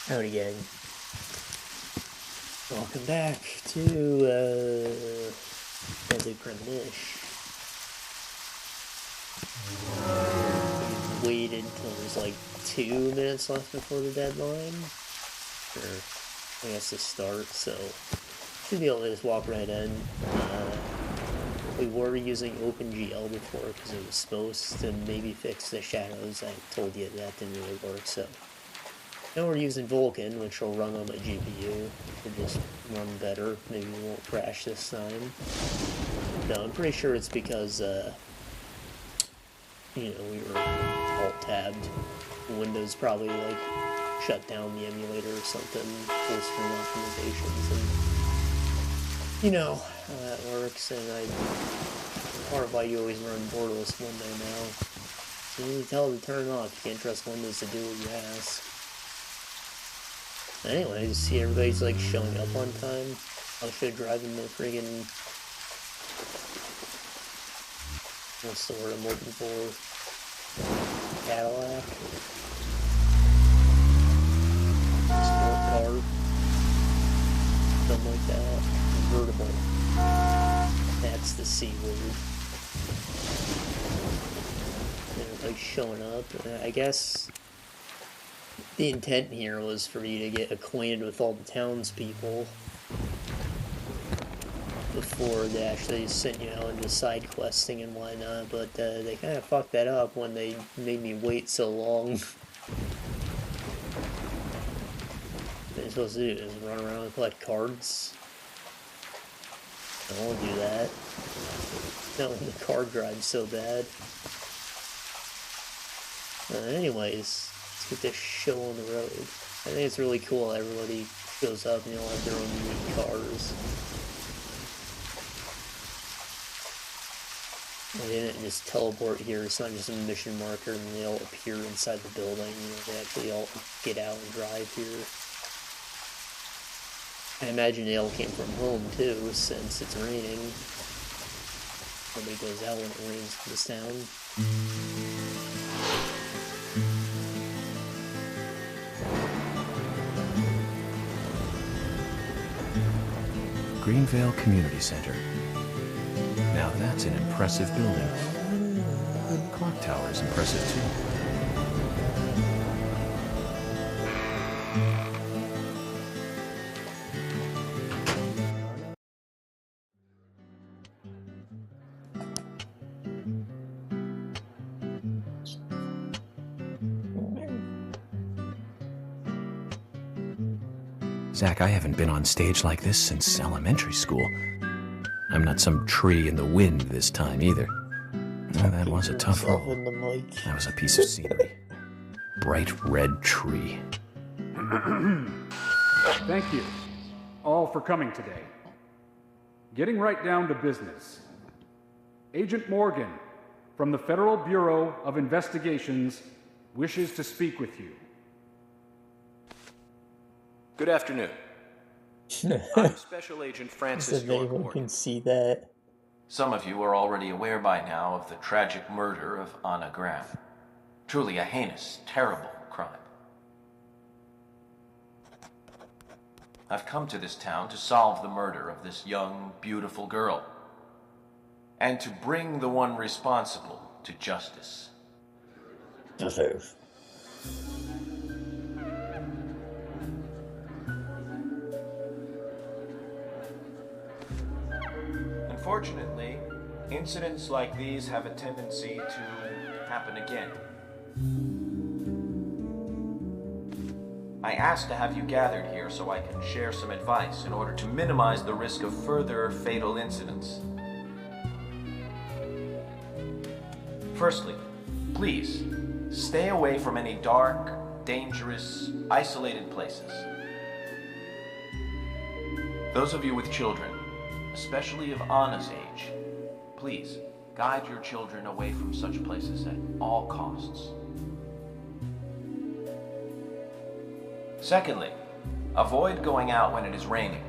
Howdy gang. Welcome back to Premonition. We waited till there's like 2 minutes left before the deadline. Or I guess the start, so should be able to just walk right in. We were using OpenGL before because it was supposed to maybe fix the shadows. I told you that didn't really work, so now we're using Vulkan, which will run on my GPU. It'll just run better. Maybe it won't crash this time. No, I'm pretty sure it's because, we were alt-tabbed. Windows probably, like, shut down the emulator or something, full screen optimizations, and you know how that works, and part of why you always run borderless window now. So you need to tell it to turn it off. You can't trust Windows to do what you ask. Anyway, I just see everybody's like showing up on time. I should drive in the friggin' what's the word I'm looking for? Cadillac? Sport car? Something like that. Convertible. That's the C word. And everybody's showing up. I guess the intent here was for me to get acquainted with all the townspeople before they actually sent you out into side questing and whatnot, but they kind of fucked that up when they made me wait so long. What are you supposed to do? Just run around and collect cards? I won't do that. Not when the card drive's so bad. Anyways, let's get this show on the road. I think it's really cool everybody shows up and they all have their own unique cars. They didn't just teleport here, it's not just a mission marker and they all appear inside the building, they actually all get out and drive here. I imagine they all came from home too, since it's raining. Nobody goes out when it rains in this town. Greenvale Community Center. Now that's an impressive building. The clock tower is impressive too. Zach, I haven't been on stage like this since elementary school. I'm not some tree in the wind this time either. Oh, that was a tough role. That was a piece of scenery. Bright red tree. Thank you all for coming today. Getting right down to business. Agent Morgan from the Federal Bureau of Investigations wishes to speak with you. Good afternoon. I'm Special Agent Francis So York anyone Morgan. can see that. Some of you are already aware by now of the tragic murder of Anna Graham. Truly a heinous, terrible crime. I've come to this town to solve the murder of this young, beautiful girl, and to bring the one responsible to justice. Unfortunately, incidents like these have a tendency to happen again. I asked to have you gathered here so I can share some advice in order to minimize the risk of further fatal incidents. Firstly, please, stay away from any dark, dangerous, isolated places. Those of you with children, especially of Anna's age, please guide your children away from such places at all costs. Secondly, avoid going out when it is raining.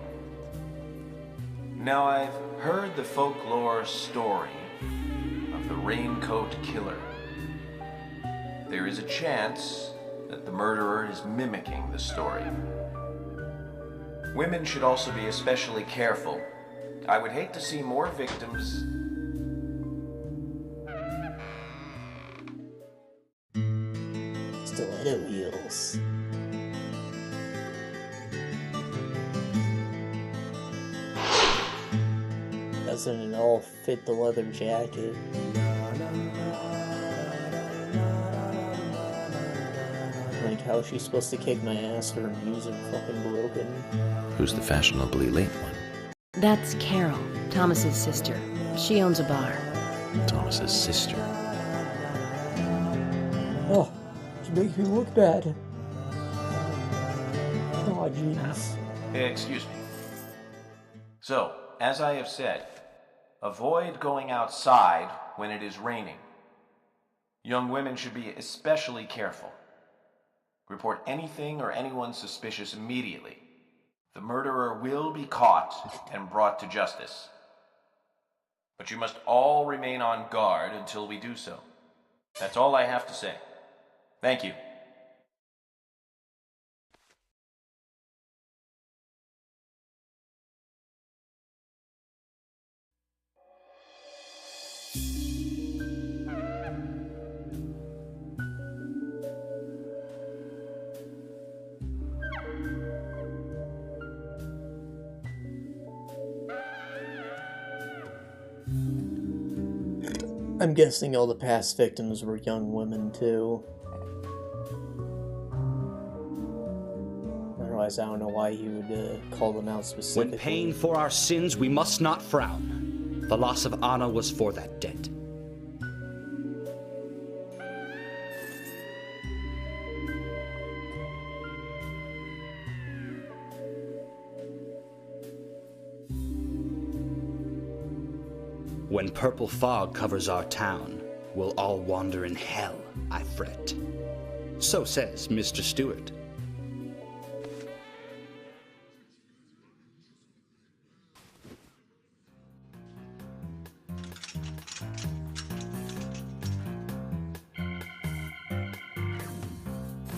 Now, I've heard the folklore story of the raincoat killer. There is a chance that the murderer is mimicking the story. Women should also be especially careful. I would hate to see more victims... Stiletto heels. Doesn't it all fit the leather jacket? Like, how is she supposed to kick my ass or her music fucking broken? Who's the fashionably late one? That's Carol, Thomas's sister. She owns a bar. Thomas's sister. Oh, she makes me look bad. Oh, jeez. Hey, excuse me. So, as I have said, avoid going outside when it is raining. Young women should be especially careful. Report anything or anyone suspicious immediately. The murderer will be caught and brought to justice. But you must all remain on guard until we do so. That's all I have to say. Thank you. I'm guessing all the past victims were young women, too. Otherwise, I don't know why he would call them out specifically. When paying for our sins, we must not frown. The loss of Anna was for that debt. When purple fog covers our town, we'll all wander in hell, I fret. So says Mr. Stewart.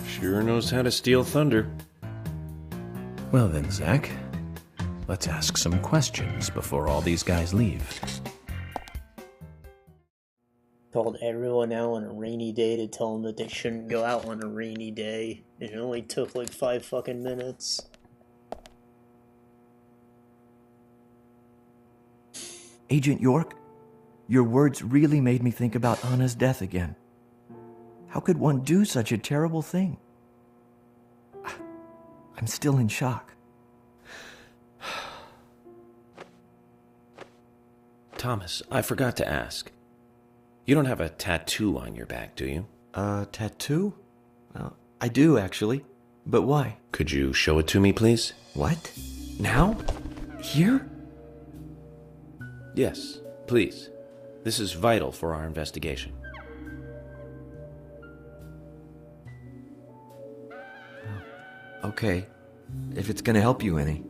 Sure knows how to steal thunder. Well then, Zach, let's ask some questions before all these guys leave. Called everyone out on a rainy day to tell them that they shouldn't go out on a rainy day. And it only took like 5 fucking minutes. Agent York, your words really made me think about Anna's death again. How could one do such a terrible thing? I'm still in shock. Thomas, I forgot to ask. You don't have a tattoo on your back, do you? Tattoo? Well, I do, actually. But why? Could you show it to me, please? What? Now? Here? Yes, please. This is vital for our investigation. Okay, if it's gonna help you any.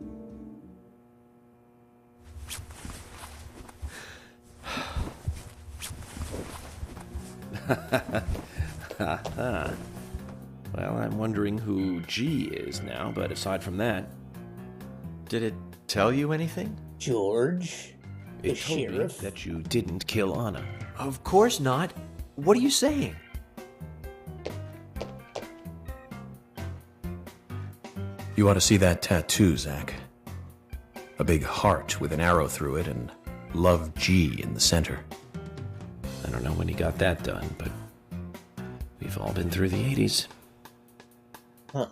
Well, I'm wondering who G is now, but aside from that... Did it tell you anything? George? The It told me sheriff? that you didn't kill Anna. Of course not. What are you saying? You ought to see that tattoo, Zach. A big heart with an arrow through it and Love G in the center. I don't know when he got that done, but we've all been through the 80s. Huh.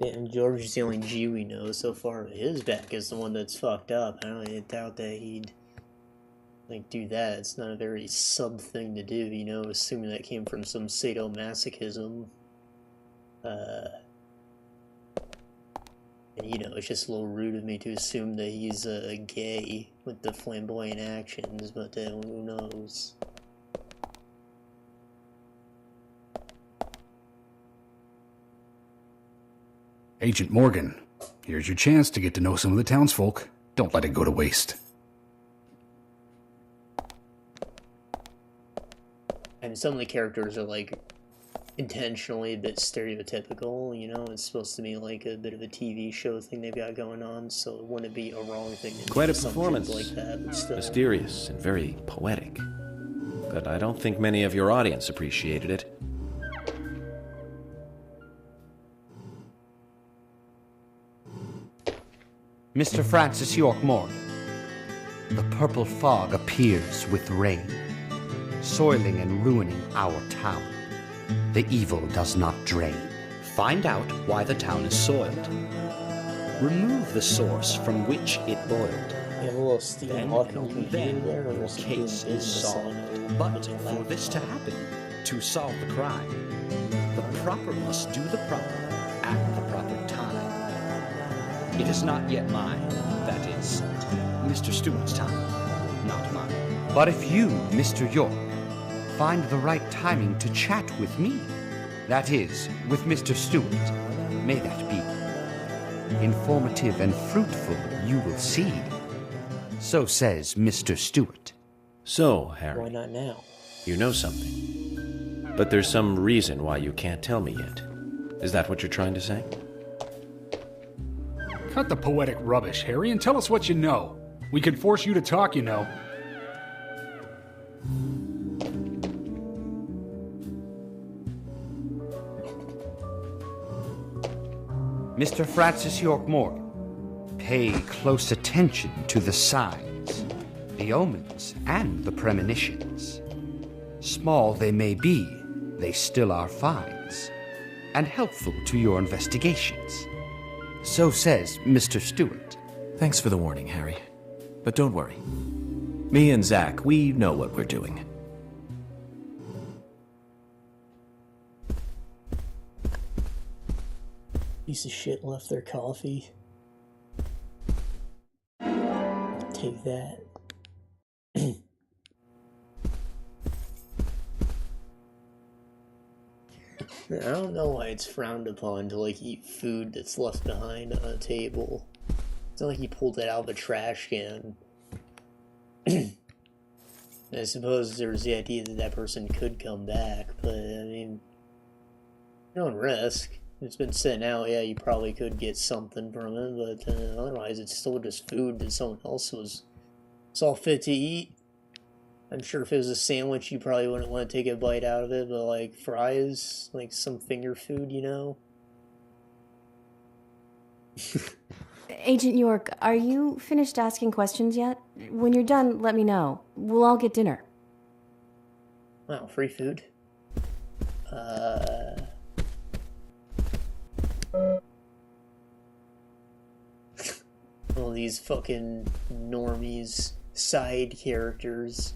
Yeah, and George is the only G we know so far. His back is the one that's fucked up. I don't doubt that he'd like do that. It's not a very sub thing to do, you know, assuming that came from some sadomasochism. And you know, it's just a little rude of me to assume that he's gay with the flamboyant actions, but who knows? Agent Morgan, here's your chance to get to know some of the townsfolk. Don't let it go to waste. and some of the characters are like intentionally a bit stereotypical, you know, it's supposed to be like a bit of a TV show thing they've got going on, so it wouldn't be a wrong thing to Quite do a some performance. shit like that, but still. Mysterious and very poetic. But I don't think many of your audience appreciated it. Mr. Francis York Morgan, the purple fog appears with rain, soiling and ruining our town. The evil does not drain. Find out why the town is soiled. Remove the source from which it boiled. You have a little Stephen Hawking computer Then there, or your is it case doing is business on solved. it? But for this to happen, to solve the crime, the proper must do the proper at the proper time. It is not yet mine, that is, Mr. Stewart's time, not mine. But if you, Mr. York, find the right timing to chat with me, that is, with Mr. Stewart, may that be. Informative and fruitful you will see. So says Mr. Stewart. So, Harry, Why not now? you know something. But there's some reason why you can't tell me yet. Is that what you're trying to say? Cut the poetic rubbish, Harry, and tell us what you know. We could force you to talk, you know. Mr. Francis York Morgan, pay close attention to the signs, the omens, and the premonitions. Small they may be, they still are finds, and helpful to your investigations. So says Mr. Stewart. Thanks for the warning, Harry. But don't worry. Me and Zach, we know what we're doing. Piece of shit left their coffee. Take that. I don't know why it's frowned upon to like eat food that's left behind on a table. It's not like he pulled it out of a trash can. I suppose there was the idea that that person could come back, but I mean, you don't risk. It's been sitting out, yeah, you probably could get something from it, but otherwise it's still just food that someone else was saw fit to eat. I'm sure if it was a sandwich, you probably wouldn't want to take a bite out of it, but like fries, like some finger food, you know? Agent York, are you finished asking questions yet? When you're done, let me know. We'll all get dinner. Wow, free food? All these fucking normies, side characters,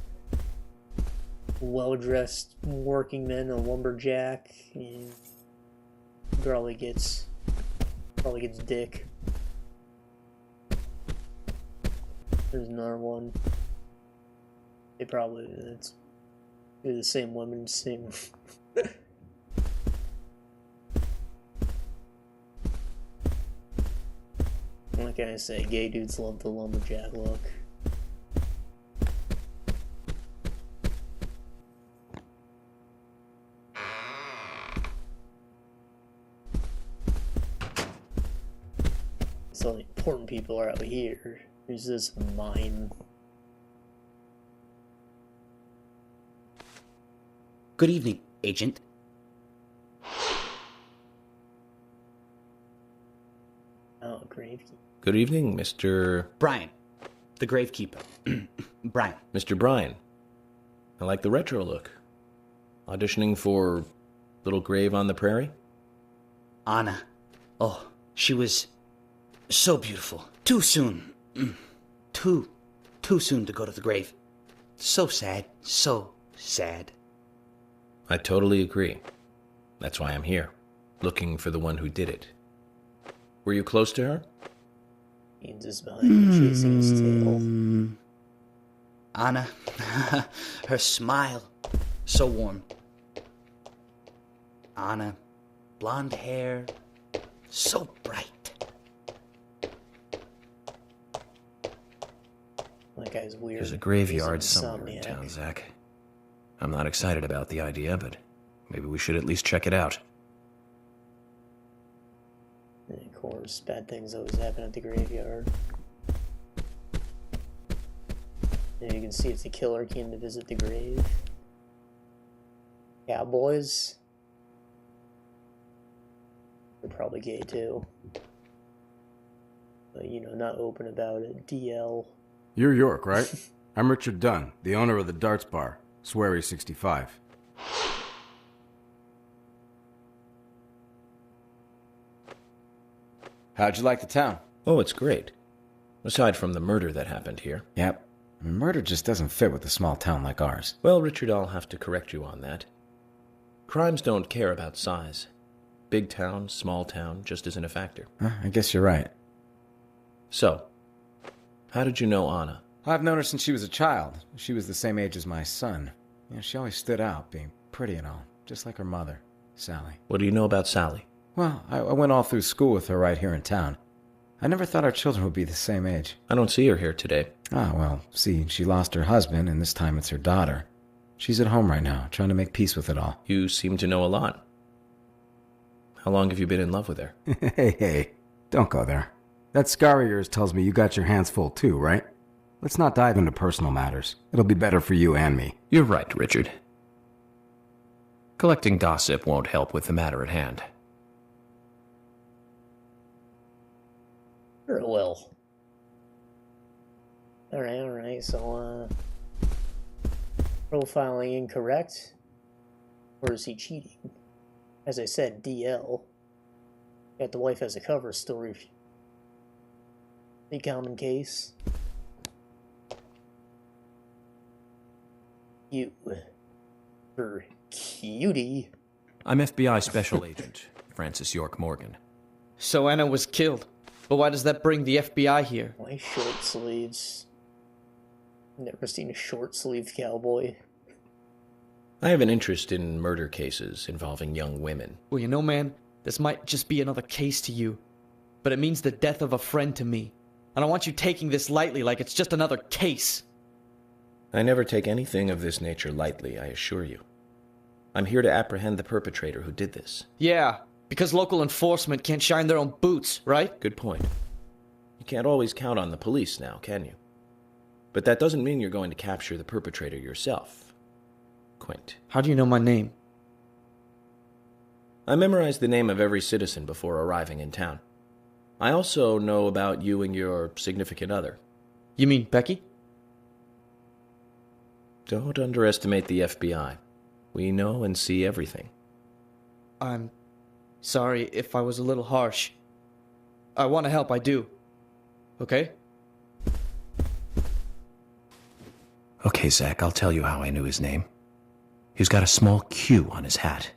well-dressed working men, a lumberjack, probably gets dick. There's another one. They're the same women, same. What can I say? Gay dudes love the lumberjack look. So the important people are out here. There's this mime. Good evening, Agent. Oh, gravekeeper. Good evening, Mr. Brian, the gravekeeper. Brian. Mr. Bryan. I like the retro look. Auditioning for Little Grave on the Prairie? Anna. Oh, she was so beautiful. Too soon. Too soon to go to the grave. So sad. So sad. I totally agree. That's why I'm here, looking for the one who did it. Were you close to her? He's just behind him, chasing his tail. Anna, her smile, so warm. Anna, blonde hair, so bright. That guy's weird. There's a graveyard He's an somewhere in insomniac. town, Zach. I'm not excited about the idea, but maybe we should at least check it out. And of course, bad things always happen at the graveyard. And you can see if the killer came to visit the grave. Cowboys. They're probably gay too. But, you know, not open about it. DL. You're York, right? I'm Richard Dunn, the owner of the Darts Bar, Swery 65. How'd you like the town? Oh, it's great. Aside from the murder that happened here. Yep. Murder just doesn't fit with a small town like ours. Well, Richard, I'll have to correct you on that. Crimes don't care about size. Big town, small town, just isn't a factor. I guess you're right. So, how did you know Anna? I've known her since she was a child. She was the same age as my son. You know, she always stood out, being pretty and all, just like her mother, Sally. What do you know about Sally? Well, I went all through school with her right here in town. I never thought our children would be the same age. I don't see her here today. Ah, well, see, she lost her husband, and this time it's her daughter. She's at home right now, trying to make peace with it all. You seem to know a lot. How long have you been in love with her? Hey, don't go there. That scar of yours tells me you got your hands full too, right? Let's not dive into personal matters. It'll be better for you and me. You're right, Richard. Collecting gossip won't help with the matter at hand. Sure it will. Alright, so, profiling incorrect? Or is he cheating? As I said, DL. Got the wife as a cover story. A common case. You. For cutie. I'm FBI Special Agent Francis York Morgan. So Anna was killed. But why does that bring the FBI here? Why short sleeves? Never seen a short-sleeved cowboy. I have an interest in murder cases involving young women. Well, you know, man, this might just be another case to you. But it means the death of a friend to me. I don't want you taking this lightly like it's just another case. I never take anything of this nature lightly, I assure you. I'm here to apprehend the perpetrator who did this. Yeah, because local enforcement can't shine their own boots, right? Good point. You can't always count on the police now, can you? But that doesn't mean you're going to capture the perpetrator yourself. Quint. How do you know my name? I memorized the name of every citizen before arriving in town. I also know about you and your significant other. You mean Becky? Don't underestimate the FBI. We know and see everything. I'm sorry if I was a little harsh. I want to help, I do. Okay? Okay, Zach, I'll tell you how I knew his name. He's got a small Q on his hat.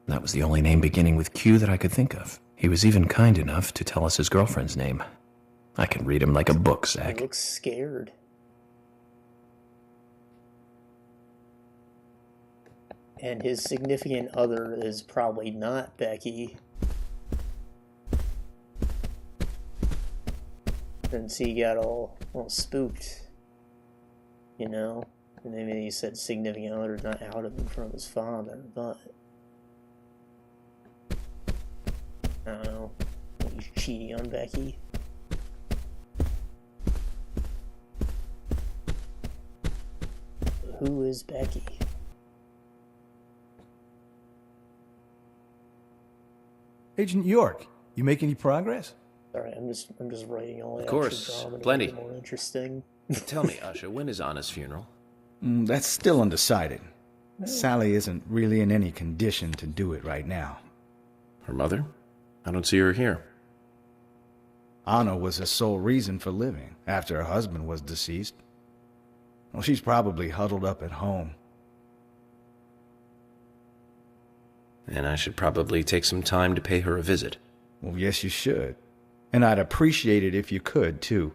That was the only name beginning with Q that I could think of. He was even kind enough to tell us his girlfriend's name. I can read him like a book, Zach. He looks scared. And his significant other is probably not Becky. Since he got all spooked. You know? And maybe he said significant other's not out of him from his father, but... I don't know. He's cheating on Becky. Who is Becky? Agent York, you make any progress? Sorry, I'm just writing all that. Of course, plenty. More interesting. Tell me, Usha, when is Anna's funeral? That's still undecided. Sally isn't really in any condition to do it right now. Her mother? I don't see her here. Anna was her sole reason for living after her husband was deceased. Well, she's probably huddled up at home. And I should probably take some time to pay her a visit. Well, yes, you should. And I'd appreciate it if you could, too.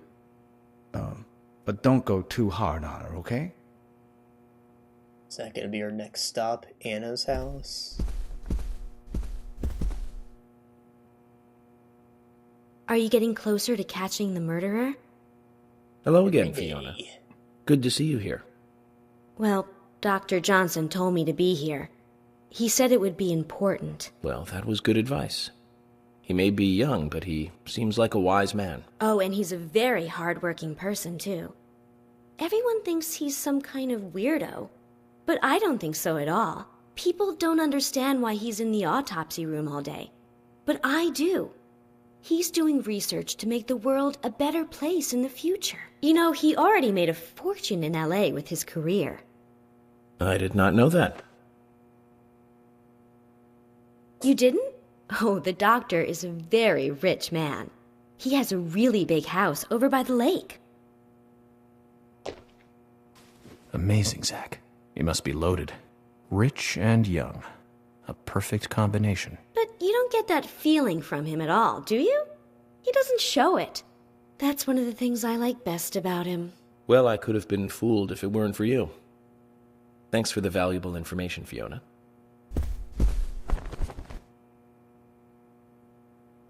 But don't go too hard on her, okay? Is that going to be our next stop? Anna's house? Are you getting closer to catching the murderer? Hello again, Fiona. Good to see you here. Well, Dr. Johnson told me to be here. He said it would be important. Well, that was good advice. He may be young, but he seems like a wise man. Oh, and he's a very hard-working person, too. Everyone thinks he's some kind of weirdo, but I don't think so at all. People don't understand why he's in the autopsy room all day, but I do. He's doing research to make the world a better place in the future. You know, he already made a fortune in LA with his career. I did not know that. You didn't? Oh, the doctor is a very rich man. He has a really big house over by the lake. Amazing, Zach. You must be loaded. Rich and young. A perfect combination. But you don't get that feeling from him at all, do you? He doesn't show it. That's one of the things I like best about him. Well, I could have been fooled if it weren't for you. Thanks for the valuable information, Fiona.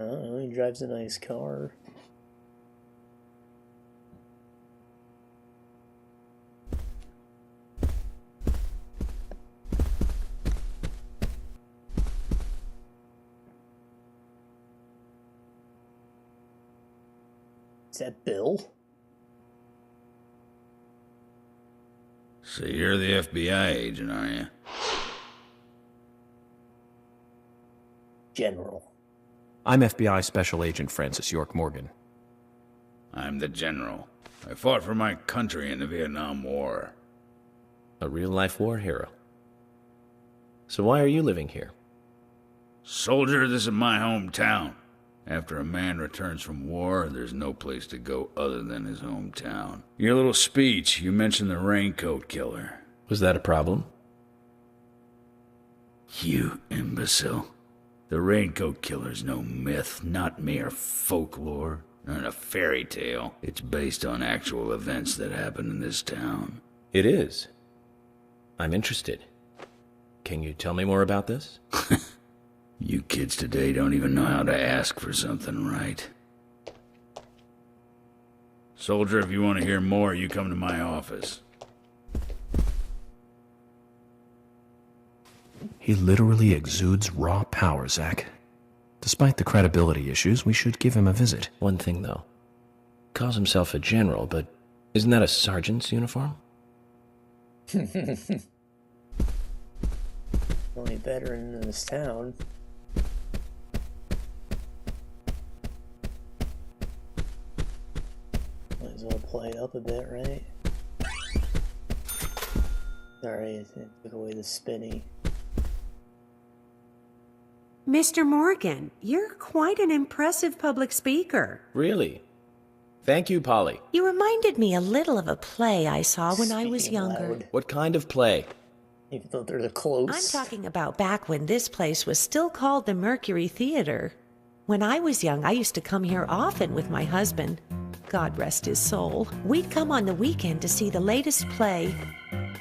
Oh, he drives a nice car. Is that Bill? So you're the FBI agent, are you? General. I'm FBI Special Agent Francis York Morgan. I'm the general. I fought for my country in the Vietnam War. A real-life war hero. So why are you living here? Soldier, this is my hometown. After a man returns from war, there's no place to go other than his hometown. Your little speech, you mentioned the raincoat killer. Was that a problem? You imbecile. The raincoat killer's no myth, not mere folklore, not a fairy tale. It's based on actual events that happened in this town. It is. I'm interested. Can you tell me more about this? You kids today don't even know how to ask for something right. Soldier, if you want to hear more, you come to my office. He literally exudes raw power, Zach. Despite the credibility issues, we should give him a visit. One thing, though. Calls himself a general, but isn't that a sergeant's uniform? Only veteran in this town. Might as well play it up a bit, right? Sorry, it took away the spinny. Mr. Morgan, you're quite an impressive public speaker. Really? Thank you, Polly. You reminded me a little of a play I saw when I was younger. Loud. What kind of play? Even though they're close. I'm talking about back when this place was still called the Mercury Theater. When I was young, I used to come here often with my husband. God rest his soul. We'd come on the weekend to see the latest play.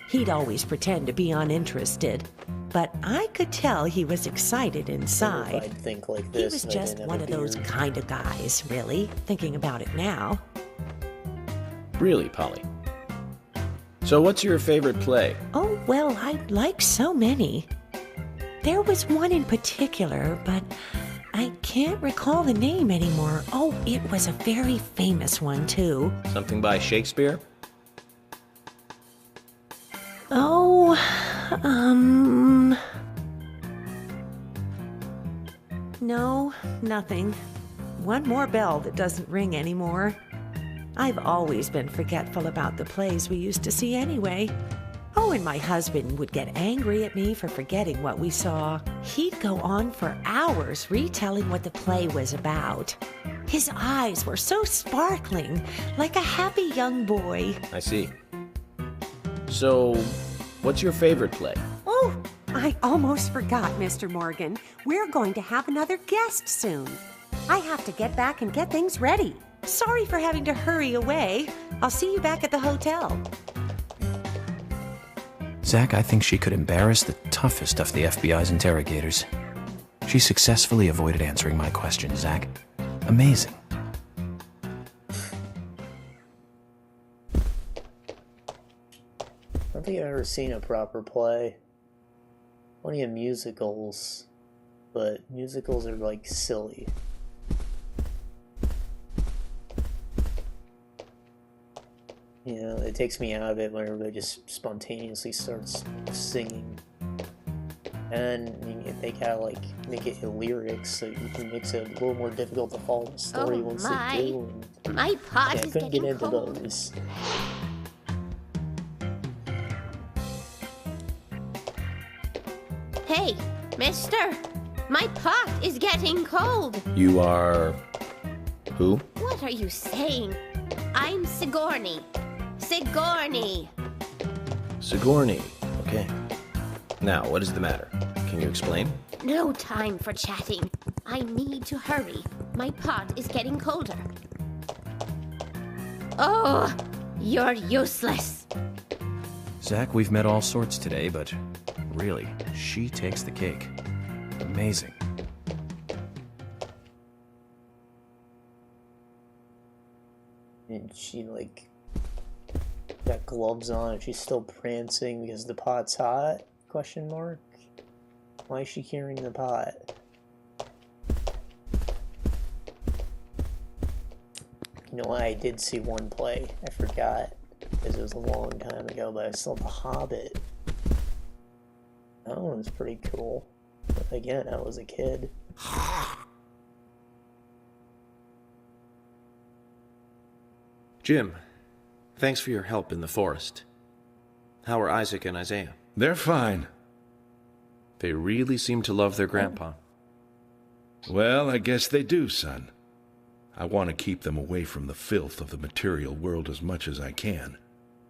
He'd always pretend to be uninterested, but I could tell he was excited inside. I'd think like this, he was just one of those kind of guys, really, thinking about it now. Really, Polly? So what's your favorite play? Oh, well, I like so many. There was one in particular, but I can't recall the name anymore. Oh, it was a very famous one, too. Something by Shakespeare? Oh, no, nothing. One more bell that doesn't ring anymore. I've always been forgetful about the plays we used to see anyway. Oh, and my husband would get angry at me for forgetting what we saw. He'd go on for hours retelling what the play was about. His eyes were so sparkling, like a happy young boy. I see. So, what's your favorite play? Oh, I almost forgot, Mr. Morgan. We're going to have another guest soon. I have to get back and get things ready. Sorry for having to hurry away. I'll see you back at the hotel. Zach, I think she could embarrass the toughest of the FBI's interrogators. She successfully avoided answering my question, Zach. Amazing. I don't think I've ever seen a proper play. Plenty of musicals, but musicals are like silly. You know, it takes me out of it when everybody just spontaneously starts singing. And they gotta like make it lyrics, so it makes it a little more difficult to follow the story once they do. And, my pot yeah, is couldn't get getting into cold. those. Hey, mister, my pot is getting cold. You are... who? What are you saying? I'm Sigourney. Sigourney. Sigourney. Okay. Now, what is the matter? Can you explain? No time for chatting. I need to hurry. My pot is getting colder. Oh, you're useless. Zach, we've met all sorts today, but really, she takes the cake. Amazing. And she like got gloves on and she's still prancing because the pot's hot? Question mark. Why is she carrying the pot? You know what? I did see one play. I forgot because it was a long time ago, but I saw The Hobbit. That one was pretty cool. But again, I was a kid. Jim, thanks for your help in the forest. How are Isaac and Isaiah? They're fine. They really seem to love their grandpa. Well, I guess they do, son. I want to keep them away from the filth of the material world as much as I can.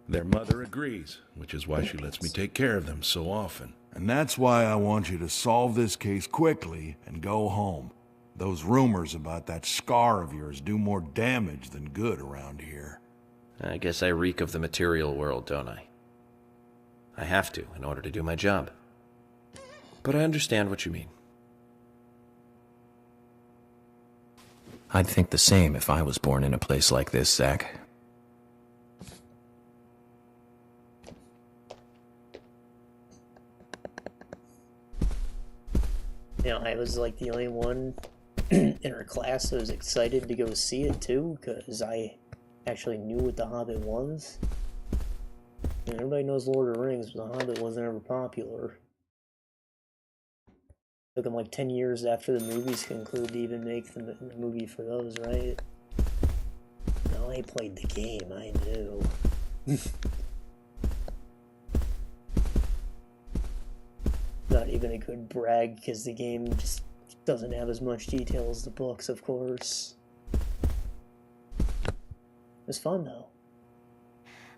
Their mother agrees, which is why she lets me take care of them so often. And that's why I want you to solve this case quickly and go home. Those rumors about that scar of yours do more damage than good around here. I guess I reek of the material world, don't I? I have to, in order to do my job. But I understand what you mean. I'd think the same if I was born in a place like this, Zach. You know, I was like the only one in our class that was excited to go see it too, because I actually knew what The Hobbit was. And everybody knows Lord of the Rings, but The Hobbit wasn't ever popular. Took them like 10 years after the movies concluded to even make the movie for those, right? No, I played the game, I knew. Not even a good brag, because the game just doesn't have as much detail as the books, of course. It was fun, though.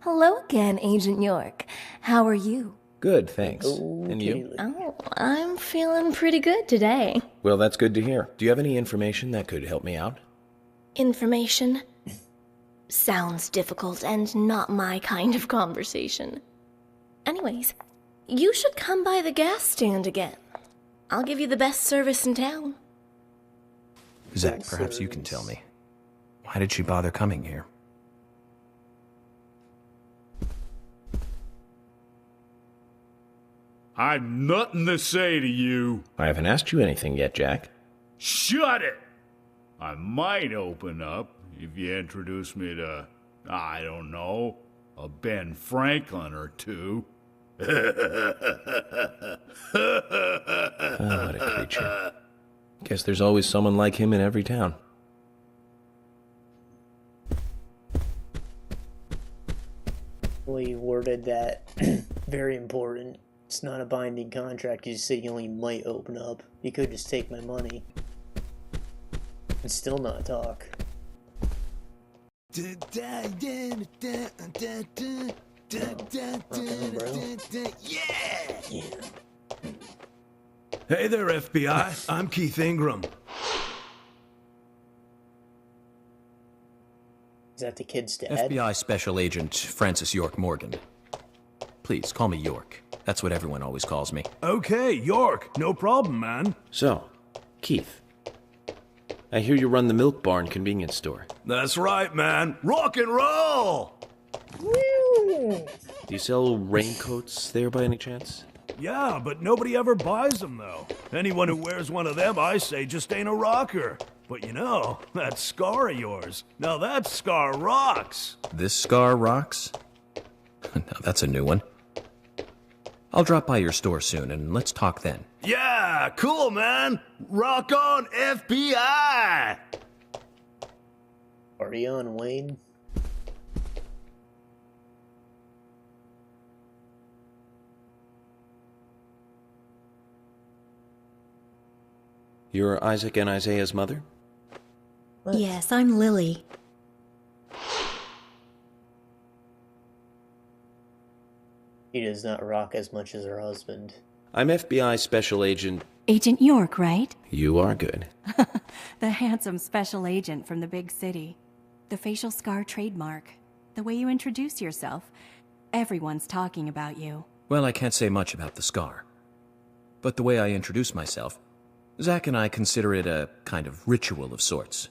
Hello again, Agent York. How are you? Good, thanks. And you? Oh, I'm feeling pretty good today. Well, that's good to hear. Do you have any information that could help me out? Information? Sounds difficult and not my kind of conversation. Anyways, you should come by the gas stand again. I'll give you the best service in town. Zach, perhaps you can tell me. Why did she bother coming here? I've nothing to say to you. I haven't asked you anything yet, Jack. Shut it! I might open up if you introduce me to, I don't know, a Ben Franklin or two. Oh, what a creature. Guess there's always someone like him in every town. Well, you worded that very important. It's not a binding contract. You just said you only might open up. You could just take my money and still not talk. Yeah! Hey there, FBI. I'm Keith Ingram. Is that the kid's dad? FBI Special Agent Francis York Morgan. Please, call me York. That's what everyone always calls me. Okay, York. No problem, man. So, Keith, I hear you run the Milk Barn convenience store. That's right, man. Rock and roll! Do Do you sell raincoats there by any chance? Yeah, but nobody ever buys them, though. Anyone who wears one of them, I say, just ain't a rocker. But you know, that scar of yours, now that scar rocks. This scar rocks? Now that's a new one. I'll drop by your store soon, and let's talk then. Yeah, cool, man. Rock on, FBI! Party on, Wayne. You're Isaac and Isaiah's mother? What? Yes, I'm Lily. She does not rock as much as her husband. I'm FBI Special Agent... Agent York, right? You are good. The handsome special agent from the big city. The facial scar trademark. The way you introduce yourself. Everyone's talking about you. Well, I can't say much about the scar. But the way I introduce myself, Zach and I consider it a kind of ritual of sorts.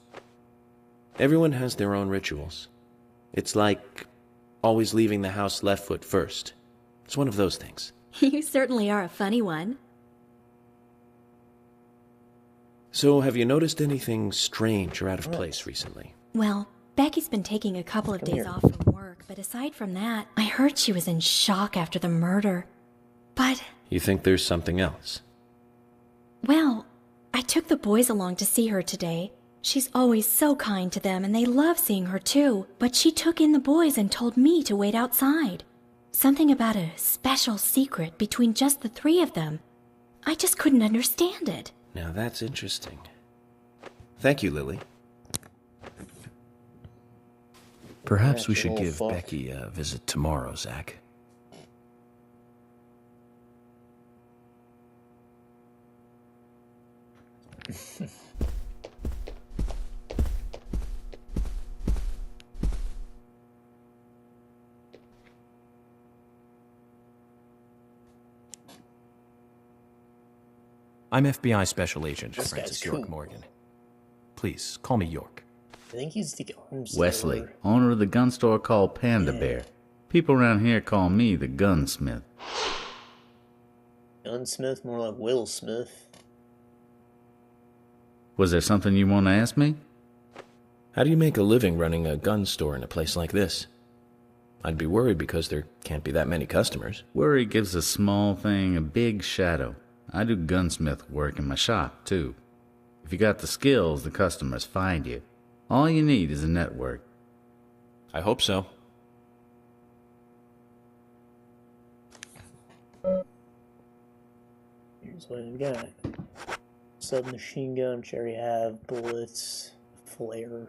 Everyone has their own rituals. It's like always leaving the house left foot first. It's one of those things. You certainly are a funny one. So, have you noticed anything strange or out of place recently? Well, Becky's been taking a couple of days off from work, but aside from that, I heard she was in shock after the murder. But... You think there's something else? Well, I took the boys along to see her today. She's always so kind to them, and they love seeing her too. But she took in the boys and told me to wait outside. Something about a special secret between just the three of them. I just couldn't understand it. Now that's interesting. Thank you, Lily. Perhaps we should give Becky a visit tomorrow, Zach. I'm FBI Special Agent Francis York Morgan. Please, call me York. I think he's the arms Wesley, dealer. owner of the gun store called Panda Bear. People around here call me the gunsmith. Gunsmith, more like Will Smith. Was there something you want to ask me? How do you make a living running a gun store in a place like this? I'd be worried because there can't be that many customers. Worry gives a small thing a big shadow. I do gunsmith work in my shop, too. If you got the skills, the customers find you. All you need is a network. I hope so. Here's what we've got. Submachine gun, cherry have, bullets, flare.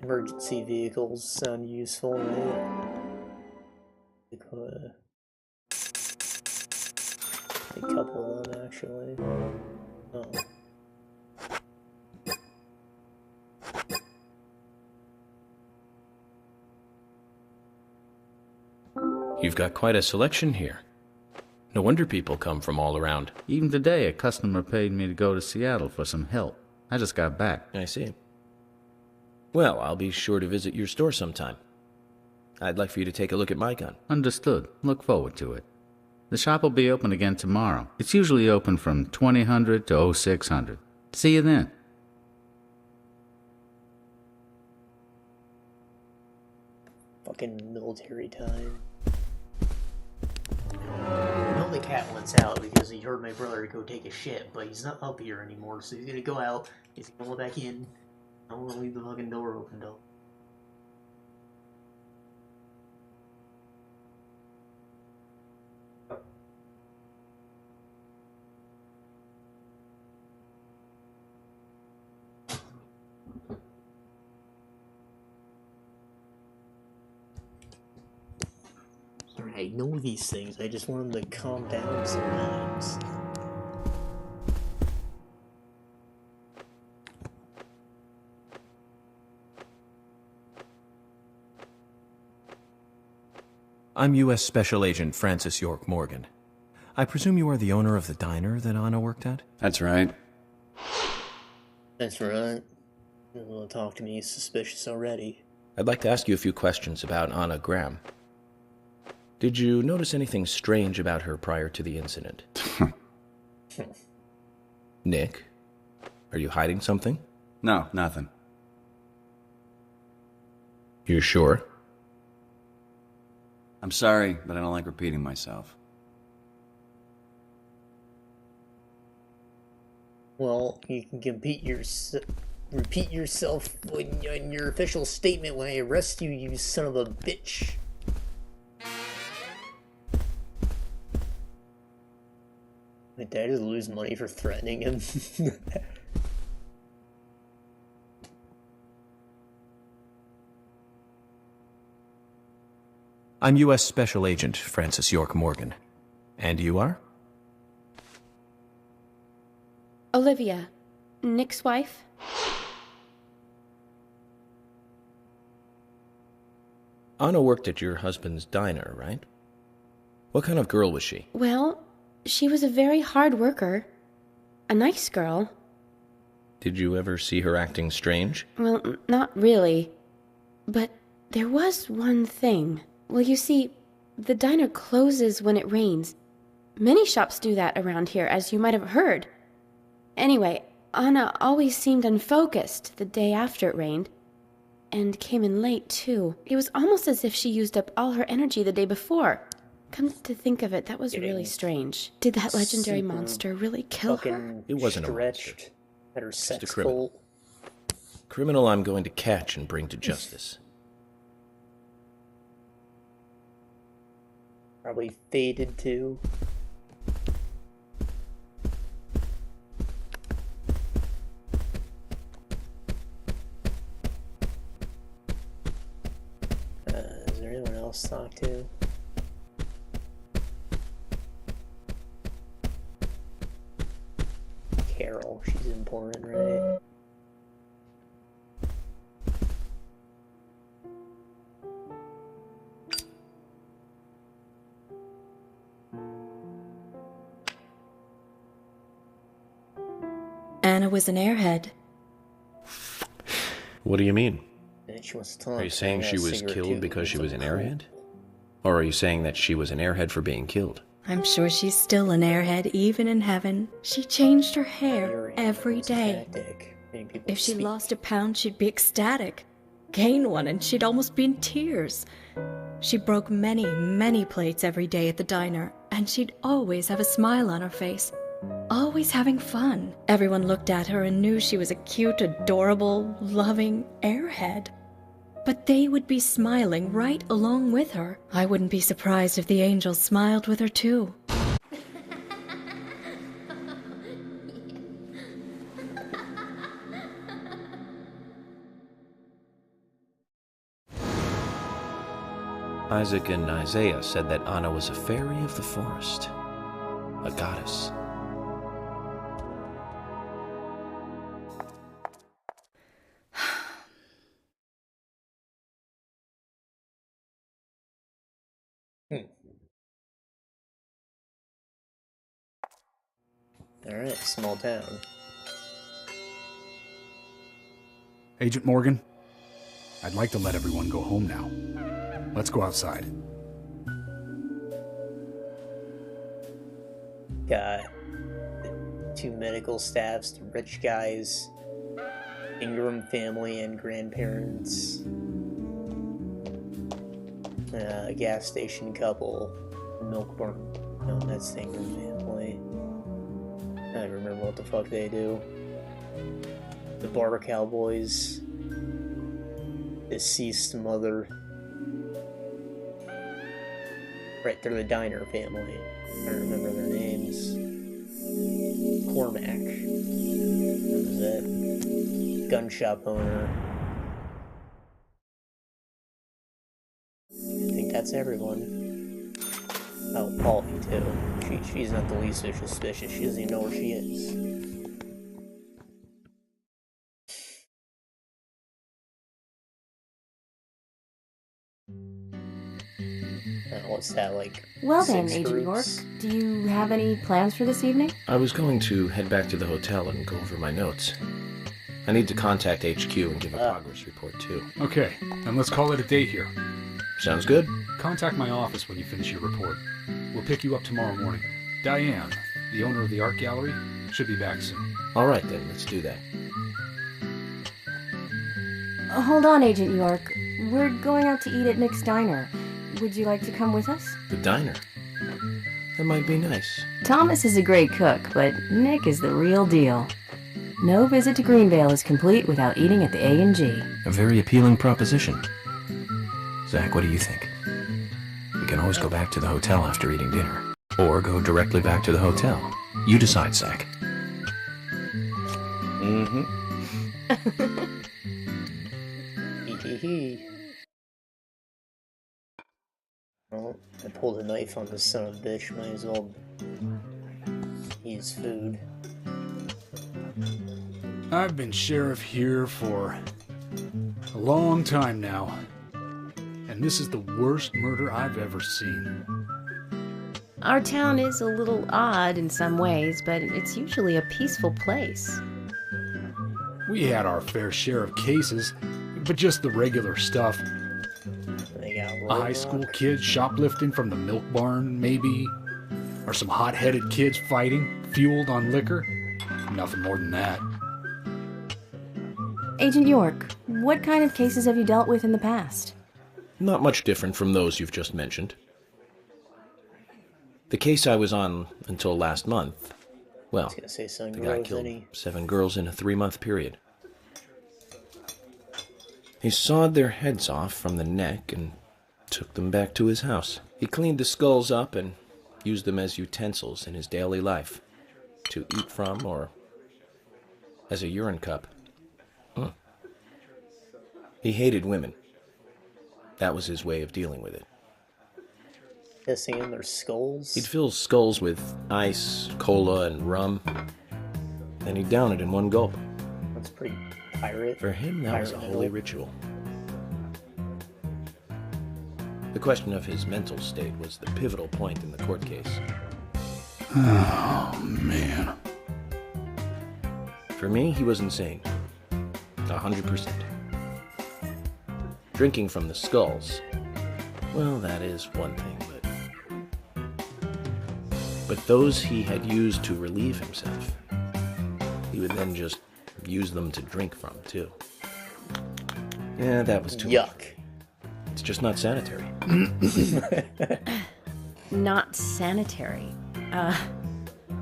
Emergency vehicles sound useful, right? A couple of them, actually. Oh. You've got quite a selection here. No wonder people come from all around. Even today, a customer paid me to go to Seattle for some help. I just got back. I see. Well, I'll be sure to visit your store sometime. I'd like for you to take a look at my gun. Understood. Look forward to it. The shop will be open again tomorrow. It's usually open from 2000 to 0600. See you then. Fucking military time. I know the cat wants out because he heard my brother go take a shit, but he's not up here anymore, so he's gonna go out, he's gonna go back in. I don't wanna leave the fucking door open though. I know these things, I just want them to calm down sometimes. I'm U.S. Special Agent Francis York Morgan. I presume you are the owner of the diner that Anna worked at? That's right. That's right. You don't want to talk to me, he's suspicious already. I'd like to ask you a few questions about Anna Graham. Did you notice anything strange about her prior to the incident? Nick, are you hiding something? No, nothing. You're sure? I'm sorry, but I don't like repeating myself. Well, you can repeat yourself in your official statement when I arrest you, you son of a bitch. My dad just lose money for threatening him. I'm U.S. Special Agent Francis York Morgan. And you are? Olivia, Nick's wife. Anna worked at your husband's diner, right? What kind of girl was she? Well, she was a very hard worker. A nice girl. Did you ever see her acting strange? Well, not really. But there was one thing. Well, you see, the diner closes when it rains. Many shops do that around here, as you might have heard. Anyway, Anna always seemed unfocused the day after it rained. And came in late, too. It was almost as if she used up all her energy the day before. Come to think of it, that was really strange. Did that legendary monster really kill her? It wasn't a monster. At her sex Just a criminal. Criminal I'm going to catch and bring to justice. Probably faded too. Is there anyone else to talk to? Carol, she's important, right? Anna was an airhead. What do you mean? She wants to talk. Are you saying she was killed because she was an airhead? Or are you saying that she was an airhead for being killed? I'm sure she's still an airhead even in heaven. She changed her hair every day. If she lost a pound, she'd be ecstatic. Gain one, and she'd almost be in tears. She broke many, many plates every day at the diner, and she'd always have a smile on her face. Always having fun. Everyone looked at her and knew she was a cute, adorable, loving airhead. But they would be smiling right along with her. I wouldn't be surprised if the angels smiled with her too. Isaac and Isaiah said that Anna was a fairy of the forest, a goddess. Alright, small town. Agent Morgan, I'd like to let everyone go home now. Let's go outside. Got two medical staffs, the rich guys, Ingram family and grandparents, a gas station couple, milk barn. No, that's the Ingram family. I don't remember what the fuck they do. The Barber Cowboys, deceased mother. Right, they're the Diner family. I don't remember their names. Cormack. What was it? Gun shop owner. I think that's everyone. Oh, Polly too. She's not the least bit suspicious. She doesn't even know where she is. What's that, like? Well then, 6 Agent York, groups? do you have any plans for this evening? I was going to head back to the hotel and go over my notes. I need to contact HQ and give a progress report, too. Okay, then let's call it a day here. Sounds good. Contact my office when you finish your report. We'll pick you up tomorrow morning. Diane, the owner of the art gallery, should be back soon. All right, then. Let's do that. Hold on, Agent York. We're going out to eat at Nick's Diner. Would you like to come with us? The diner? That might be nice. Thomas is a great cook, but Nick is the real deal. No visit to Greenvale is complete without eating at the A&G. A very appealing proposition. Zach, what do you think? We can always go back to the hotel after eating dinner. Or go directly back to the hotel. You decide, Zach. Mm-hmm. Well, I pulled a knife on this son of a bitch. Might as well use food. I've been sheriff here for a long time now, and this is the worst murder I've ever seen. Our town is a little odd in some ways, but it's usually a peaceful place. We had our fair share of cases, but just the regular stuff. A high school kid shoplifting from the milk barn, maybe? Or some hot-headed kids fighting, fueled on liquor? Nothing more than that. Agent York, what kind of cases have you dealt with in the past? Not much different from those you've just mentioned. The case I was on until last month, well, the guy killed 7 girls in a 3-month period. He sawed their heads off from the neck and took them back to his house. He cleaned the skulls up and used them as utensils in his daily life, to eat from or as a urine cup. He hated women. That was his way of dealing with it. Pissing in their skulls? He'd fill skulls with ice, cola, and rum, then he'd down it in one gulp. That's pretty pirate. For him, that was a holy ritual. The question of his mental state was the pivotal point in the court case. Oh, man. For me, he was insane. 100%. Drinking from the skulls, well, that is one thing, but those he had used to relieve himself, he would then just use them to drink from, too. Yeah, that was too yuck. Much. It's just not sanitary. Not sanitary.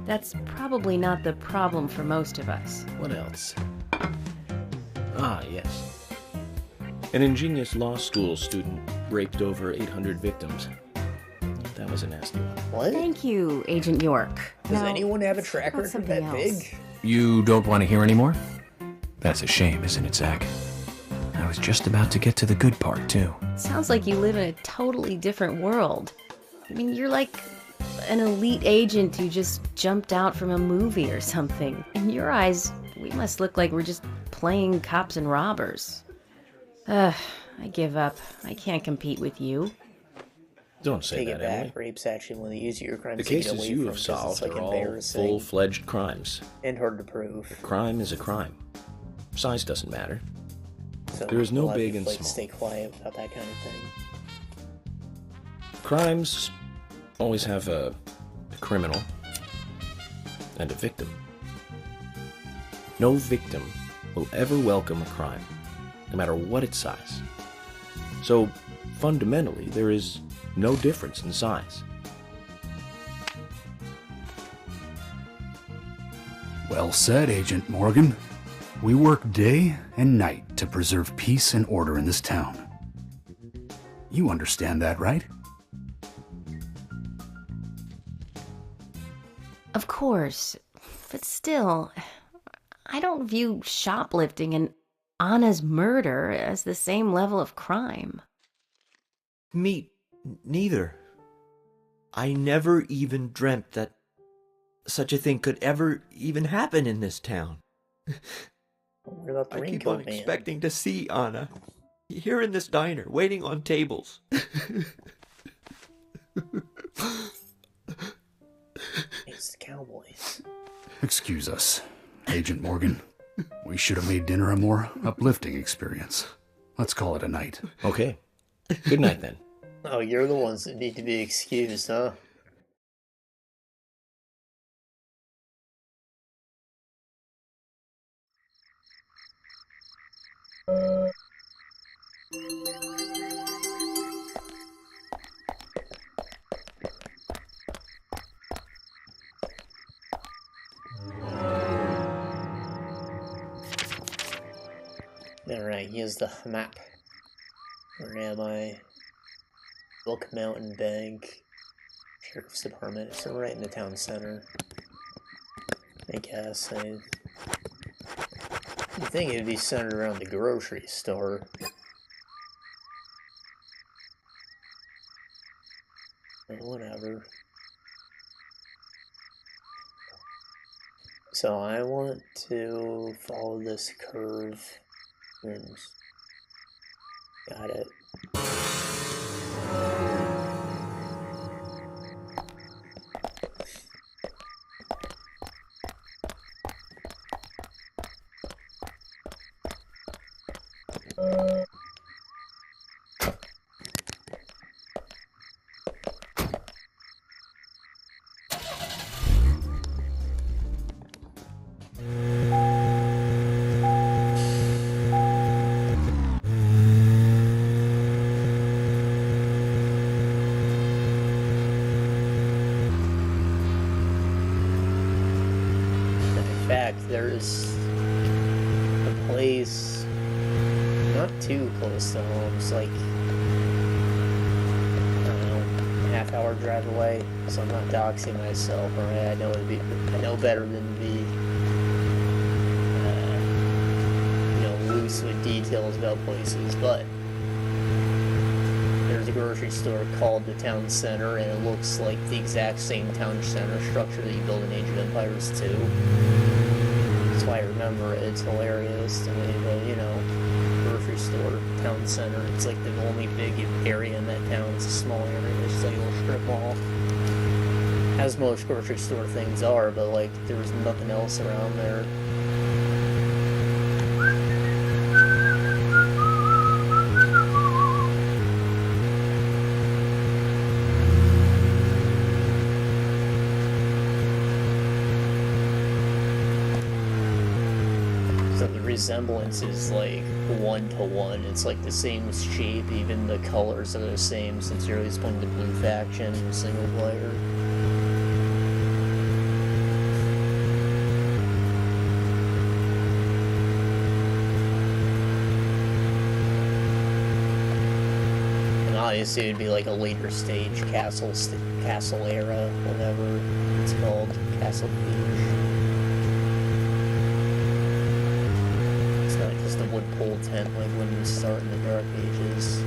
That's probably not the problem for most of us. What else? Ah, yes. An ingenious law school student raped over 800 victims. That was a nasty one. What? Thank you, Agent York. Does anyone have a track record that big? You don't want to hear anymore? That's a shame, isn't it, Zach? I was just about to get to the good part, too. Sounds like you live in a totally different world. I mean, you're like an elite agent who just jumped out from a movie or something. In your eyes, we must look like we're just playing cops and robbers. I give up. I can't compete with you. Don't say Take that, it back. Emily. Rape's actually one of the easier crimes The to get cases away you from, have 'cause solved it's, like, are all embarrassing full-fledged crimes. and hard to prove. A crime is a crime. Size doesn't matter. So There is a no lot of big people, and like, small. stay quiet about that kind of thing. Crimes always have a criminal and a victim. No victim will ever welcome a crime, no matter what its size. So, fundamentally, there is no difference in size. Well said, Agent Morgan. We work day and night to preserve peace and order in this town. You understand that, right? Of course, but still, I don't view shoplifting and Anna's murder as the same level of crime. Me neither. I never even dreamt that such a thing could ever even happen in this town. What about the I keep raincoat on man? expecting to see Anna here in this diner, waiting on tables. It's the Cowboys. Excuse us, Agent Morgan. We should have made dinner a more uplifting experience. Let's call it a night. Okay. Good night, then. Oh, you're the ones that need to be excused, huh? Alright, here's the map. Where am I? Book Mountain Bank. Sheriff's Department. So right in the town center. I guess. You'd think it'd be centered around the grocery store. But whatever. So I want to follow this curve. And got it. There's a place not too close to home. It's like, I don't know, a half-hour drive away. So I'm not doxing myself. Alright, I know better than to be, loose with details about places. But there's a grocery store called the Town Center, and it looks like the exact same town center structure that you build in Age of Empires 2. That's why I remember it. It's hilarious to me, but grocery store, town center. It's like the only big area in that town. It's a small area. It's like a little strip mall. As most grocery store things are, but like there was nothing else around there. Resemblance is like 1-to-1. It's like the same shape, even the colors are the same, since you're always playing the blue faction single player. And obviously it'd be like a later stage castle era, whatever it's called, Castle Siege. The wood pole tent, like when you start in the Dark Ages.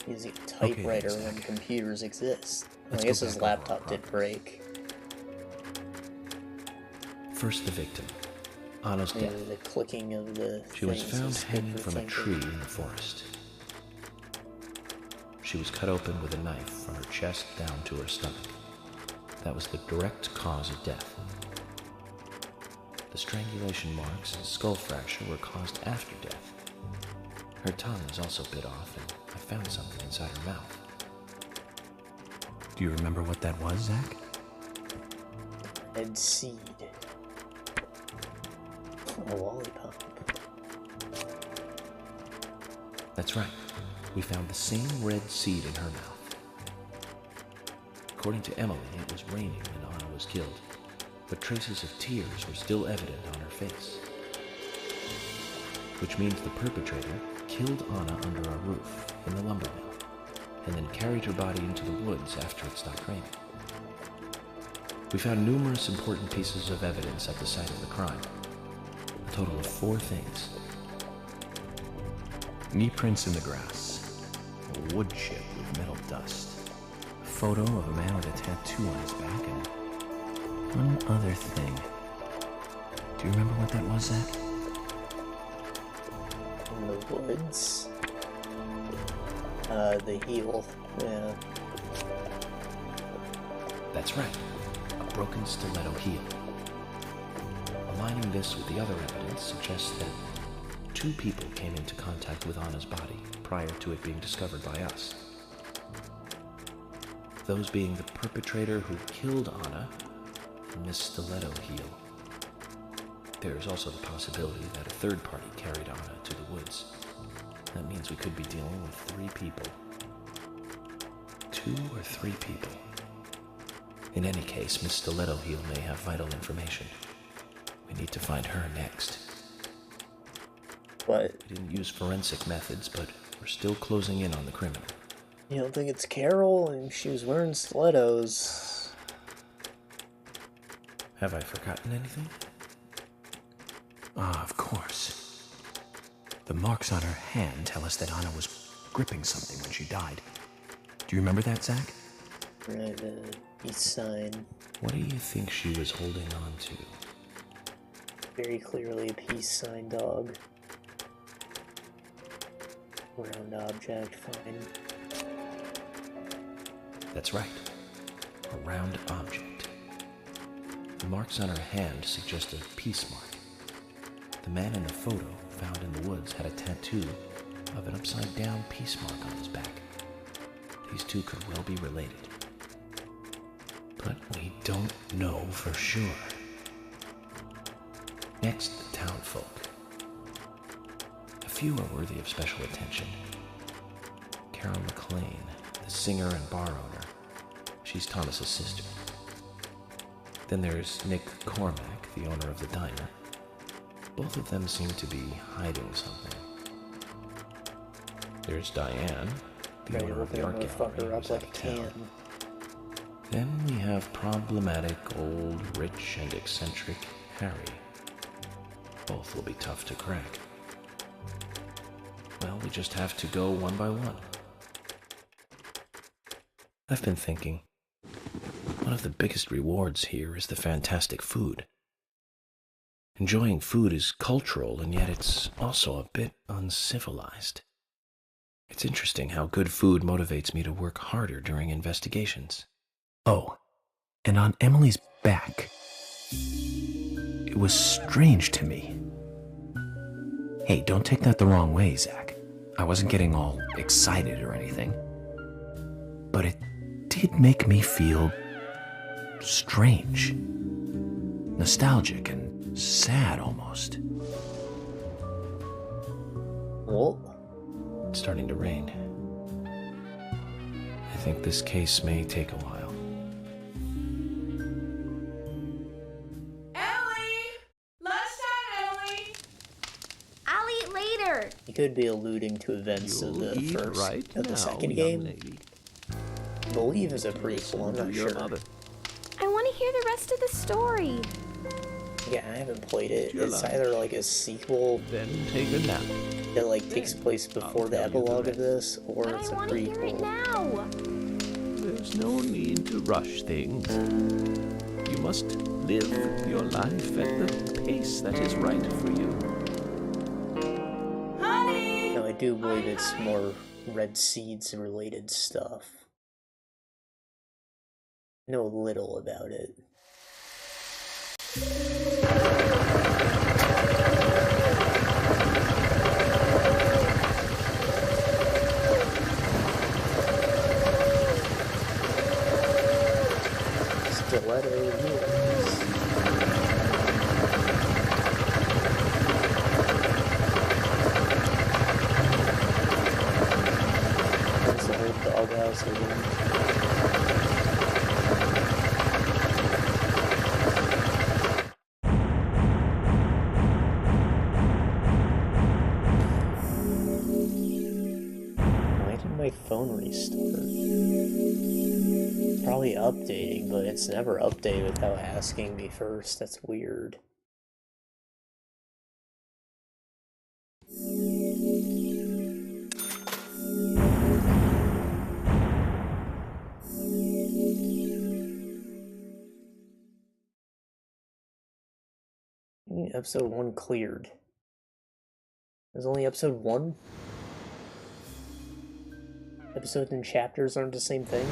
Using a typewriter when computers exist. I guess his laptop did break. First, the victim. Anna's death. The clicking of the She was found hanging from a tree in the forest. She was cut open with a knife from her chest down to her stomach. That was the direct cause of death. The strangulation marks and skull fracture were caused after death. Her tongue was also bit off, and I found something inside her mouth. Do you remember what that was, Zach? Red seed. A lollipop. That's right. We found the same red seed in her mouth. According to Emily, it was raining when Anna was killed, but traces of tears were still evident on her face. which means the perpetrator killed Anna under a roof in the lumber mill, and then carried her body into the woods after it stopped raining. We found numerous important pieces of evidence at the site of the crime. A total of 4 things. Knee prints in the grass, a wood chip with metal dust, a photo of a man with a tattoo on his back, and one other thing. Do you remember what that was, Zach? In the woods? The heel, yeah. That's right, a broken stiletto heel. Aligning this with the other evidence suggests that 2 people came into contact with Anna's body prior to it being discovered by us. Those being the perpetrator who killed Anna and Miss Stiletto Heel. There is also the possibility that a third party carried Anna to the woods. That means we could be dealing with 3 people. 2 or 3 people. In any case, Miss Stiletto Heel may have vital information. We need to find her next. What? We didn't use forensic methods, but we're still closing in on the criminal. You don't think it's Carol and she was wearing stilettos? Have I forgotten anything? Ah, of course. The marks on her hand tell us that Anna was gripping something when she died. Do you remember that, Zach? Right, the peace sign. What do you think she was holding on to? Very clearly a peace sign, dog. Round object, fine. That's right. A round object. The marks on her hand suggest a peace mark. The man in the photo found in the woods had a tattoo of an upside-down peace mark on his back. These 2 could well be related. But we don't know for sure. Next, the townsfolk. A few are worthy of special attention. Carol McLean, the singer and bar owner. She's Thomas's sister. Then there's Nick Cormack, the owner of the diner. Both of them seem to be hiding something. There's Diane, the owner of the art gallery, who's out of town. Then we have problematic, old, rich, and eccentric Harry. Both will be tough to crack. Well, we just have to go one by one. I've been thinking, one of the biggest rewards here is the fantastic food. Enjoying food is cultural, and yet it's also a bit uncivilized. It's interesting how good food motivates me to work harder during investigations. Oh, and on Emily's back, it was strange to me. Hey, don't take that the wrong way, Zach. I wasn't getting all excited or anything. But it did make me feel strange. Nostalgic and sad almost. Well, it's starting to rain. I think this case may take a while. He could be alluding to events of the first, of the second game. I believe is a prequel, I'm not sure. I want to hear the rest of the story. Yeah, I haven't played it. It's either like a sequel then take a nap. that like takes place before the epilogue of this, or But it's a I want to hear it prequel. now. There's no need to rush things. You must live your life at the pace that is right for you. No, I do believe it's more Red Seeds related stuff. I know a little about it. Stiletto heels. That's the whole doghouse again. my phone restart? Probably updating, but it's never updated without asking me first. That's weird. Episode 1 cleared. There's only episode 1? Episodes and chapters aren't the same thing?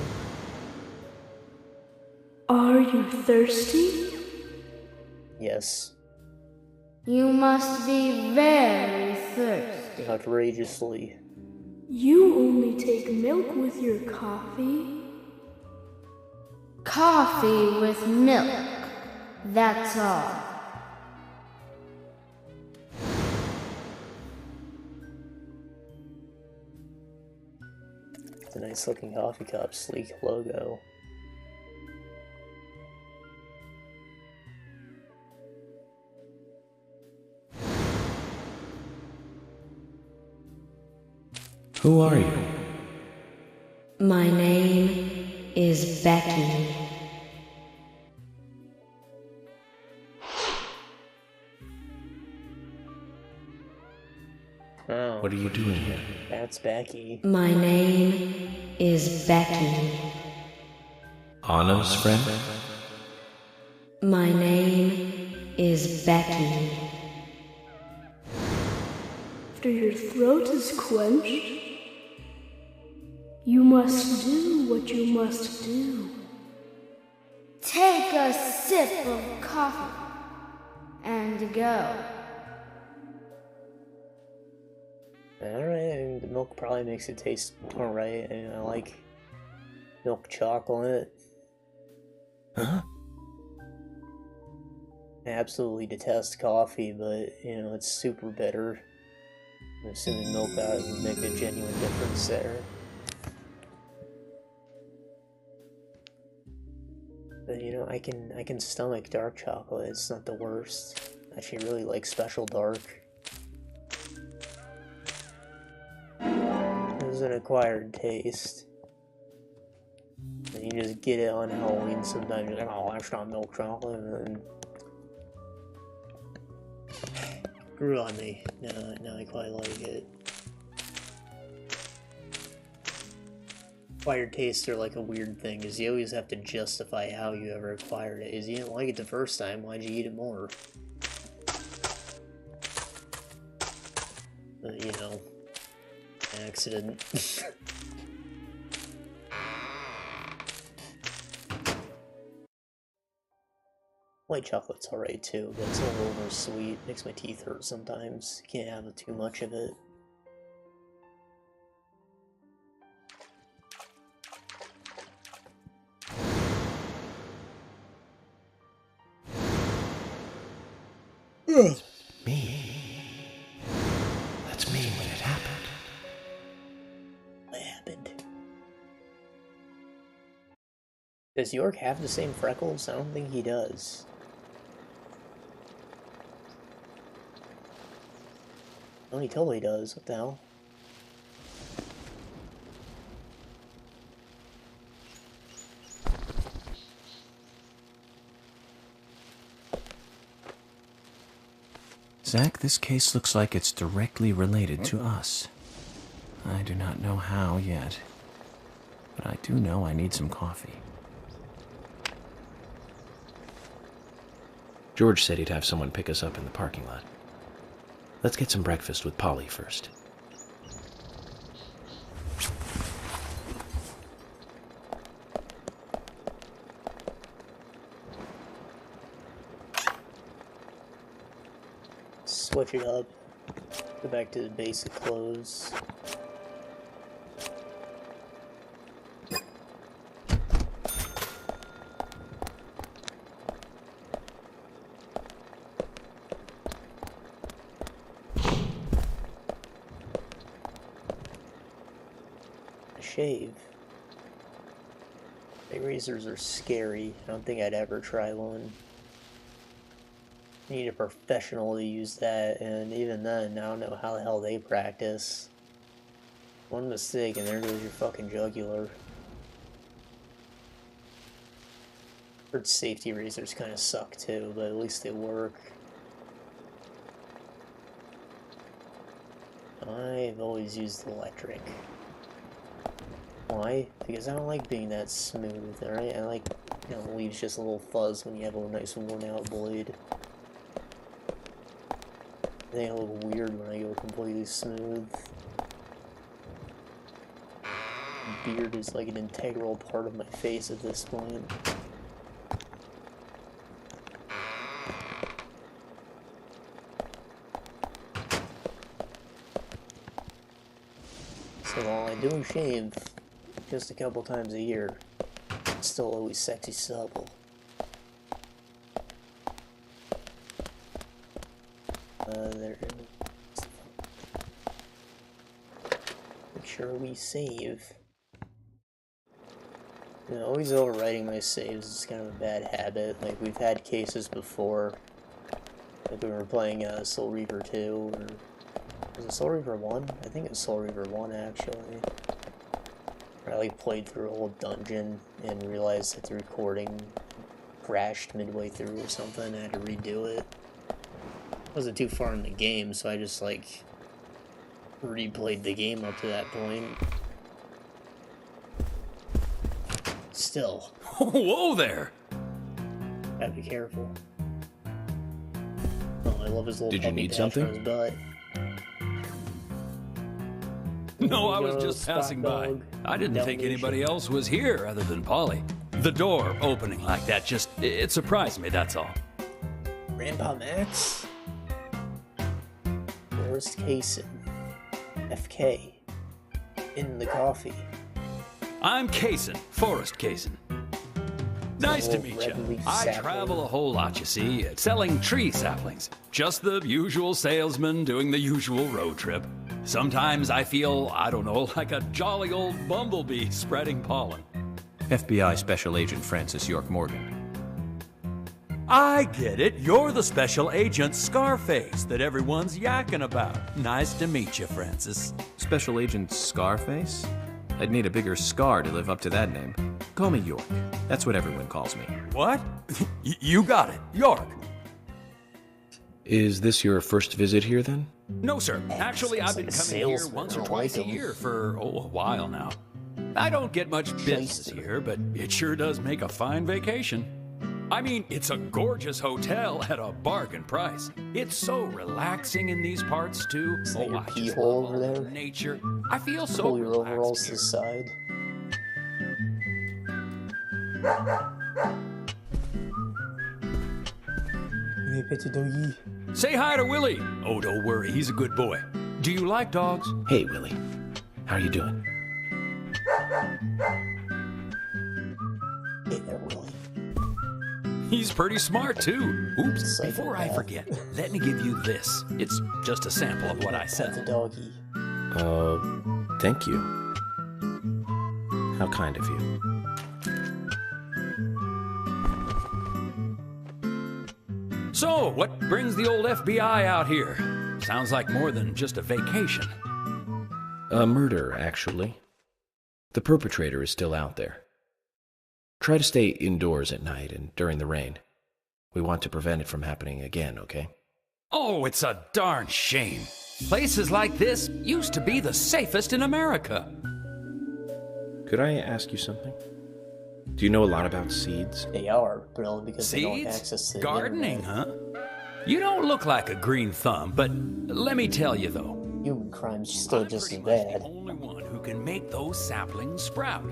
Are you thirsty? Yes. You must be very thirsty. Outrageously. You only take milk with your coffee? Coffee with milk. That's all. It's a nice looking coffee cup, sleek logo. Who are you? My name is Becky. Oh. What are you doing here? That's Becky. My name is Becky. Anna's friend? My name is Becky. After your throat is quenched, you must do what you must do. Take a sip of coffee and go. Alright, the milk probably makes it taste alright, and I like milk chocolate. Huh? I absolutely detest coffee, but, you know, it's super bitter. I'm assuming milk would make a genuine difference there. But, you know, I can stomach dark chocolate, it's not the worst. I actually really like special dark. It's an acquired taste. And you just get it on Halloween sometimes, you're like, oh, that's not milk chocolate, and then grew on me. Now I quite like it. Acquired tastes are like a weird thing, because you always have to justify how you ever acquired it. Is you didn't like it the first time, why'd you eat it more? But, you know, accident. White chocolate's alright too, but it's a little more sweet. Makes my teeth hurt sometimes. Can't have too much of it. It's me. That's me when it happened. What happened? Does York have the same freckles? I don't think he does. Oh, he totally does. What the hell? Zach, this case looks like it's directly related to us. I do not know how yet, but I do know I need some coffee. George said he'd have someone pick us up in the parking lot. Let's get some breakfast with Polly first. Switch it up. Go back to the basic clothes. Shave. Razors are scary. I don't think I'd ever try one. You need a professional to use that, and even then, I don't know how the hell they practice. One mistake and there goes your fucking jugular. Heard safety razors kind of suck too, but at least they work. I've always used electric. Why? Because I don't like being that smooth, alright? I like, you know, it leaves just a little fuzz when you have a nice worn out blade. I think I look weird when I go completely smooth. Beard is like an integral part of my face at this point. So while I do shave just a couple times a year, it's still always sexy supple. There. Make sure we save. You know, always overwriting my saves is kind of a bad habit. Like, we've had cases before. Like, we were playing Soul Reaver 2, or... Was it Soul Reaver 1? I think it was Soul Reaver 1, actually. Where I, like, played through a whole dungeon and realized that the recording crashed midway through or something. I had to redo it. I wasn't too far in the game, so I just, like, replayed the game up to that point. Still. Whoa there! Gotta be careful. Oh, I love his little Did you need something? On his butt. No, I was just passing by. I didn't think anybody else was here other than Polly. The door opening like that it surprised me, that's all. Grandpa Max? Worst Cason. FK. In the coffee. I'm Cason, Forrest Cason. Nice to meet you. I travel a whole lot, you see, selling tree saplings. Just the usual salesman doing the usual road trip. Sometimes I feel, I don't know, like a jolly old bumblebee spreading pollen. FBI Special Agent Francis York Morgan. I get it. You're the special agent Scarface that everyone's yakking about. Nice to meet you, Francis. Special Agent Scarface? I'd need a bigger scar to live up to that name. Call me York. That's what everyone calls me. What? You got it. York. Is this your first visit here, then? No, sir. Actually, I've been coming here once or twice a year for, a while now. I don't get much business here, but it sure does make a fine vacation. I mean, it's a gorgeous hotel at a bargain price. It's so relaxing in these parts, too. I just love over there. Nature. I feel so pull your relaxed overalls here. to the side. Hey, pet your doggy. Say hi to Willie. Oh, don't worry, he's a good boy. Do you like dogs? Hey, Willie. How are you doing? Hey there, Willie. He's pretty smart, too. Oops, before I forget, let me give you this. It's just a sample of what I said. The doggy. Thank you. How kind of you. So, what brings the old FBI out here? Sounds like more than just a vacation. A murder, actually. The perpetrator is still out there. Try to stay indoors at night and during the rain. We want to prevent it from happening again, okay? Oh, it's a darn shame. Places like this used to be the safest in America. Could I ask you something? Do you know a lot about seeds? They are, but only because they don't have Seeds? access to the Gardening, internet. huh? You don't look like a green thumb, but let me tell you though. Human crime's still just as bad. The only one who can make those saplings sprout.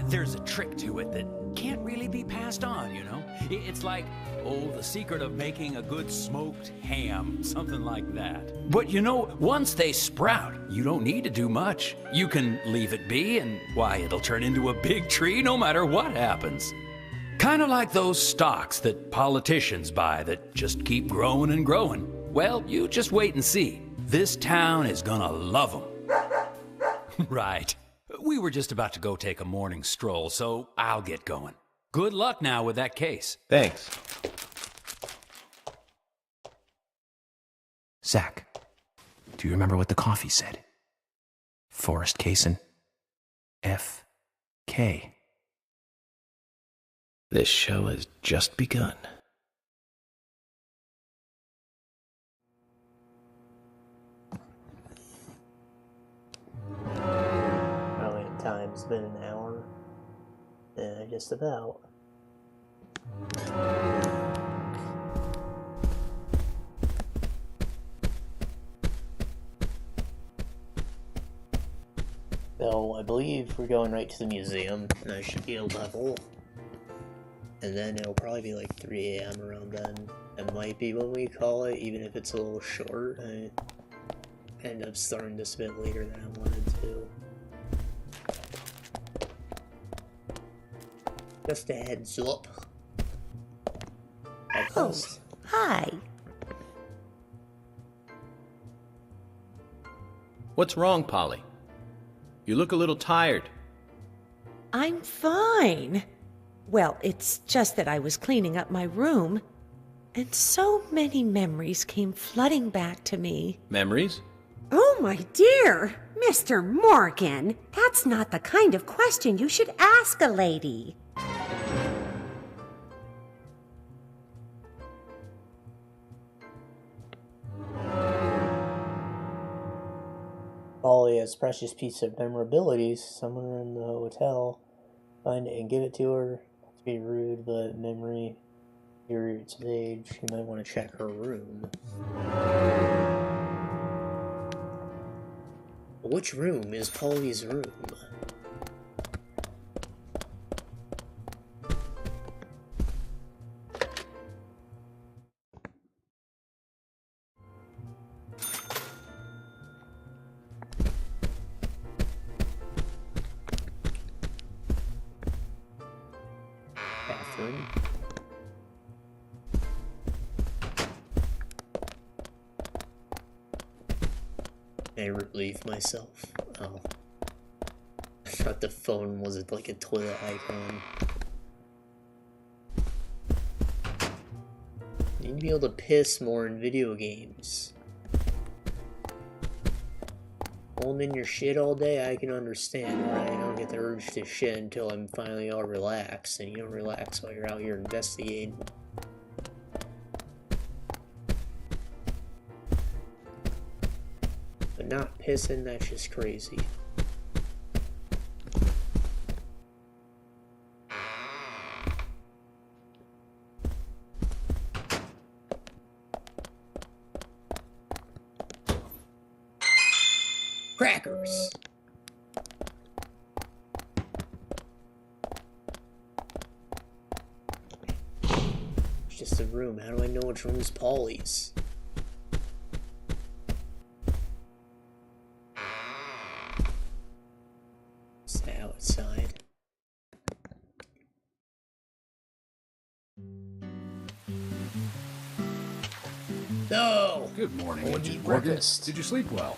There's a trick to it that can't really be passed on, you know? It's like, the secret of making a good smoked ham, something like that. But you know, once they sprout, you don't need to do much. You can leave it be, and why, it'll turn into a big tree no matter what happens. Kind of like those stocks that politicians buy that just keep growing and growing. Well, you just wait and see. This town is gonna love them. Right. We were just about to go take a morning stroll, so I'll get going. Good luck now with that case. Thanks. Zach, do you remember what the coffee said? Forest Cason. F.K. This show has just begun. Probably time's been an hour. Just about. So I believe we're going right to the museum, and I should be a level. And then it'll probably be like 3 AM around then. It might be when we call it, even if it's a little short. I end up starting this a bit later than I wanted to. Just a heads up. Oh, hi. What's wrong, Polly? You look a little tired. I'm fine. Well, it's just that I was cleaning up my room, and so many memories came flooding back to me. Memories? Oh, my dear! Mr. Morgan, that's not the kind of question you should ask a lady. Polly has precious piece of memorabilities somewhere in the hotel. Find it and give it to her. Not to be rude, but memory deteriorates with age. You might want to check her room. Which room is Polly's room? Bathroom. I relieve myself. Oh. I thought the phone was like a toilet icon. You need to be able to piss more in video games. Holding your shit all day, I can understand, right? I don't get the urge to shit until I'm finally all relaxed, and you don't relax while you're out here investigating. But not pissing, that's just crazy. Crackers! It's just a room. How do I know which room's Polly's? It's outside. No! Good morning, What'd Agent you Morgan. breakfast? Did you sleep well?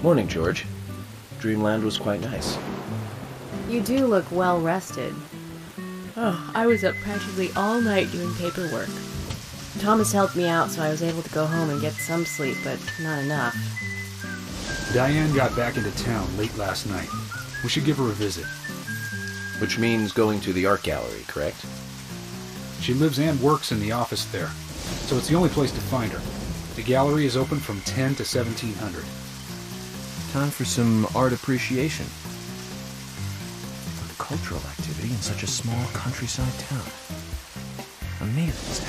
Morning, George. Dreamland was quite nice. You do look well rested. Oh, I was up practically all night doing paperwork. Thomas helped me out, so I was able to go home and get some sleep, but not enough. Diane got back into town late last night. We should give her a visit. Which means going to the art gallery, correct? She lives and works in the office there, so it's the only place to find her. The gallery is open from 10 to 1700. Time for some art appreciation. A cultural activity in such a small countryside town. Amazing.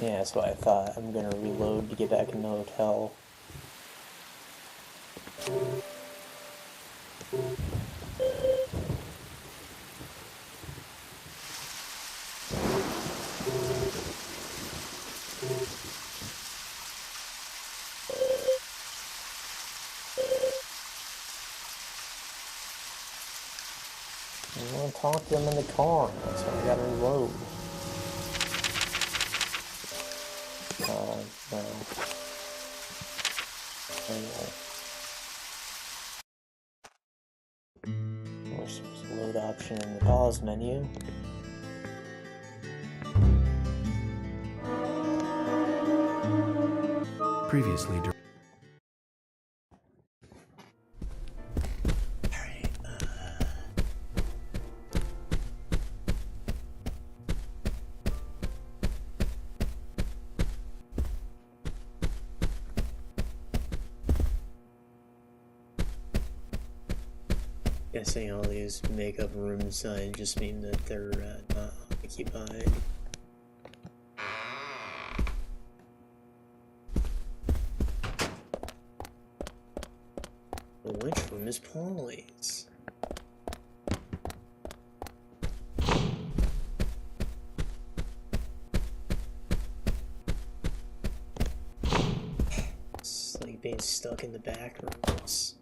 Yeah, that's what I thought. I'm gonna reload to get back in the hotel. I want to talk to them in the car. That's why I gotta reload. No. Anyway. reload option in the pause menu. Previously, Guessing all these makeup rooms just mean that they're not occupied. Which room is Polly's? It's like being stuck in the back rooms.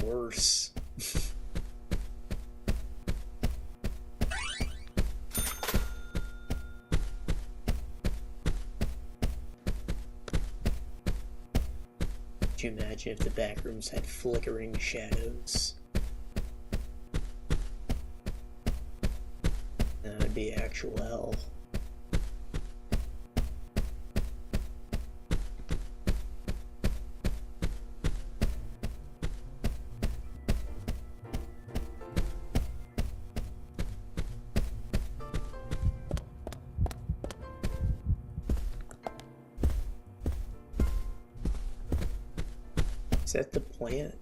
Worse. Could you imagine if the back rooms had flickering shadows? That would be actual hell. Is that the plant?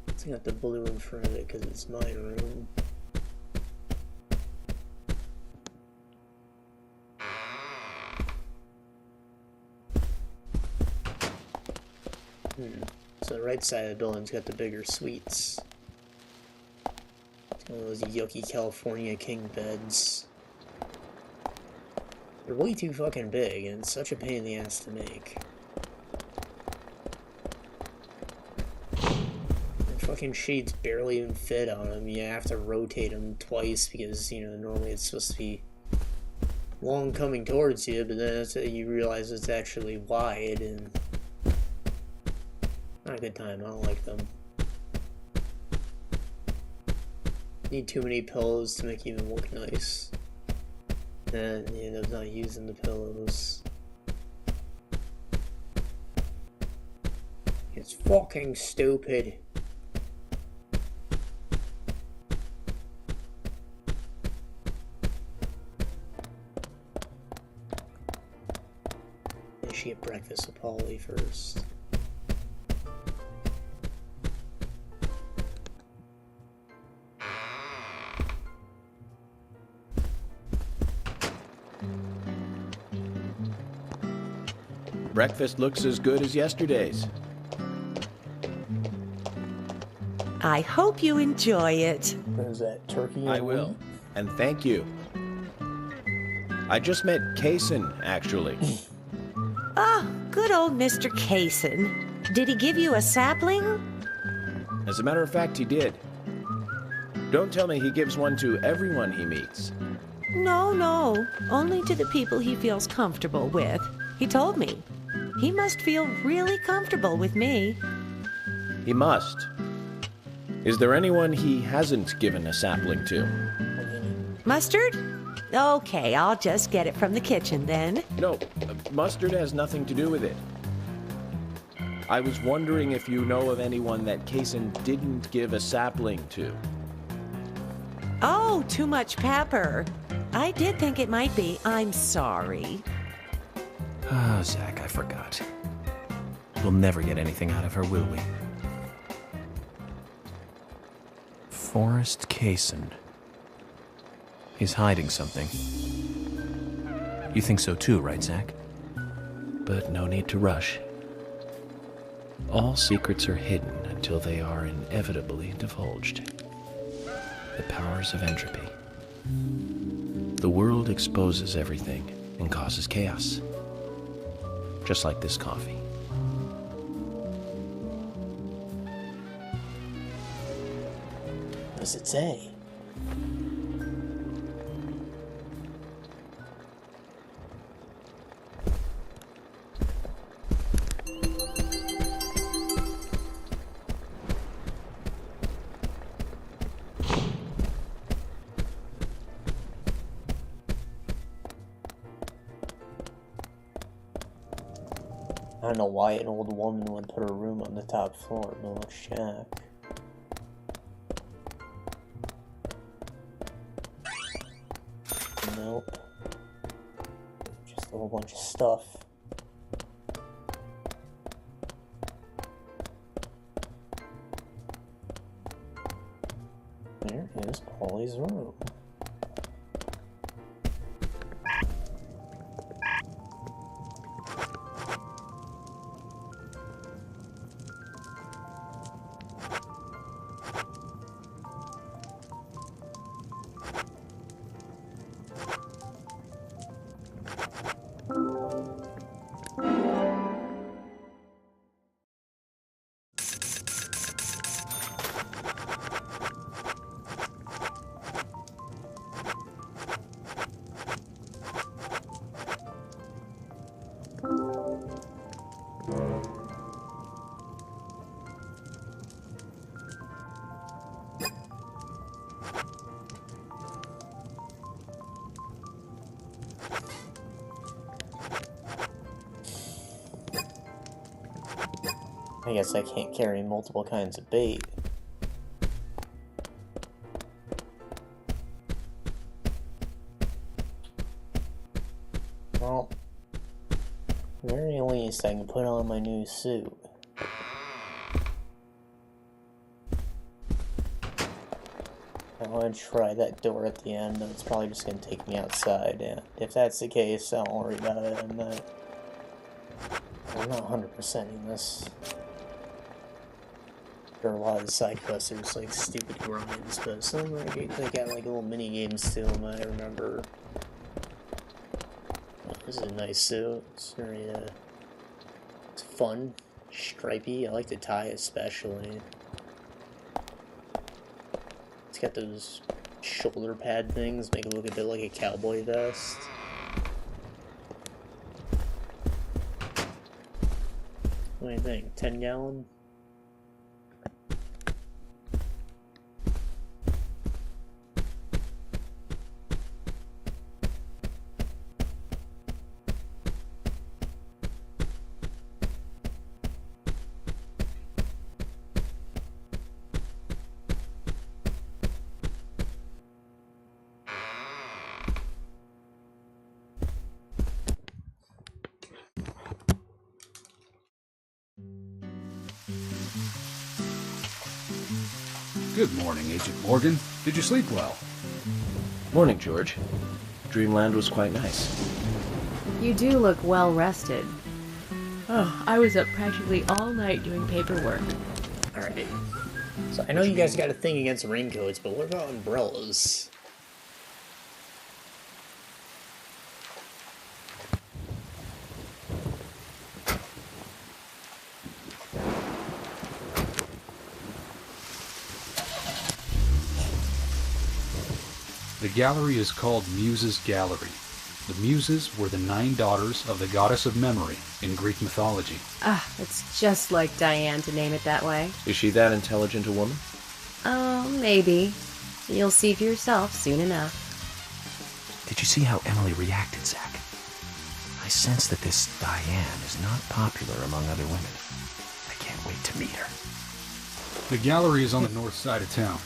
It's got the blue in front of it because it's my room. So the right side of the building's got the bigger suites. It's one of those yucky California king beds. They're way too fucking big, and it's such a pain in the ass to make. The fucking sheets barely even fit on them. You have to rotate them twice because, you know, normally it's supposed to be long coming towards you, but then you realize it's actually wide, and not a good time. I don't like them. Need too many pillows to make you even look nice. And you end up not using the pillows. It's fucking stupid. I should get breakfast with Polly first. Breakfast looks as good as yesterday's. I hope you enjoy it. What is that, turkey? I will, and thank you. I just met Kaysen, actually. Oh, good old Mr. Kaysen. Did he give you a sapling? As a matter of fact, he did. Don't tell me he gives one to everyone he meets. No. Only to the people he feels comfortable with. He told me. He must feel really comfortable with me. He must. Is there anyone he hasn't given a sapling to? Mustard? Okay, I'll just get it from the kitchen then. No, mustard has nothing to do with it. I was wondering if you know of anyone that Kaysen didn't give a sapling to. Oh, too much pepper. I did think it might be. I'm sorry. Oh, Zach, I forgot. We'll never get anything out of her, will we? Forrest Kaysen. He's hiding something. You think so too, right, Zach? But no need to rush. All secrets are hidden until they are inevitably divulged. The powers of entropy. The world exposes everything and causes chaos. Just like this coffee. What does it say? don't know why an old woman would put her room on the top floor of a shack. Nope. Just a whole bunch of stuff. There is Polly's room. I guess I can't carry multiple kinds of bait. Well, at the very least I can put on my new suit. I want to try that door at the end, though it's probably just going to take me outside. Yeah, if that's the case, I don't worry about it. I'm not 100%ing this. A lot of the side quests are just like stupid grinds, but some like they got like little mini games to them. I remember. Oh, this is a nice suit. It's very it's fun, stripy. I like the tie especially. It's got those shoulder pad things, make it look a bit like a cowboy vest. What do you think? 10-gallon? Good morning, Agent Morgan. Did you sleep well? Morning, George. Dreamland was quite nice. You do look well rested. Oh, I was up practically all night doing paperwork. Alright. So I know you guys got a thing against raincoats, but what about umbrellas? The gallery is called Muses Gallery. The Muses were the 9 daughters of the goddess of memory in Greek mythology. Ah, it's just like Diane to name it that way. Is she that intelligent a woman? Oh, maybe. You'll see for yourself soon enough. Did you see how Emily reacted, Zach? I sense that this Diane is not popular among other women. I can't wait to meet her. The gallery is on the north side of town.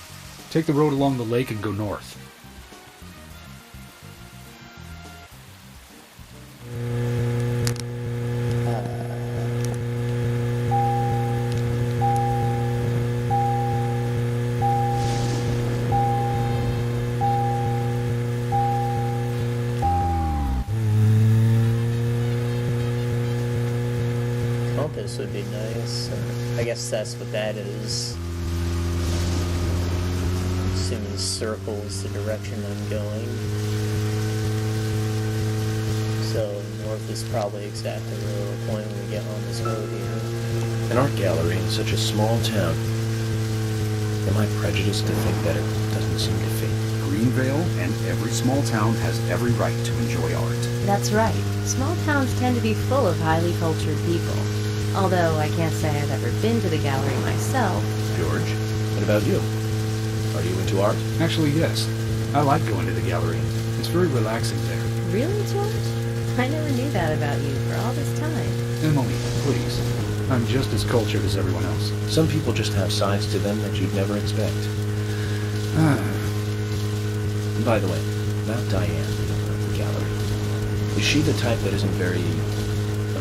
Take the road along the lake and go north. Compass would be nice. I guess that's what that is. Assuming circle is the direction I'm going. So north is probably exactly the point when we get on this road here. An art gallery in such a small town. Am I prejudiced to think that it doesn't seem to fit? Greenvale and every small town has every right to enjoy art. That's right. Small towns tend to be full of highly cultured people. Although I can't say I've ever been to the gallery myself. George, what about you? Are you into art? Actually, yes. I like going to the gallery. It's very relaxing there. Really, George? I never knew that about you for all this time. Emily, please. I'm just as cultured as everyone else. Some people just have sides to them that you'd never expect. By the way, about Diane, the owner of the gallery. Is she the type that isn't very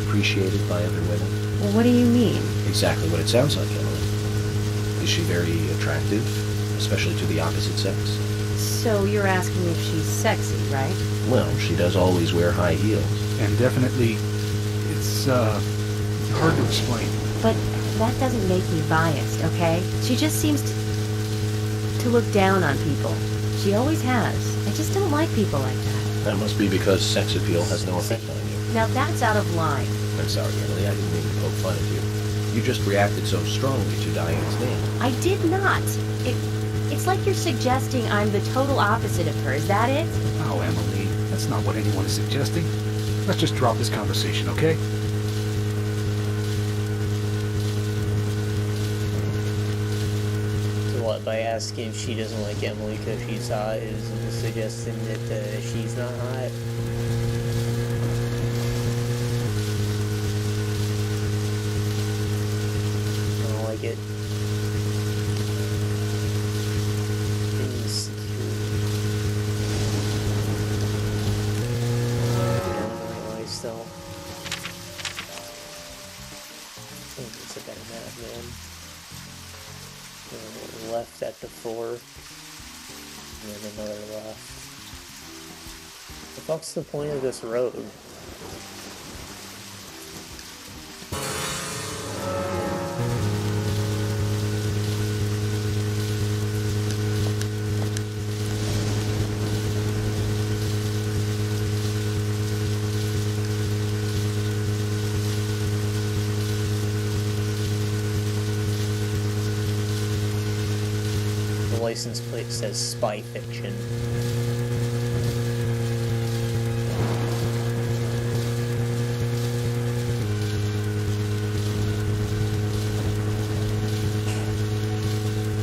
appreciated by other women? Well, what do you mean? Exactly what it sounds like, Emily. Is she very attractive, especially to the opposite sex? So you're asking if she's sexy, right? Well, she does always wear high heels. And definitely, it's hard to explain. But that doesn't make me biased, okay? She just seems to look down on people. She always has. I just don't like people like that. That must be because sex appeal has no effect on you. Now that's out of line. I'm sorry, Emily, I didn't mean to poke fun at you. You just reacted so strongly to Diane's name. I did not. It's like you're suggesting I'm the total opposite of her. Is that it? Oh, Emily, that's not what anyone is suggesting. Let's just drop this conversation, okay? So what, by asking if she doesn't like Emily because she's hot, is suggesting that she's not hot? I don't like it. Still. I think it's a better map, man. Left at the 4. And then another left. The fuck's the point of this road? License plate says spy fiction.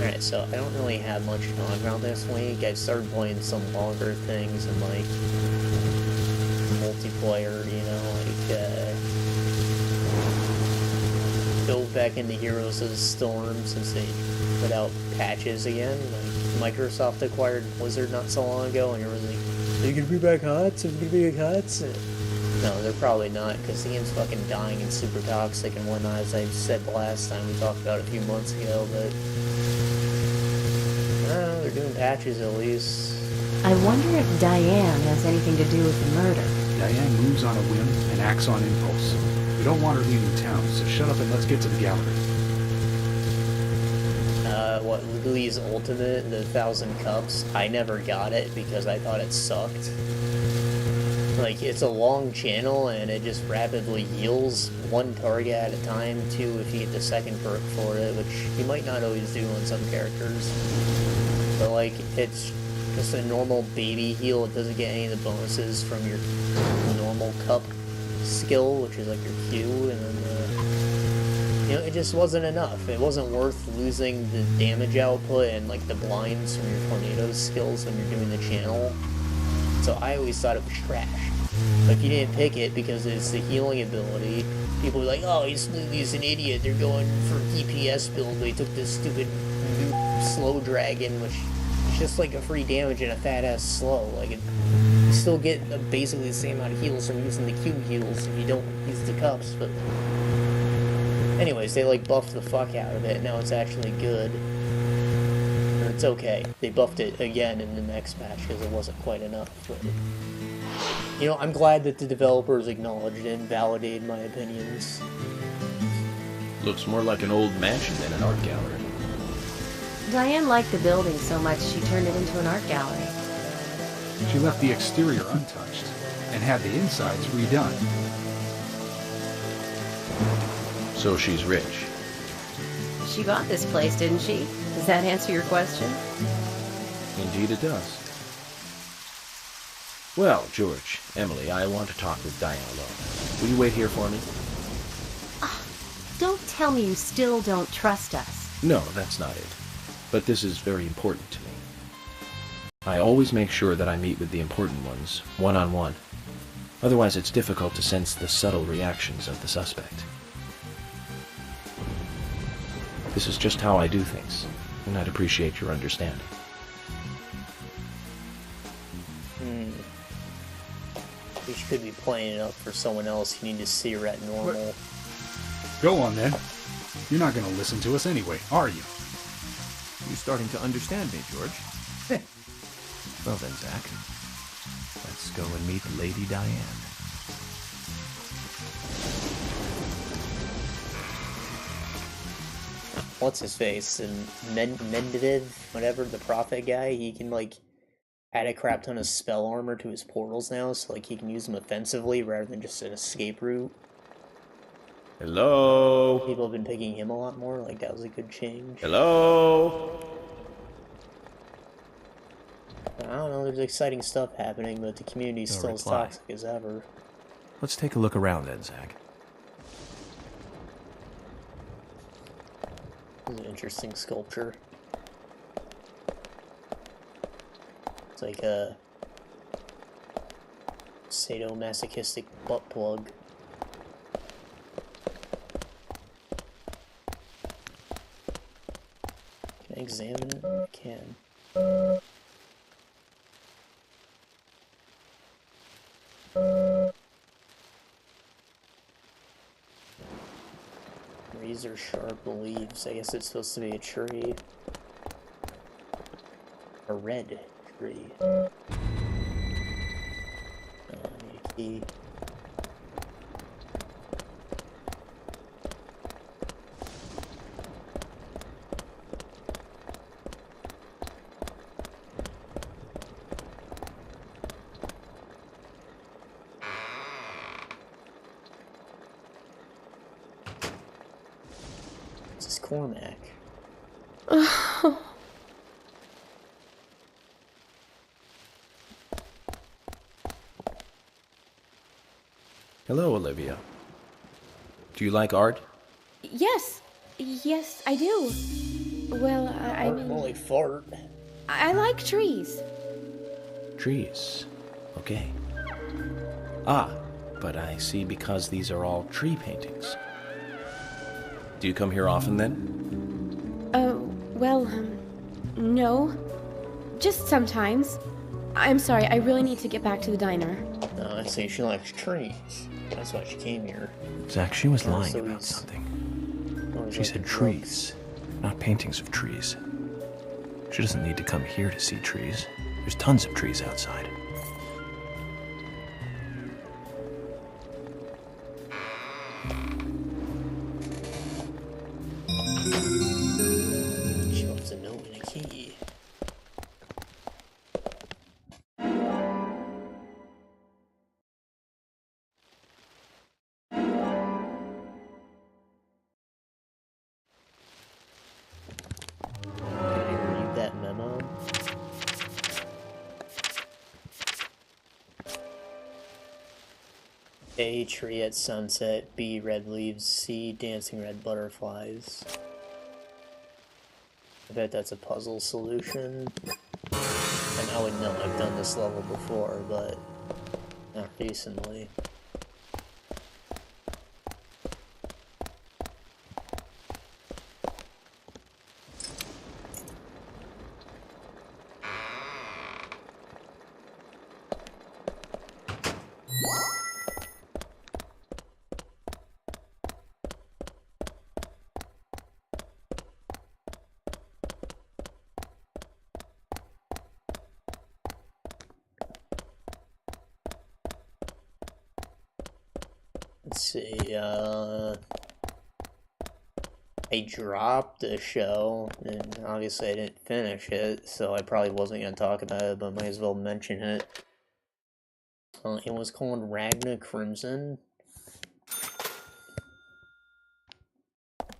Alright, so I don't really have much on around this week. I started playing some longer things and like multiplayer, you know, like go back into Heroes of the Storm since they put out patches again. Like Microsoft acquired Blizzard not so long ago, and everyone's like, "Are you gonna be back hot? Are you gonna be back hot?" No, they're probably not, because the game's fucking dying and super toxic and whatnot, as I said last time we talked about it a few months ago. But I don't know, they're doing patches at least. I wonder if Diane has anything to do with the murder. Diane moves on a whim and acts on impulse. We don't want her leaving town, so shut up and let's get to the gallery. What, Lily's Ultimate, the 1,000 Cups, I never got it because I thought it sucked. Like, it's a long channel and it just rapidly heals 1 target at a time, 2 if you get the second perk for it, which you might not always do on some characters. But like, it's just a normal baby heal, it doesn't get any of the bonuses from your normal cup skill, which is like your Q, and then you know, it just wasn't enough. It wasn't worth losing the damage output and like the blinds from your tornado skills when you're doing the channel. So I always thought it was trash. But if you didn't pick it because it's the healing ability, people were like, "Oh, he's an idiot. They're going for DPS build. They took this stupid new slow dragon, which is just like a free damage and a fat ass slow. Like you still get basically the same amount of heals from using the Q heals if you don't use the cups, but." Anyways, they like buffed the fuck out of it. Now it's actually good. Or it's okay. They buffed it again in the next patch because it wasn't quite enough. But, you know, I'm glad that the developers acknowledged it and validated my opinions. Looks more like an old mansion than an art gallery. Diane liked the building so much she turned it into an art gallery. She left the exterior untouched and had the insides redone. So she's rich. She bought this place, didn't she? Does that answer your question? Indeed it does. Well, George, Emily, I want to talk with Diane alone. Will you wait here for me? Don't tell me you still don't trust us. No, that's not it. But this is very important to me. I always make sure that I meet with the important ones, one-on-one. Otherwise, it's difficult to sense the subtle reactions of the suspect. This is just how I do things, and I'd appreciate your understanding. We could be playing it up for someone else. You need to see her at normal. Go on, then. You're not going to listen to us anyway, are you? You're starting to understand me, George. Well then, Zach, let's go and meet Lady Diane. What's his face? And Mendative, whatever, the prophet guy, he can, like, add a crap ton of spell armor to his portals now, so, like, he can use them offensively rather than just an escape route. Hello? People have been picking him a lot more, like, that was a good change. Hello? I don't know, there's exciting stuff happening, but the community's No still as reply. toxic as ever. Let's take a look around then, Zach. This is an interesting sculpture. It's like a sadomasochistic butt plug. Can I examine it? I can. Razor sharp leaves. I guess it's supposed to be a tree. A red tree. I need a key. This is Cormack. Hello, Olivia. Do you like art? Yes. Yes, I do. Well, I mean... Holy fart. I like trees. Trees. Okay. Ah, but I see because these are all tree paintings. Do you come here often then? Well, no. Just sometimes. I'm sorry, I really need to get back to the diner. I see she likes trees. That's why she came here. Zach, she was lying So about he's- something. Oh, She he's said like trees, not paintings of trees. She doesn't need to come here to see trees. There's tons of trees outside. She wants a note and a key. Did you read that memo? A, tree at sunset. B, red leaves. C, dancing red butterflies. I bet that's a puzzle solution. And I would know I've done this level before, but not recently. Let's see, I dropped a show, and obviously I didn't finish it, so I probably wasn't going to talk about it, but might as well mention it. It was called Ragna Crimson.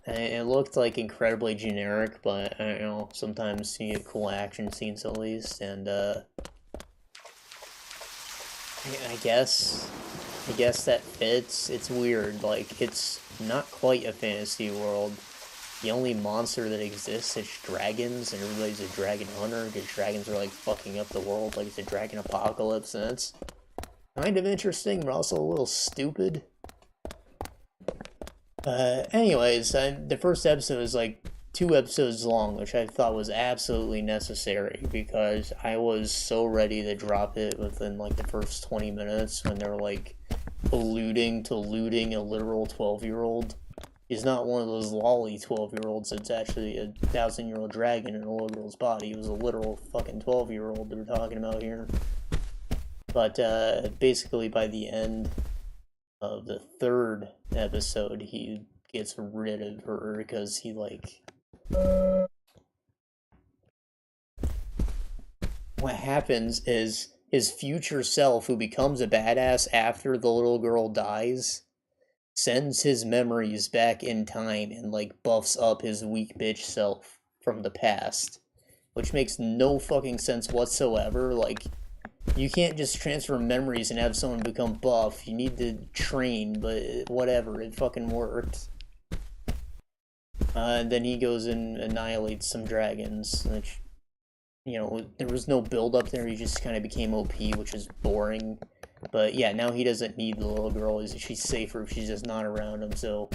And it looked like incredibly generic, but I don't know, sometimes you get cool action scenes at least, and I guess that fits. It's weird, like, it's not quite a fantasy world. The only monster that exists is dragons, and everybody's a dragon hunter, because dragons are, like, fucking up the world, like it's a dragon apocalypse, and kind of interesting, but also a little stupid. Anyways, the first episode is like 2 episodes long, which I thought was absolutely necessary because I was so ready to drop it within like the first 20 minutes when they were like alluding to looting a literal 12-year-old. He's not one of those lolly 12-year-olds. It's actually a 1,000-year-old dragon in a little girl's body. He was a literal fucking 12-year-old that we're talking about here. But basically by the end of the 3rd episode, he gets rid of her because he like... What happens is his future self, who becomes a badass after the little girl dies, sends his memories back in time and like buffs up his weak bitch self from the past, which makes no fucking sense whatsoever. Like, you can't just transfer memories and have someone become buff. You need to train, but whatever, it fucking worked. And then he goes and annihilates some dragons, which, you know, there was no build up there. He just kind of became OP, which is boring. But yeah, now he doesn't need the little girl. She's safer if she's just not around him. So,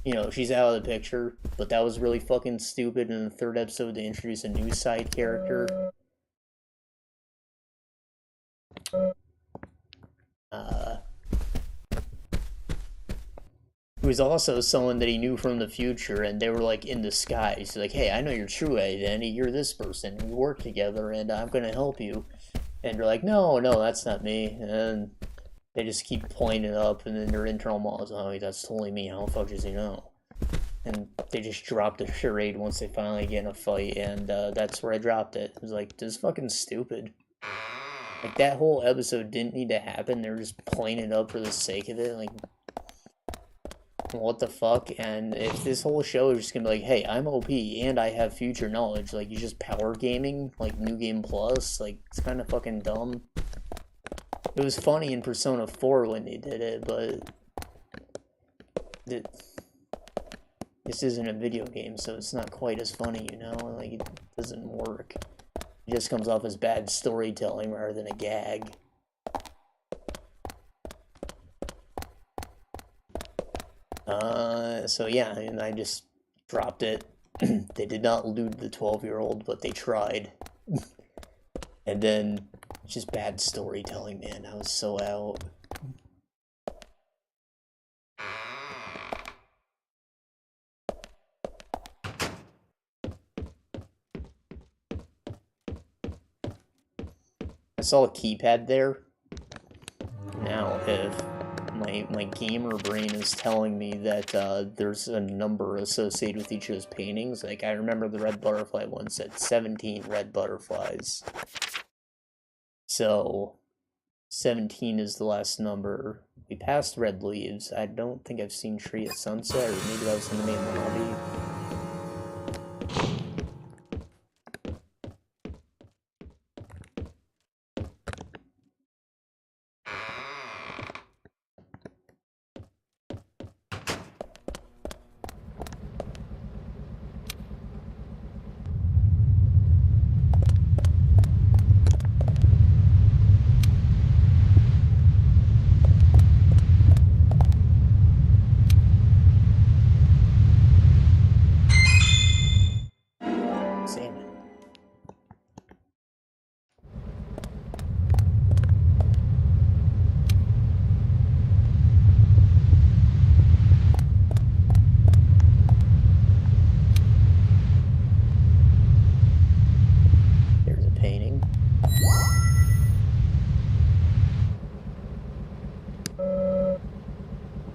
you know, she's out of the picture. But that was really fucking stupid. In the 3rd episode, they introduced a new side character. Who was also someone that he knew from the future, and they were like in disguise. Like, hey, I know your true identity. You're this person. We work together, and I'm gonna help you. And you're like, no, that's not me. And they just keep pointing it up, and then their internal monologue is, oh, that's totally me. How the fuck does he know? And they just dropped the charade once they finally get in a fight, and that's where I dropped it. It was like, this is fucking stupid. Like, that whole episode didn't need to happen. They're just playing it up for the sake of it. Like, what the fuck? And if this whole show is just gonna be like, hey, I'm OP and I have future knowledge, like, you just power gaming, like New Game Plus, like, it's kind of fucking dumb. It was funny in Persona 4 when they did it, but this isn't a video game, so it's not quite as funny, you know? Like, it doesn't work. It just comes off as bad storytelling rather than a gag. So yeah, and I just dropped it. They did not loot the 12-year-old, but they tried. And then, just bad storytelling, man. I was so out. I saw a keypad there. Now, if my gamer brain is telling me that there's a number associated with each of those paintings. Like, I remember the red butterfly one said 17 red butterflies. So, 17 is the last number. We passed red leaves. I don't think I've seen Tree at Sunset, or maybe that was in the main lobby.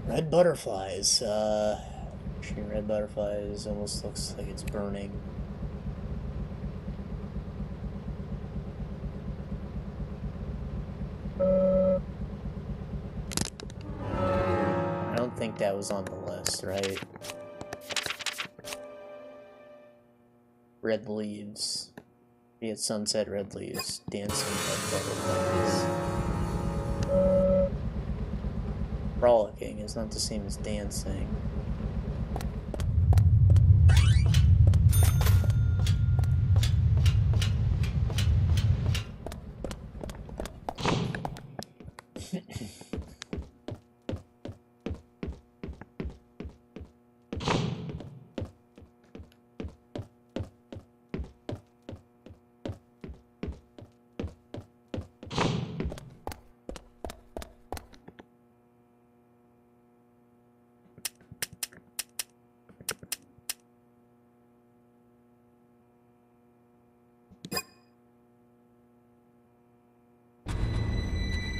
Red butterflies. Red butterflies almost looks like it's burning. I don't think that was on the list, right? Red leaves. Be at sunset, red leaves. Dancing red butterflies. Frolicking is not the same as dancing.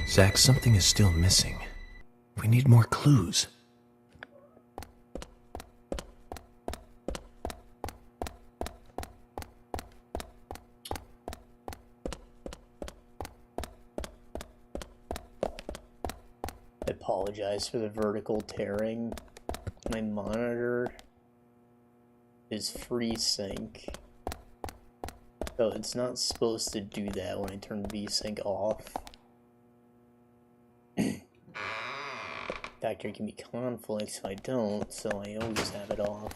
Zach, something is still missing. We need more clues. I apologize for the vertical tearing. My monitor is FreeSync, so it's not supposed to do that when I turn VSync off. In fact, there can be conflicts if I don't, so I always have it off.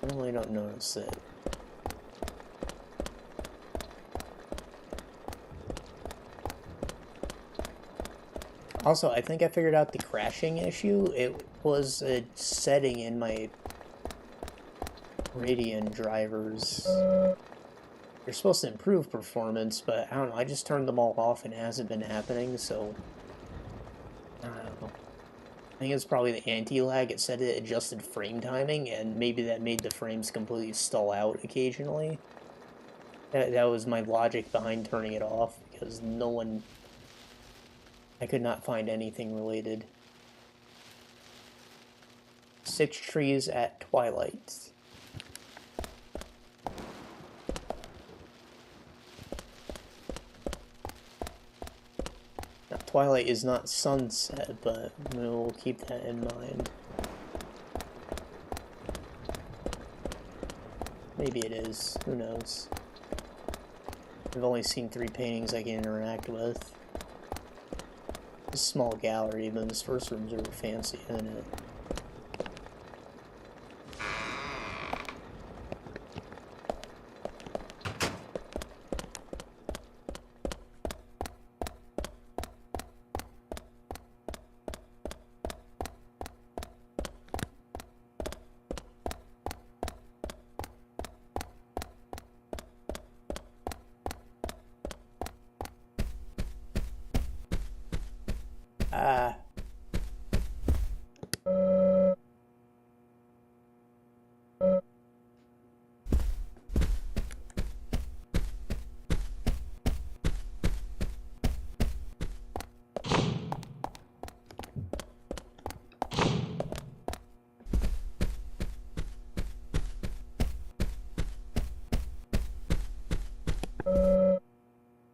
Normally I don't notice it. Also, I think I figured out the crashing issue. It was a setting in my Radeon drivers. They're supposed to improve performance, but I don't know, I just turned them all off and it hasn't been happening, so I don't know. I think it's probably the anti-lag. It said it adjusted frame timing, and maybe that made the frames completely stall out occasionally. That was my logic behind turning it off, because I could not find anything related. 6 trees at twilight. Now, twilight is not sunset, but we'll keep that in mind. Maybe it is. Who knows? I've only seen 3 paintings I can interact with. A small gallery, but this first room's really fancy, isn't it?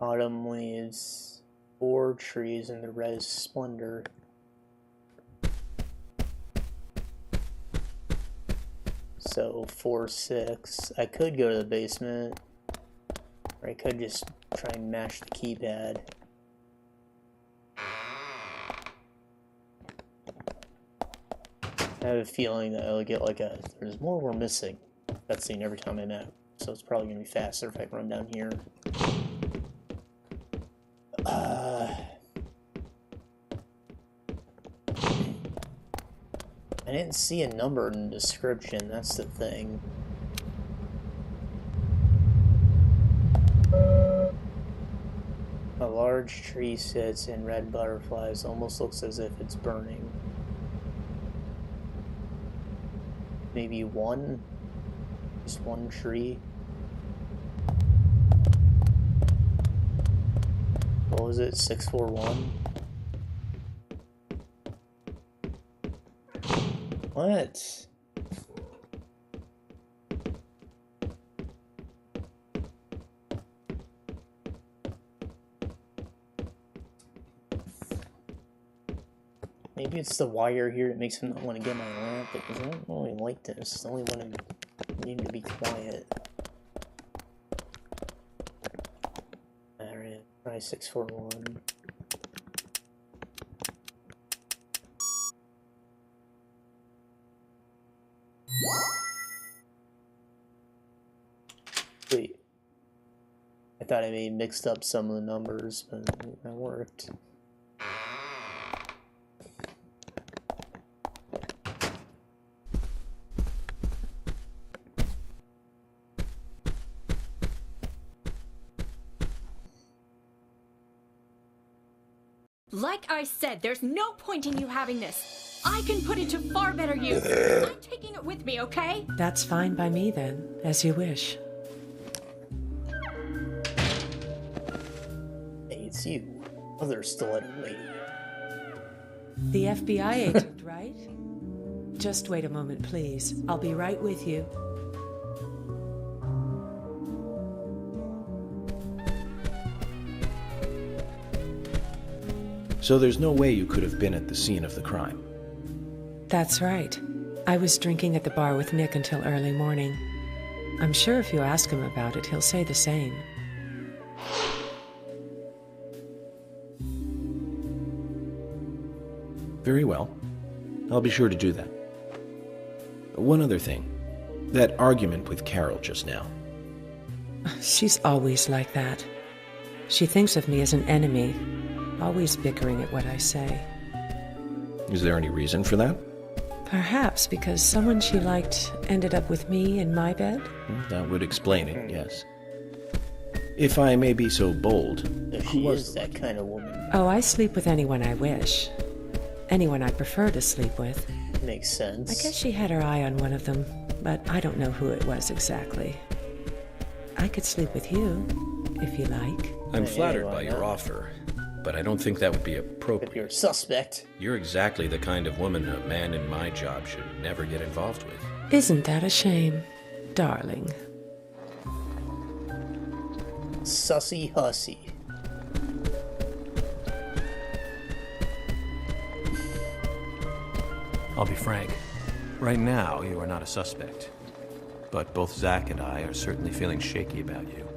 Autumn leaves 4 trees in the res splendor. So 4, 6. I could go to the basement, or I could just try and mash the keypad. I have a feeling that I'll get like there's more we're missing cutscene every time I'm out, so it's probably gonna be faster if I run down here. I didn't see a number in the description, that's the thing. A large tree sits in red butterflies, almost looks as if it's burning. Maybe one? Just one tree? What was it? 641? What? Maybe it's the wire here that makes me not want to get my lamp, because I don't really like this. I only want to need to be quiet. Alright, try 641. Wait. I thought I may have mixed up some of the numbers, but that worked. Like I said, there's no point in you having this. I can put it to far better use. I'm taking it with me, okay? That's fine by me then, as you wish. Hey, it's you. Oh, they're still at wait. The FBI agent, right? Just wait a moment, please. I'll be right with you. So there's no way you could have been at the scene of the crime? That's right. I was drinking at the bar with Nick until early morning. I'm sure if you ask him about it, he'll say the same. Very well. I'll be sure to do that. One other thing. That argument with Carol just now. She's always like that. She thinks of me as an enemy, always bickering at what I say. Is there any reason for that? Perhaps because someone she liked ended up with me in my bed? That would explain it, yes. If I may be so bold... She is that kind of woman. Oh, I sleep with anyone I wish. Anyone I prefer to sleep with. Makes sense. I guess she had her eye on one of them, but I don't know who it was exactly. I could sleep with you, if you like. I'm flattered by your offer, but I don't think that would be appropriate. If you're a suspect. You're exactly the kind of woman a man in my job should never get involved with. Isn't that a shame, darling? Sussy hussy. I'll be frank. Right now, you are not a suspect. But both Zach and I are certainly feeling shaky about you.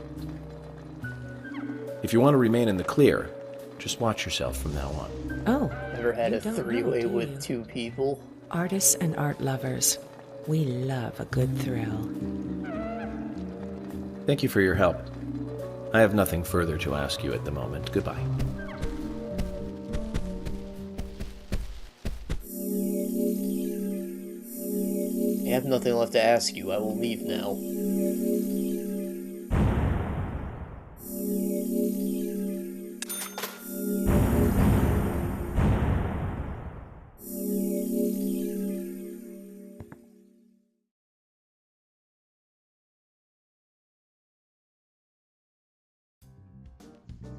If you want to remain in the clear, just watch yourself from now on. Oh. Ever had a three-way with two people? Artists and art lovers. We love a good thrill. Thank you for your help. I have nothing further to ask you at the moment. Goodbye. I have nothing left to ask you. I will leave now.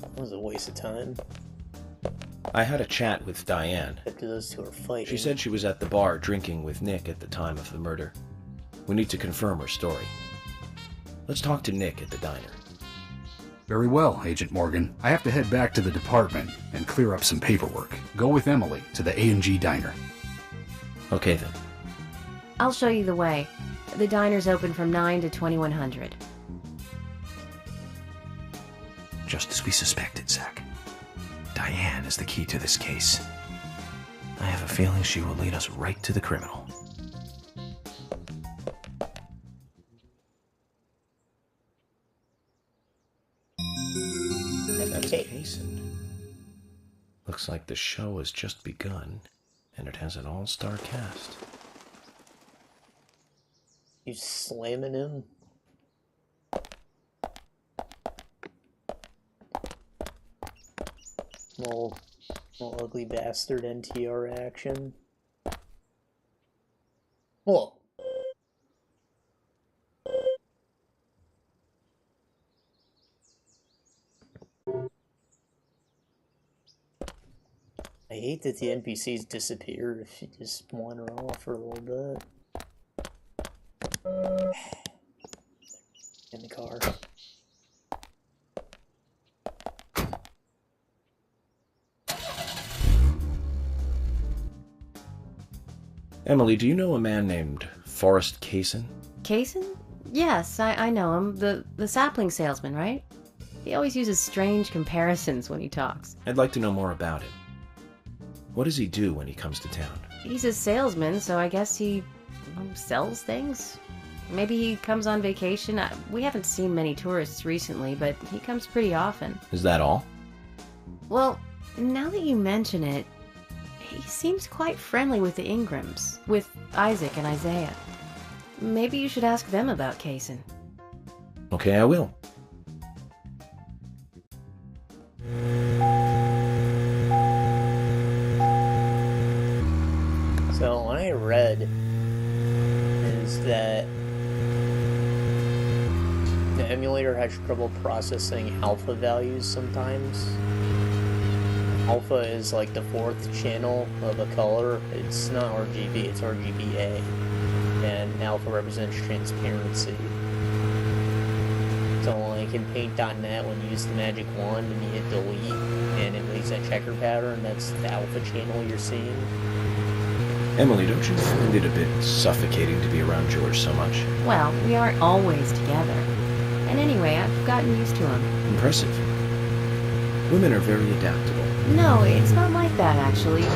That was a waste of time. I had a chat with Diane. After those two are fighting. She said she was at the bar drinking with Nick at the time of the murder. We need to confirm her story. Let's talk to Nick at the diner. Very well, Agent Morgan. I have to head back to the department and clear up some paperwork. Go with Emily to the A&G diner. Okay, then. I'll show you the way. The diner's open from 9 to 2100. Just as we suspected, Zach. Diane is the key to this case. I have a feeling she will lead us right to the criminal. That's Kaysen. Looks like the show has just begun, and it has an all-star cast. You slamming him? Little ugly bastard NTR action. Whoa. I hate that the NPCs disappear if you just wander off for a little bit. In the car. Emily, do you know a man named Forrest Kaysen? Kaysen? Yes, I know him. The sapling salesman, right? He always uses strange comparisons when he talks. I'd like to know more about him. What does he do when he comes to town? He's a salesman, so I guess he sells things? Maybe he comes on vacation. We haven't seen many tourists recently, but he comes pretty often. Is that all? Well, now that you mention it, he seems quite friendly with the Ingrams, with Isaac and Isaiah. Maybe you should ask them about Kaysen. Okay, I will. So, what I read is that the emulator has trouble processing alpha values sometimes. alpha is like the 4th channel of a color. It's not RGB, it's RGBA. And alpha represents transparency. So like in paint.net, when you use the magic wand and you hit delete and it makes that checker pattern, that's the alpha channel you're seeing. Emily, don't you find it a bit suffocating to be around George so much? Well, we aren't always together. And anyway, I've gotten used to him. Impressive. Women are very adaptable. No, it's not like that, actually.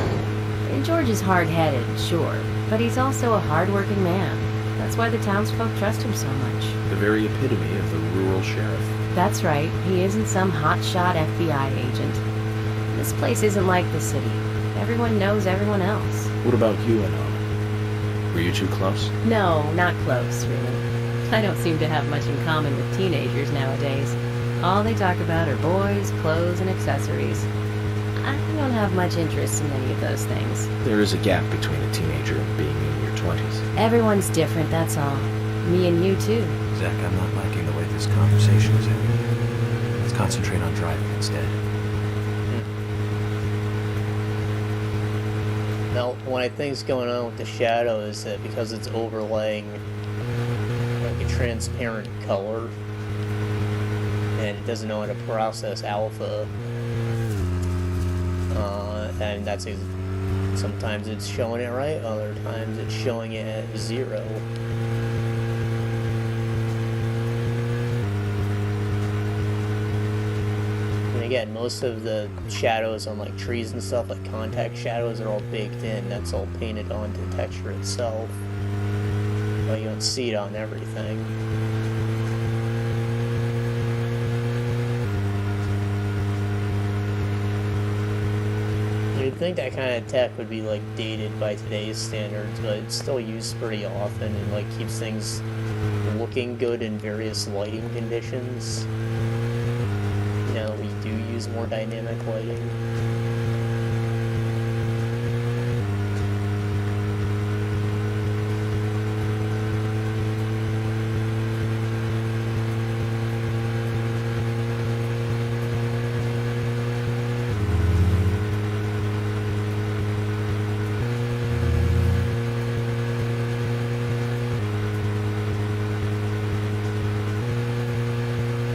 George is hard-headed, sure, but he's also a hard-working man. That's why the townsfolk trust him so much. The very epitome of the rural sheriff. That's right. He isn't some hotshot FBI agent. This place isn't like the city. Everyone knows everyone else. What about you and Anna? Were you two close? No, not close, really. I don't seem to have much in common with teenagers nowadays. All they talk about are boys, clothes, and accessories. I don't have much interest in any of those things. There is a gap between a teenager and being in your 20s. Everyone's different, that's all. Me and you, too. Zach, I'm not liking the way this conversation is ending. Let's concentrate on driving instead. Now, what I think's going on with the shadow is that because it's overlaying like a transparent color, and it doesn't know how to process alpha, and that's sometimes it's showing it right, other times it's showing it at 0. And again, most of the shadows on like trees and stuff, like contact shadows, are all baked in. That's all painted onto the texture itself, but you don't see it on everything. You'd think that kind of tech would be like dated by today's standards, but it's still used pretty often and like keeps things looking good in various lighting conditions. You know, we do use more dynamic lighting.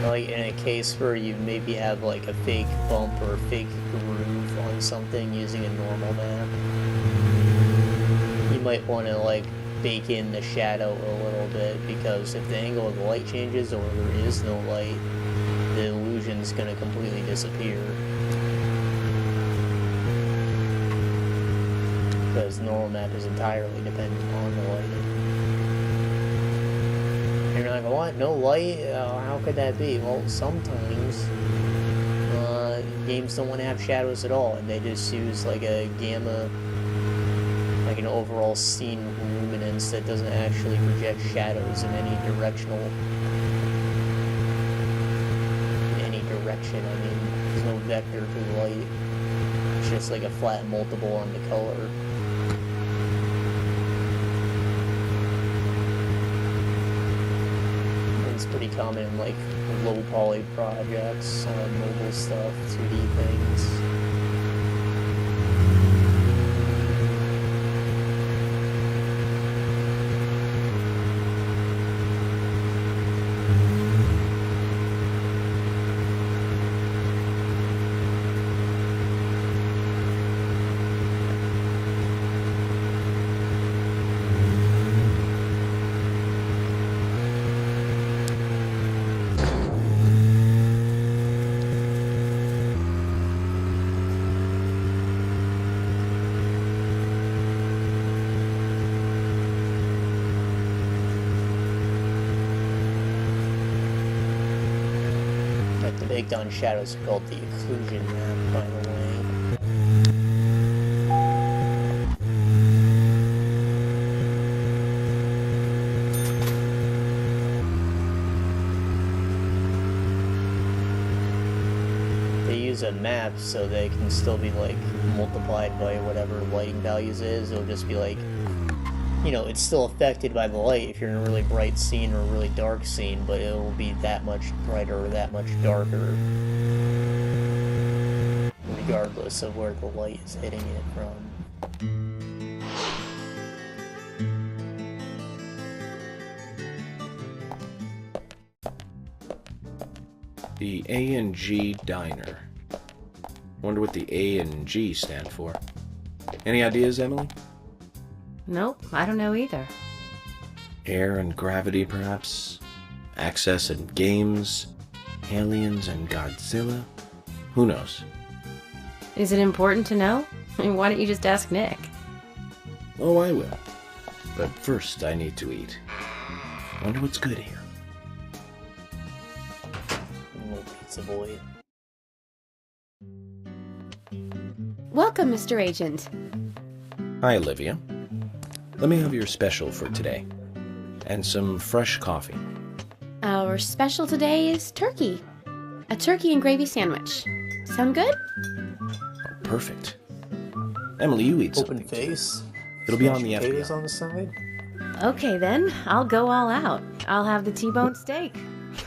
Like in a case where you maybe have like a fake bump or a fake groove on something using a normal map, you might want to like bake in the shadow a little bit, because if the angle of the light changes or there is no light, the illusion's going to completely disappear. Because the normal map is entirely dependent on the lighting. And you're like, what? No light? How could that be? Well, sometimes games don't want to have shadows at all, and they just use like a gamma, like an overall scene luminance that doesn't actually project shadows in any direction. I mean, there's no vector to the light. It's just like a flat multiple on the color. Pretty common in like low poly projects, mobile stuff, 2D things. Baked on shadows are called the occlusion map, by the way. They use a map so they can still be like multiplied by whatever lighting values is. It'll just be like, you know, it's still affected by the light if you're in a really bright scene or a really dark scene, but it will be that much brighter or that much darker regardless. regardless of where the light is hitting it from. The A&G Diner. Wonder what the A and G stand for. Any ideas, Emily? Nope, I don't know either. Air and gravity, perhaps? Access and games? Aliens and Godzilla? Who knows? Is it important to know? I mean, why don't you just ask Nick? Oh, I will. But first, I need to eat. Wonder what's good here. Little pizza boy. Welcome, Mr. Agent. Hi, Olivia. Let me have your special for today. And some fresh coffee. Our special today is turkey. A turkey and gravy sandwich. Sound good? Oh, perfect. Emily, you eat something. Open face. It'll be on the Potatoes FBI. on the side. Okay then, I'll go all out. I'll have the T-bone steak.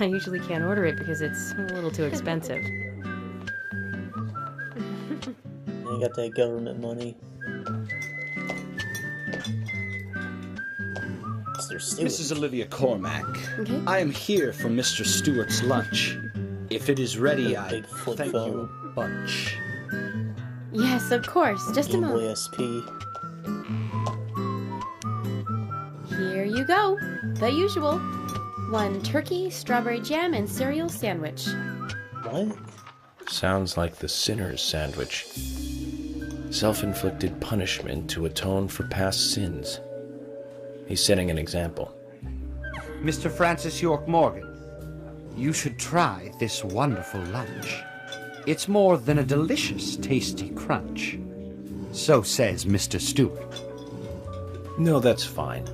I usually can't order it because it's a little too expensive. You got that government money. Mr. Stewart. Mrs. Olivia Cormack, Okay. I am here for Mr. Stewart's lunch. If it is ready, I Big flip thank phone. you a bunch. Yes, of course. Just a Game moment. Boy SP. Here you go. The usual. 1 turkey, strawberry jam, and cereal sandwich. What? Sounds like the sinner's sandwich. Self-inflicted punishment to atone for past sins. He's setting an example. Mr. Francis York Morgan, you should try this wonderful lunch. It's more than a delicious, tasty crunch. So says Mr. Stewart. No, that's fine.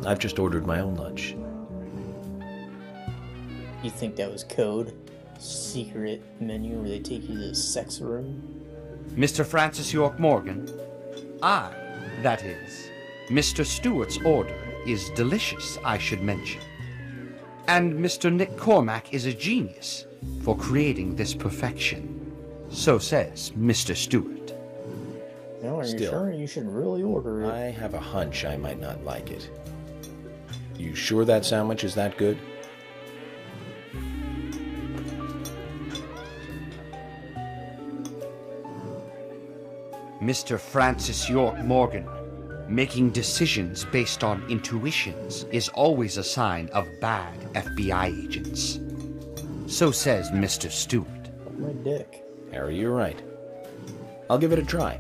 I've just ordered my own lunch. You think that was code? Secret menu where they take you to the sex room? Mr. Francis York Morgan, that is, Mr. Stewart's order is delicious, I should mention. And Mr. Nick Cormack is a genius for creating this perfection. So says Mr. Stewart. No, are you Still, sure? You should really order it. I have a hunch I might not like it. You sure that sandwich is that good? Mr. Francis York Morgan, making decisions based on intuitions is always a sign of bad FBI agents. So says Mr. Stewart. My dick. Harry, you're right. I'll give it a try.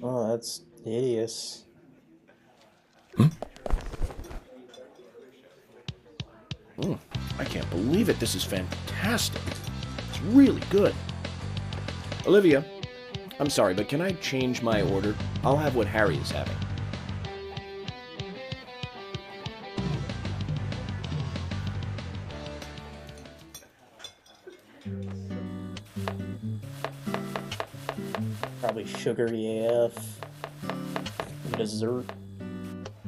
Oh, that's hideous. I can't believe it. This is fantastic. It's really good. Olivia, I'm sorry, but can I change my order? I'll have what Harry is having. Probably sugary AF. Dessert.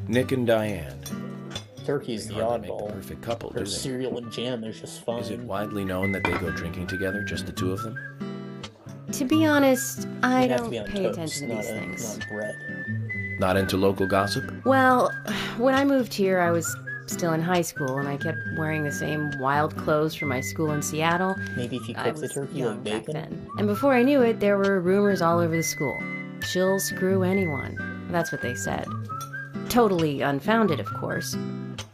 Nick and Diane. Turkey's the They hardly make the oddball. perfect couple, Their do they? cereal and jam is just fine. Is it widely known that they go drinking together, just the two of them? To be honest, I It'd have to don't be on pay toast, attention to not these things. Not bread. Not into local gossip? Well, when I moved here, I was still in high school, and I kept wearing the same wild clothes from my school in Seattle. Maybe if you I cook the was turkey young like back bacon. then. And before I knew it, there were rumors all over the school. She'll screw anyone. That's what they said. Totally unfounded, of course.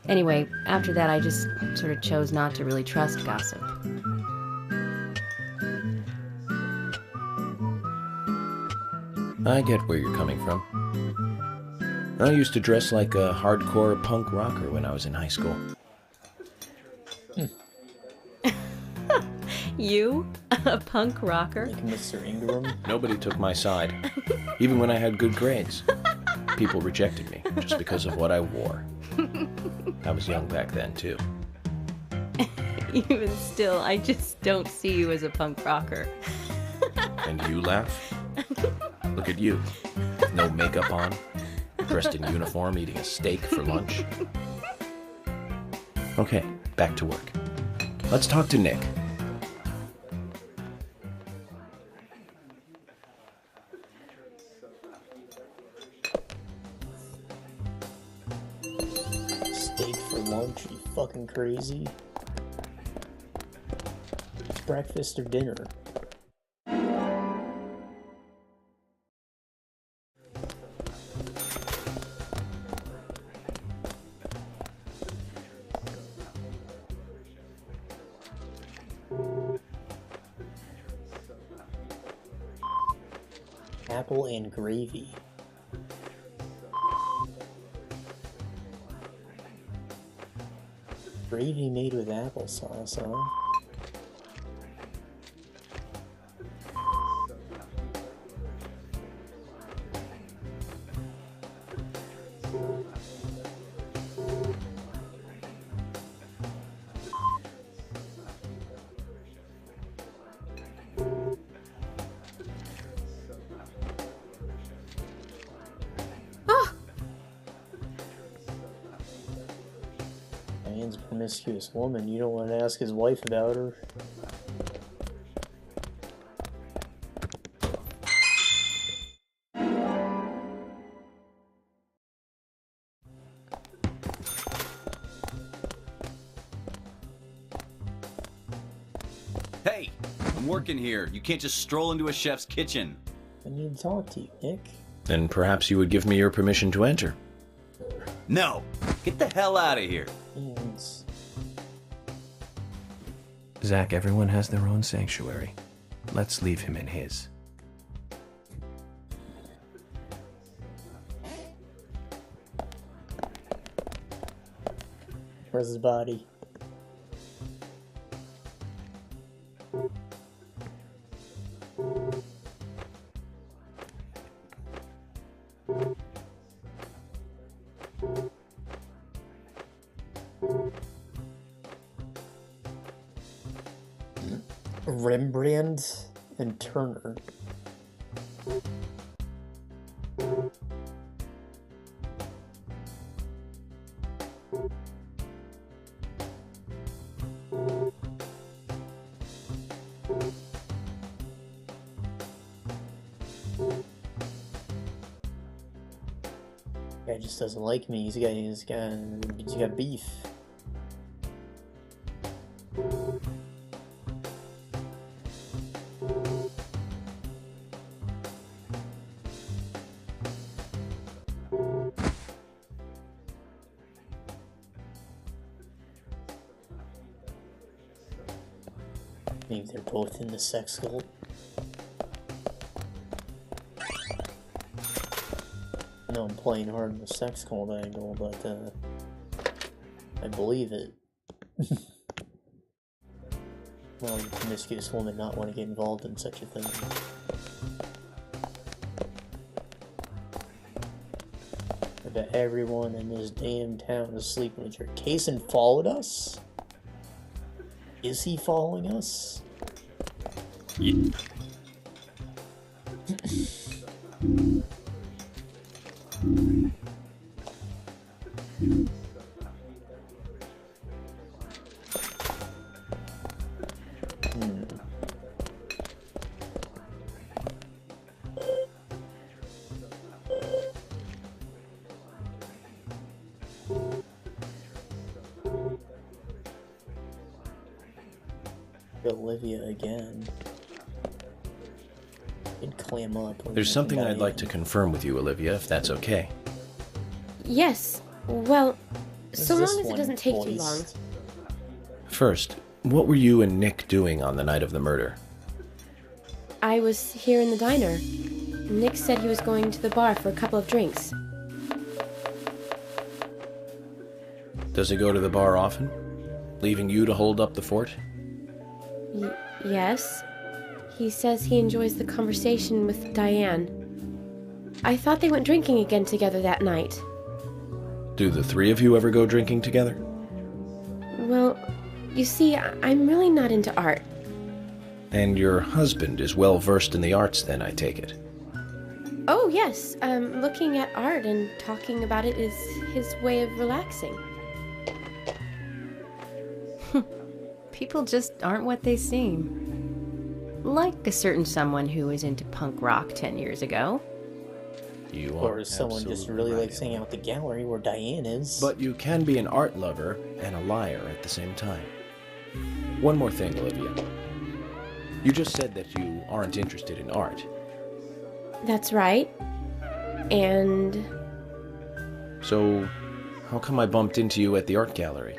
Anyway, after that, I just sort of chose not to really trust gossip. I get where you're coming from. I used to dress like a hardcore punk rocker when I was in high school. You? A punk rocker? Like Mr. Ingram? Nobody took my side, even when I had good grades. People rejected me just because of what I wore. I was young back then, too. Even still, I just don't see you as a punk rocker. And you laugh? Look at you, with no makeup on, dressed in uniform eating a steak for lunch. Okay, back to work. Let's talk to Nick. Steak for lunch? You fucking crazy? It's breakfast or dinner? Apple and gravy. Gravy made with applesauce, huh? Diane's a promiscuous woman. You don't want to ask his wife about her. Hey, I'm working here. You can't just stroll into a chef's kitchen. I need to talk to you, Nick. Then perhaps you would give me your permission to enter. No! Get the hell out of here! Zach, everyone has their own sanctuary. Let's leave him in his. Where's his body? Rembrandt and Turner. Guy just doesn't like me. He's got beef. Maybe they're both in the sex cult. No, I'm playing hard in the sex cult angle, but I believe it. Well, a promiscuous woman not want to get involved in such a thing. I bet everyone in this damn town is sleeping with her. Kaysen followed us? Is he following us? Yeah. Olivia again. It'd clam up. There's something I'd like to confirm with you, Olivia, if that's okay. Yes. Well, so long as it doesn't take too long. First, what were you and Nick doing on the night of the murder? I was here in the diner. Nick said he was going to the bar for a couple of drinks. Does he go to the bar often? Leaving you to hold up the fort? Yes. He says he enjoys the conversation with Diane. I thought they went drinking again together that night. Do the three of you ever go drinking together? Well, you see, I'm really not into art. And your husband is well versed in the arts then, I take it? Oh, yes. Looking at art and talking about it is his way of relaxing. People just aren't what they seem. Like a certain someone who was into punk rock 10 years ago. Or someone just really likes hanging out at the gallery where Diane is. But you can be an art lover and a liar at the same time. One more thing, Olivia. You just said that you aren't interested in art. That's right. And... So, how come I bumped into you at the art gallery?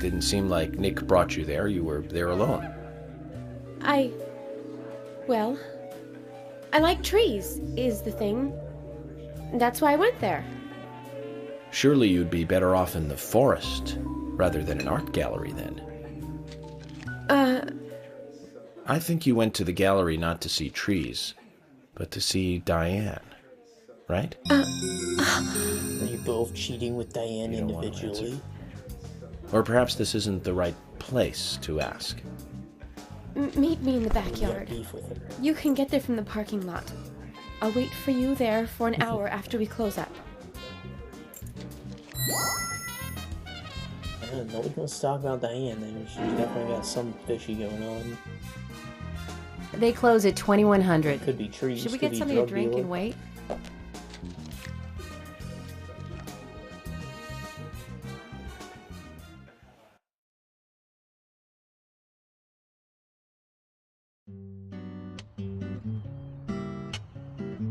Didn't seem like Nick brought you there. You were there alone. Well, I like trees, is the thing. That's why I went there. Surely you'd be better off in the forest rather than an art gallery then. I think you went to the gallery not to see trees, but to see Diane, right? Are you both cheating with Diane individually? Or perhaps this isn't the right place to ask. Meet me in the backyard. You can get there from the parking lot. I'll wait for you there for an hour after we close up. Nobody wants to talk about Diane then. She's definitely got some fishy going on. They close at 2100. Could be trees. Should we get something to drink and wait?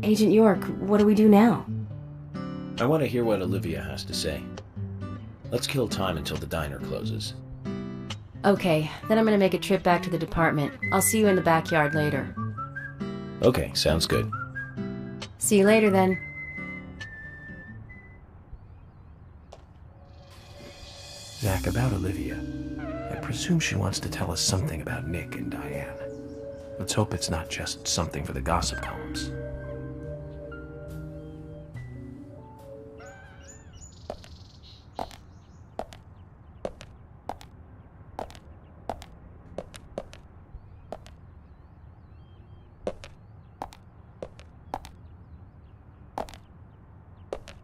Agent York, what do we do now? I want to hear what Olivia has to say. Let's kill time until the diner closes. Okay, then I'm gonna make a trip back to the department. I'll see you in the backyard later. Okay, sounds good. See you later then. Zach, about Olivia. I presume she wants to tell us something about Nick and Diane. Let's hope it's not just something for the gossip columns.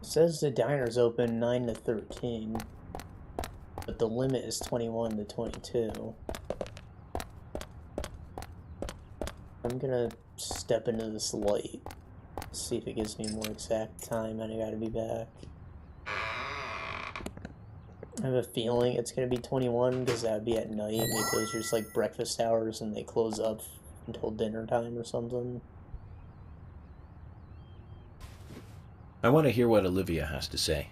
It says the diner's open 9 to 13, but the limit is 21 to 22. I'm gonna step into this light, see if it gives me a more exact time, and I gotta be back. I have a feeling it's gonna be 21 because that would be at night. Maybe those are just like breakfast hours and they close up until dinner time or something. I want to hear what Olivia has to say.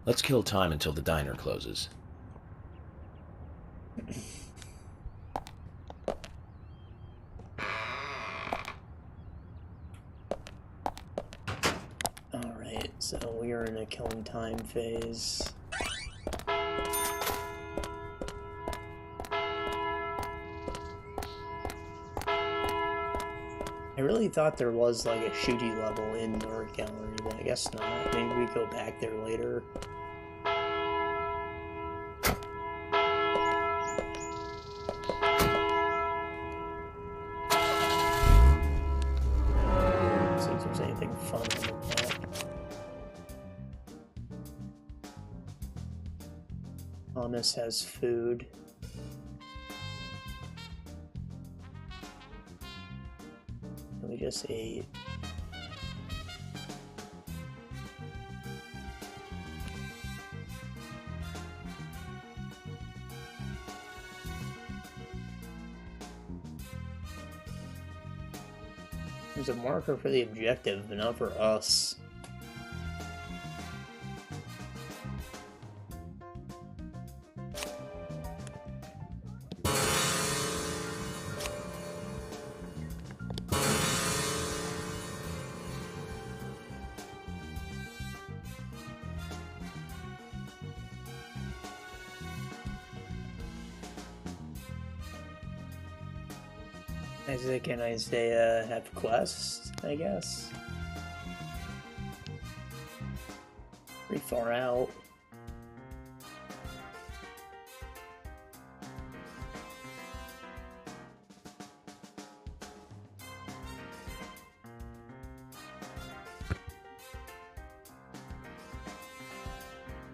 Let's kill time until the diner closes. Alright, so we are in a killing time phase. I really thought there was like a shooty level in the art gallery, but I guess not. Maybe we go back there later. Let's see if there's anything fun on the map. Thomas has food. We just ate. There's a marker for the objective, but not for us. Isaac and Isaiah have quests, I guess. Pretty far out.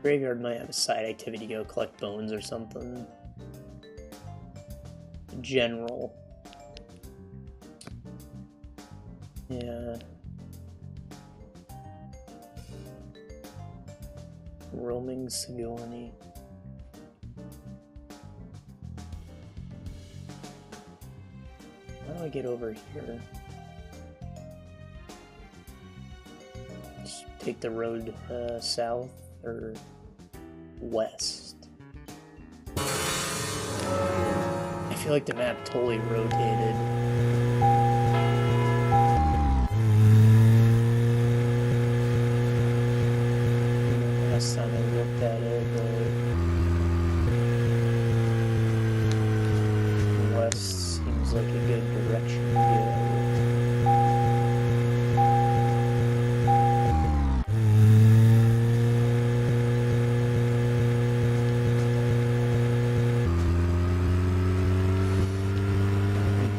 Graveyard might have a side activity, go collect bones or something. General. Yeah. Roaming Sigourney. How do I get over here? Just take the road south or west. I feel like the map totally rotated. Last time I looked at it, west seems like a good direction to go.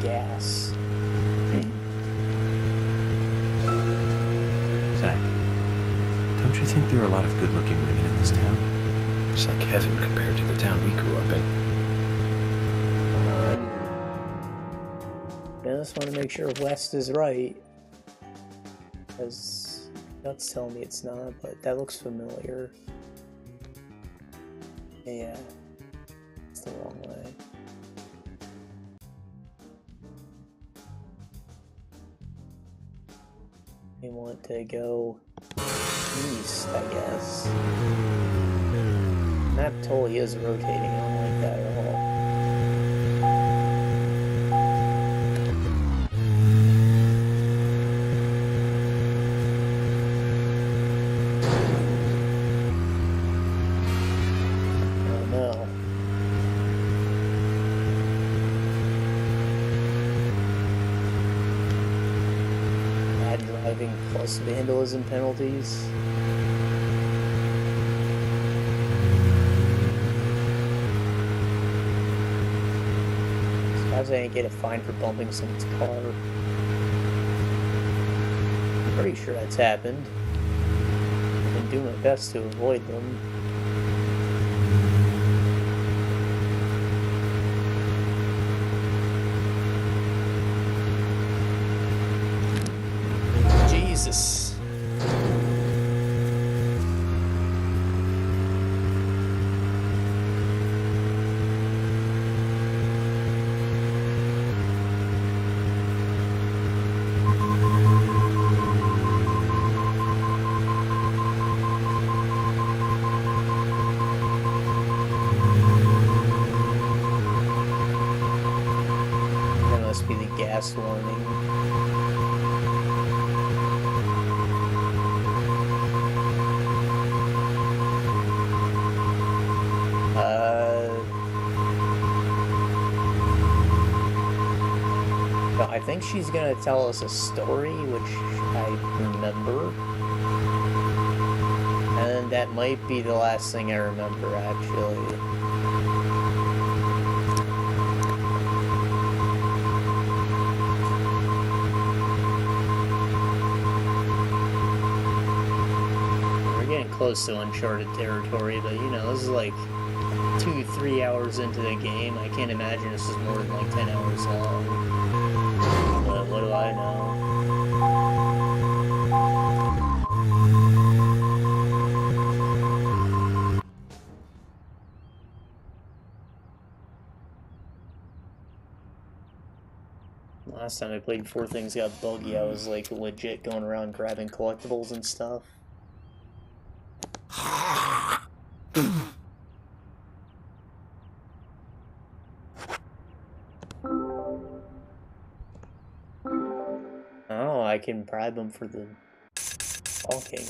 Gas. Zach, don't you think there are a lot of good-looking women in this town? It's like heaven compared to the town we grew up in. I just want to make sure west is right, because that's telling me it's not, but that looks familiar. Yeah, it's the wrong way. We want to go east, I guess. Map totally is rotating, I don't like that at all. Plus vandalism penalties. Surprised I didn't get a fine for bumping someone's car. I'm pretty sure that's happened. I've been doing my best to avoid them. Jesus. That must be the gas warning. I think she's gonna tell us a story, which I remember. And that might be the last thing I remember, actually. We're getting close to uncharted territory, but you know, this is like 2-3 hours into the game. I can't imagine this is more than like 10 hours long. But what do I know? Last time I played before things got buggy, I was like legit going around grabbing collectibles and stuff. Oh, I can bribe them for the talking.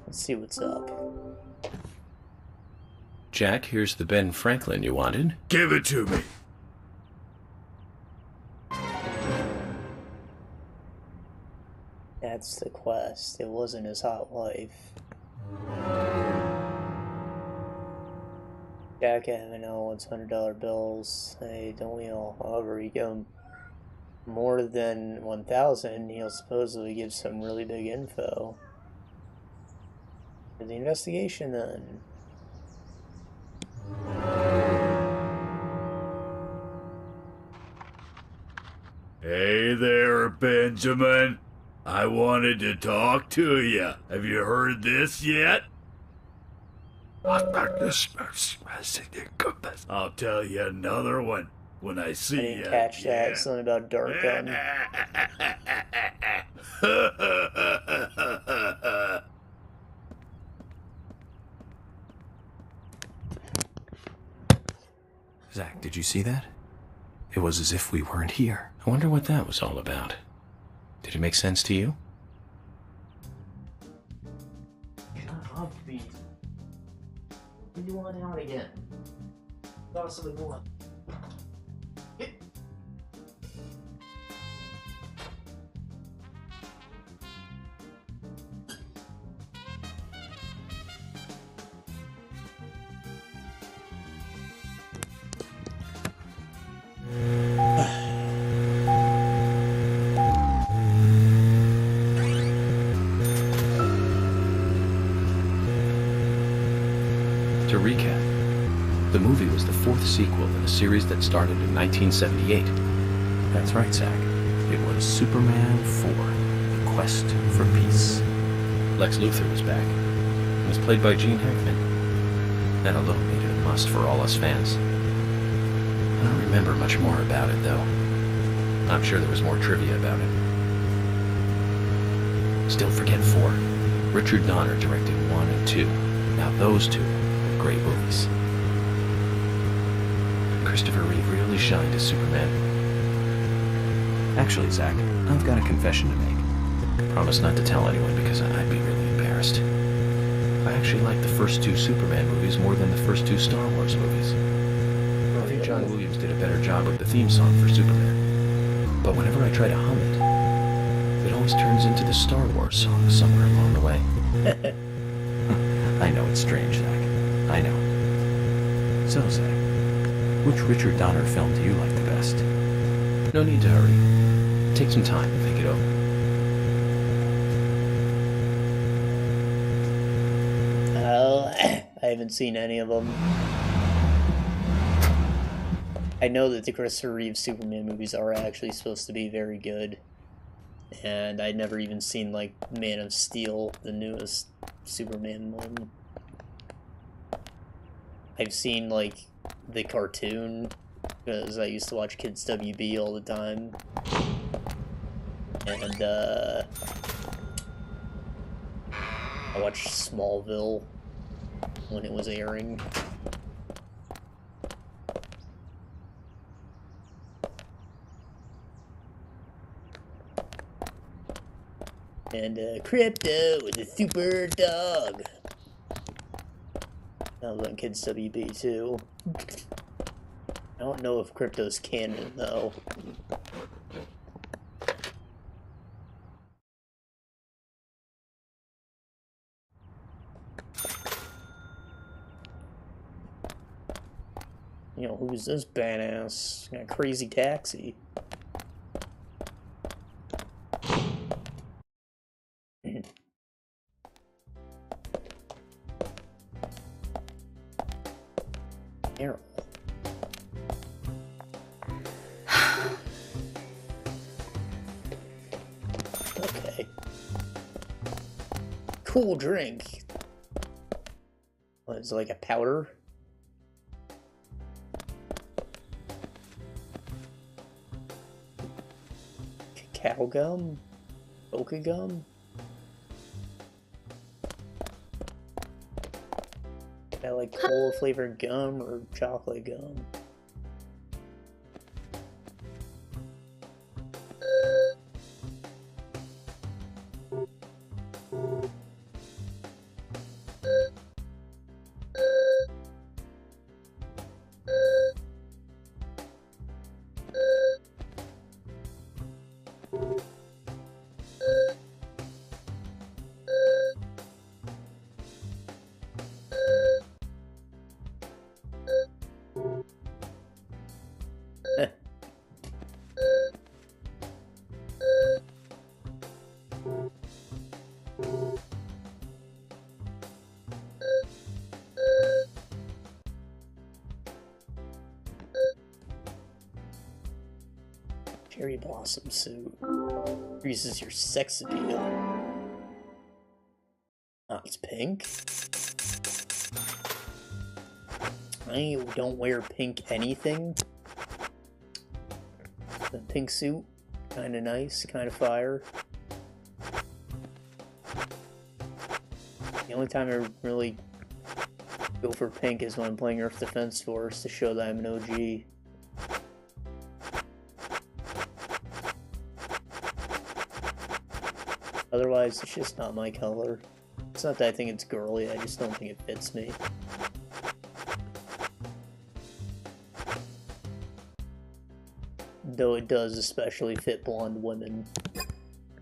Let's see what's up. Jack, here's the Ben Franklin you wanted. Give it to me. That's the quest. It wasn't his hot life. Jack, I haven't know what's $100 bills. Hey, don't we all? However, you go more than 1,000, he'll supposedly give some really big info. For the investigation, then. Hey there, Benjamin. I wanted to talk to you. Have you heard this yet? I'll tell you another one when I see you. I didn't catch that. Something about dark gun. Zach, did you see that? It was as if we weren't here. I wonder what that was all about. Did it make sense to you? When do you want out again? Possibly more. To recap, the movie was the fourth sequel in a series that started in 1978. That's right, Zach. It was Superman 4, The Quest for Peace. Lex Luthor was back. He was played by Gene Hackman. That alone made it a must for all us fans. I don't remember much more about it, though. I'm sure there was more trivia about it. Still forget 4. Richard Donner directed 1 and 2. Now those two are great movies. Christopher Reeve really shined as Superman. Actually, Zach, I've got a confession to make. Promise not to tell anyone because I'd be really embarrassed. I actually like the first 2 Superman movies more than the first 2 Star Wars movies. I think John Williams did a better job with the theme song for Superman. But whenever I try to hum it, it always turns into the Star Wars song somewhere along the way. I know it's strange, Zach. I know. So, Zach, which Richard Donner film do you like the best? No need to hurry. Take some time to think it over. I haven't seen any of them. I know that the Christopher Reeve Superman movies are actually supposed to be very good. And I'd never even seen, like, Man of Steel, the newest Superman one. I've seen, like, the cartoon, because I used to watch Kids WB all the time. And, I watched Smallville when it was airing. And Crypto with a super dog. That was on Kids WB too. I don't know if Crypto's canon though. You know, who's this badass? Got a crazy taxi. Errol. Okay. Cool drink. What is it, like a powder? Cacao gum? Oka gum? That like cola flavored gum or chocolate gum? cherry blossom suit. Increases your sex appeal. Oh, it's pink? I don't wear pink anything. The pink suit, kinda nice, kinda fire. The only time I really go for pink is when I'm playing Earth Defense Force to show that I'm an OG. Otherwise, it's just not my color. It's not that I think it's girly, I just don't think it fits me. Though it does especially fit blonde women.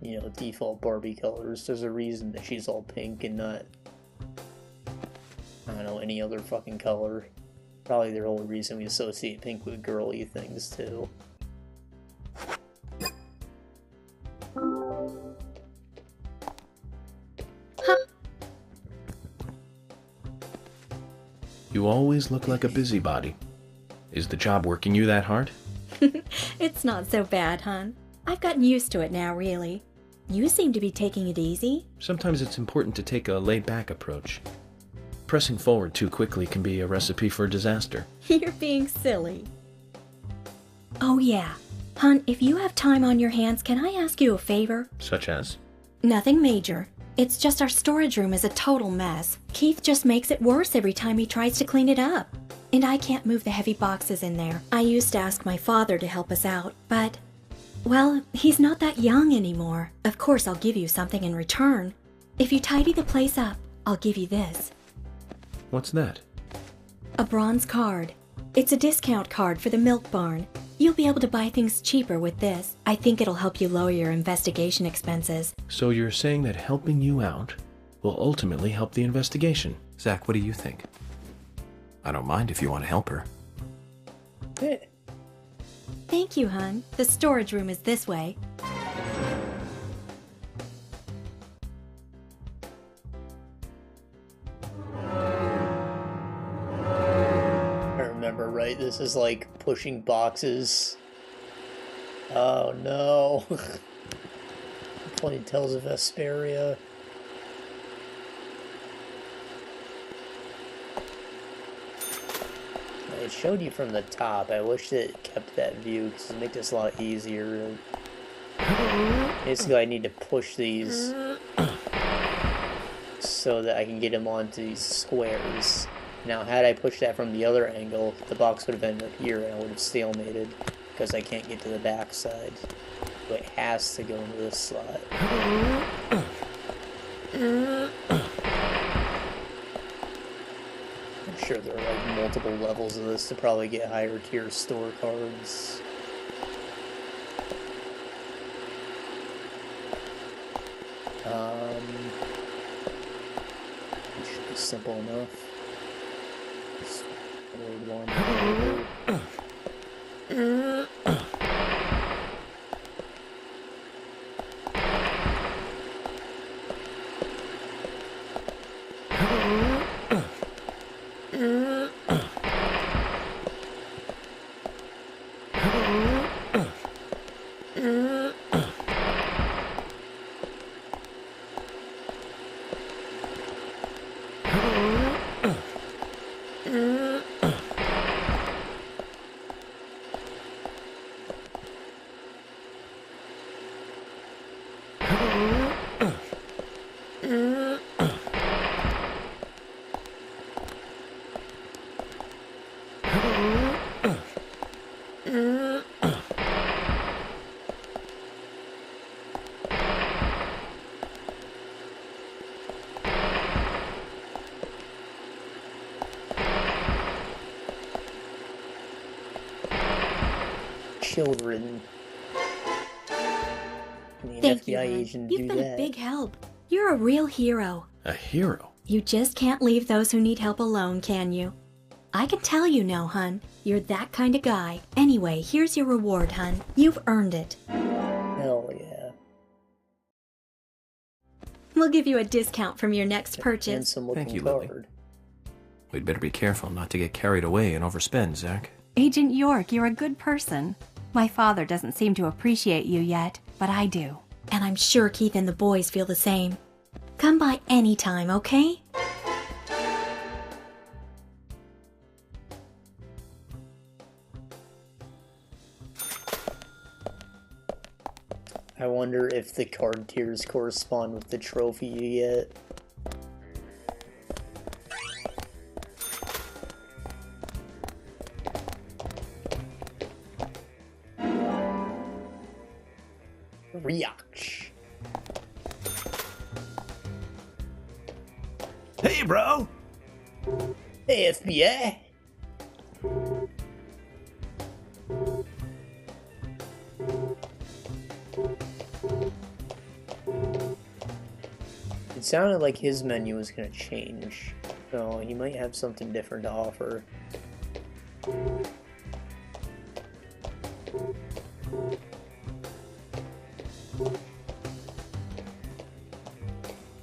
You know, default Barbie colors. There's a reason that she's all pink and not, I don't know, any other fucking color. Probably the only reason we associate pink with girly things, too. You always look like a busybody. Is the job working you that hard? It's not so bad, hon. I've gotten used to it now, really. You seem to be taking it easy. Sometimes it's important to take a laid-back approach. Pressing forward too quickly can be a recipe for disaster. You're being silly. Oh yeah. Hon, if you have time on your hands, can I ask you a favor? Such as? Nothing major. It's just our storage room is a total mess. Keith just makes it worse every time he tries to clean it up. And I can't move the heavy boxes in there. I used to ask my father to help us out, but... well, he's not that young anymore. Of course I'll give you something in return. If you tidy the place up, I'll give you this. What's that? A bronze card. It's a discount card for the milk barn. You'll be able to buy things cheaper with this. I think it'll help you lower your investigation expenses. So you're saying that helping you out will ultimately help the investigation? Zach, what do you think? I don't mind if you want to help her. Hey. Thank you, hon. The storage room is this way. I remember, right? This is like pushing boxes. Oh no. Playing Tales of Vesperia. It showed you from the top. I wish it kept that view because it'd make this a lot easier. Basically, I need to push these so that I can get them onto these squares. Now, had I pushed that from the other angle, the box would have ended up here and I would have stalemated because I can't get to the back side. So it has to go into this slot. I'm sure there are like multiple levels of this to probably get higher tier store cards. It should be simple enough. Just load one. Children. Thank you, hon. You've been a big help. You're a real hero. A hero? You just can't leave those who need help alone, can you? I can tell you now, hun. You're that kind of guy. Anyway, here's your reward, hun. You've earned it. Hell yeah. We'll give you a discount from your next purchase. Thank you, Lily. We'd better be careful not to get carried away and overspend, Zach. Agent York, you're a good person. My father doesn't seem to appreciate you yet, but I do. And I'm sure Keith and the boys feel the same. Come by anytime, okay? I wonder if the card tiers correspond with the trophy you get. Riach. Hey, bro! Hey, FBI! It sounded like his menu was gonna change, so he might have something different to offer.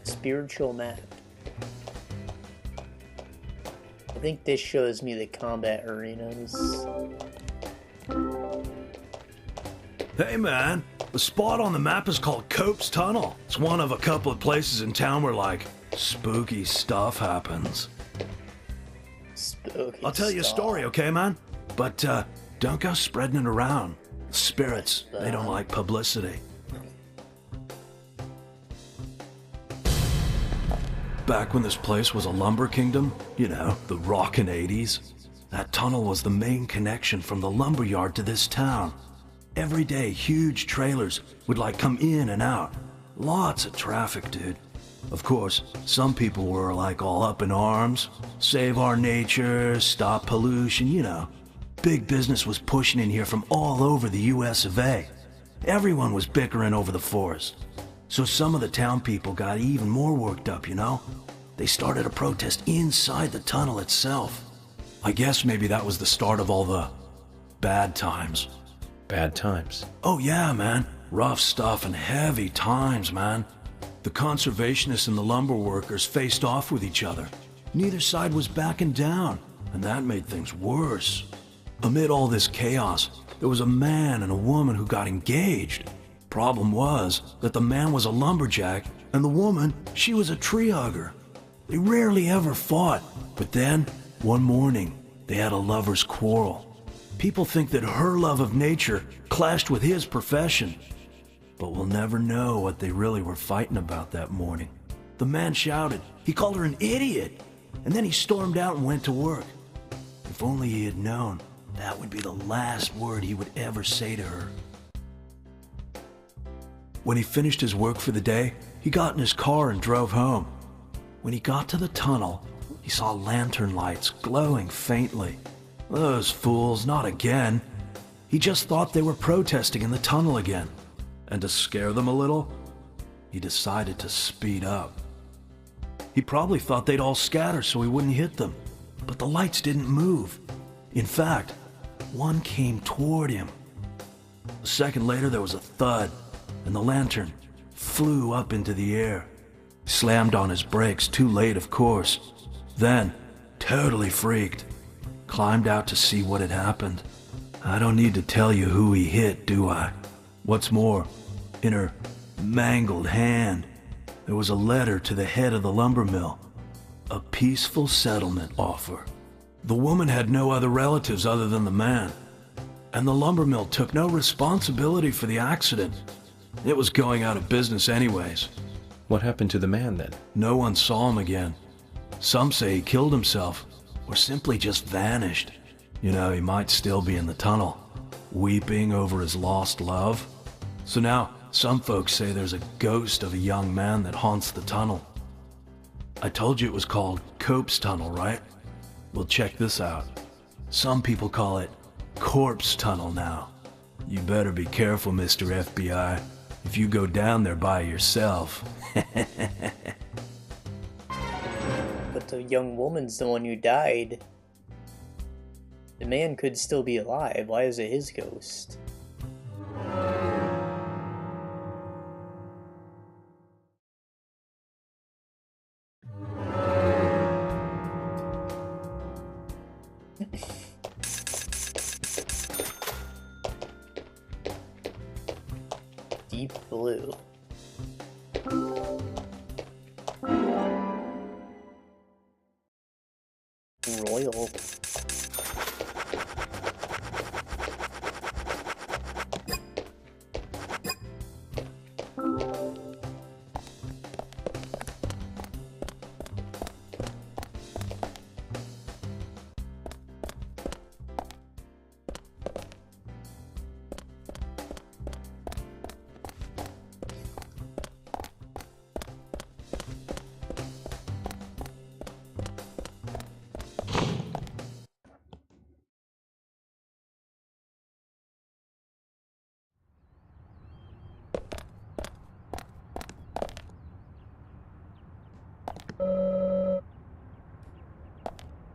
Spiritual map. I think this shows me the combat arenas. Hey man, the spot on the map is called Cope's Tunnel. It's one of a couple of places in town where, like, spooky stuff happens. Spooky I'll tell you a story, okay, man? But, don't go spreading it around. Spirits, they don't like publicity. Back when this place was a lumber kingdom, you know, the rockin' 80s, that tunnel was the main connection from the lumber yard to this town. Every day, huge trailers would like come in and out. Lots of traffic, dude. Of course, some people were like all up in arms. Save our nature, stop pollution, you know. Big business was pushing in here from all over the US of A. Everyone was bickering over the forest. So some of the town people got even more worked up, you know? They started a protest inside the tunnel itself. I guess maybe that was the start of all the bad times. Bad times? Oh yeah, man. Rough stuff and heavy times, man. The conservationists and the lumber workers faced off with each other. Neither side was backing down, and that made things worse. Amid all this chaos, there was a man and a woman who got engaged. Problem was that the man was a lumberjack, and the woman, she was a tree hugger. They rarely ever fought, but then, one morning, they had a lover's quarrel. People think that her love of nature clashed with his profession. But we'll never know what they really were fighting about that morning. The man shouted, he called her an idiot, and then he stormed out and went to work. If only he had known, that would be the last word he would ever say to her. When he finished his work for the day, he got in his car and drove home. When he got to the tunnel, he saw lantern lights glowing faintly. Those fools, not again. He just thought they were protesting in the tunnel again. And to scare them a little, he decided to speed up. He probably thought they'd all scatter so he wouldn't hit them. But the lights didn't move. In fact, one came toward him. A second later, there was a thud, and the lantern flew up into the air. He slammed on his brakes, too late, of course. Then, totally freaked, climbed out to see what had happened. I don't need to tell you who he hit, do I? What's more, in her mangled hand, there was a letter to the head of the lumber mill. A peaceful settlement offer. The woman had no other relatives other than the man. And the lumber mill took no responsibility for the accident. It was going out of business anyways. What happened to the man then? No one saw him again. Some say he killed himself, or simply just vanished. You know, he might still be in the tunnel, weeping over his lost love. So now, some folks say there's a ghost of a young man that haunts the tunnel. I told you it was called Cope's Tunnel, right? Well, check this out. Some people call it Corpse Tunnel now. You better be careful, Mr. FBI, if you go down there by yourself. But the young woman's the one who died. The man could still be alive. Why is it his ghost? Deep blue. Royal.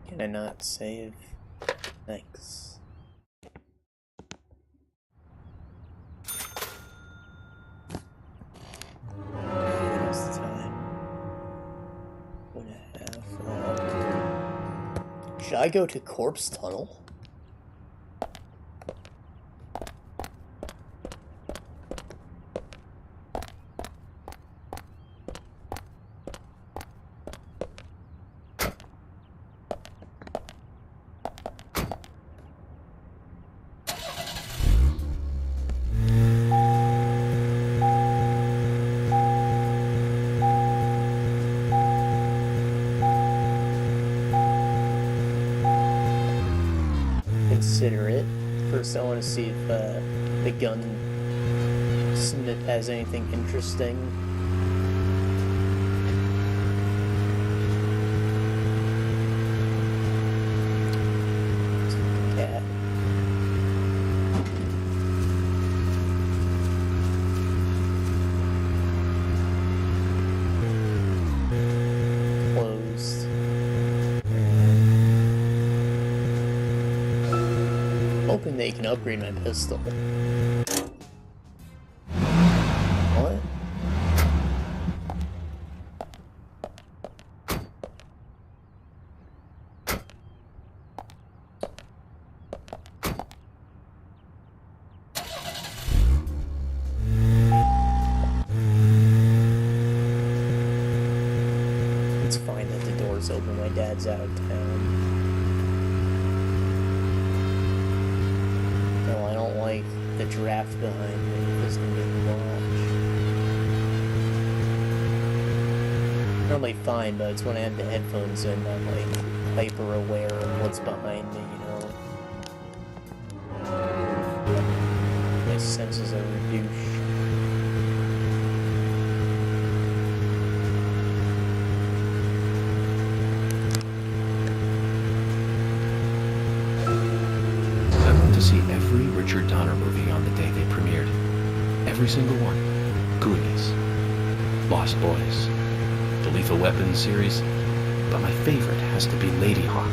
Can I not save? Thanks. Last time. 1.5 left. Should I go to Corpse Tunnel? Consider it. First, I want to see if the gunsmith has anything interesting. Cat. Closed. Hoping they can upgrade my pistol. What? It's fine that the door's open. My dad's out of town. Like the draft behind me doesn't get watched. Normally fine, but it's when I have the headphones in, I'm like hyper aware of what's behind me, you know. My senses are reduced. See every Richard Donner movie on the day they premiered. Every single one. Goonies, Lost Boys, the Lethal Weapon series, but my favorite has to be Lady Hawk.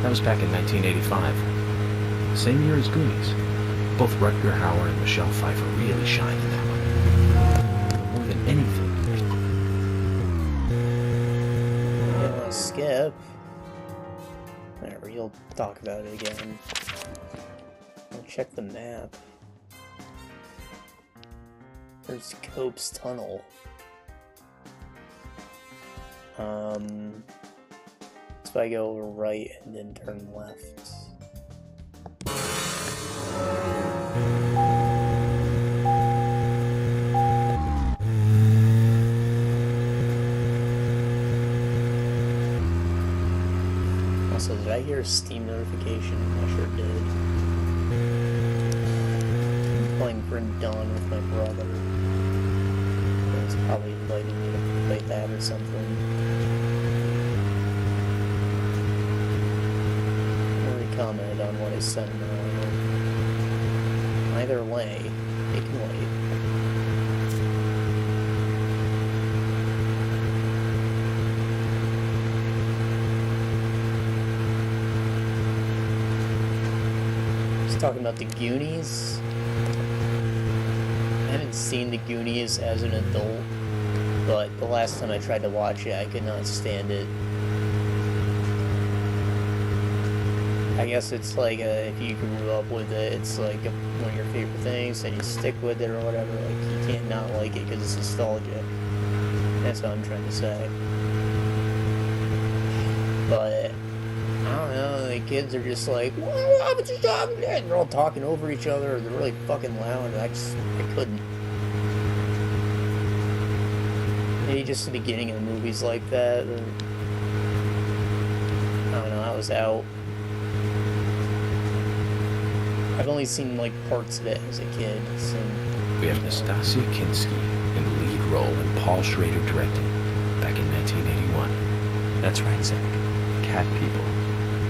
That was back in 1985. Same year as Goonies. Both Rutger Hauer and Michelle Pfeiffer really shine in that one. More than anything. Yeah, skip. Whatever, you'll talk about it again. I'll check the map. There's Cope's Tunnel. So if I go right and then turn left. Also, did I hear a Steam notification? I sure did. I'm playing Grim Dawn with my brother. He's probably inviting me to play that or something. I already commented on what I sent him. Either way, it can wait. Talking about the Goonies. I haven't seen the Goonies as an adult, but the last time I tried to watch it, I could not stand it. I guess it's like if you grew up with it, it's like one of your favorite things, and you stick with it or whatever. Like you can't not like it because it's nostalgia. That's what I'm trying to say. But I don't know. The kids are just like, "What was you talking?" And they're all talking over each other. They're really fucking loud. And I couldn't. Maybe just the beginning of the movies like that. Or, I don't know. I was out. I've only seen like parts of it as a kid. So. We have Nastasia Kinski in the lead role and Paul Schrader directing, back in 1981. That's right, Zach. Cat People.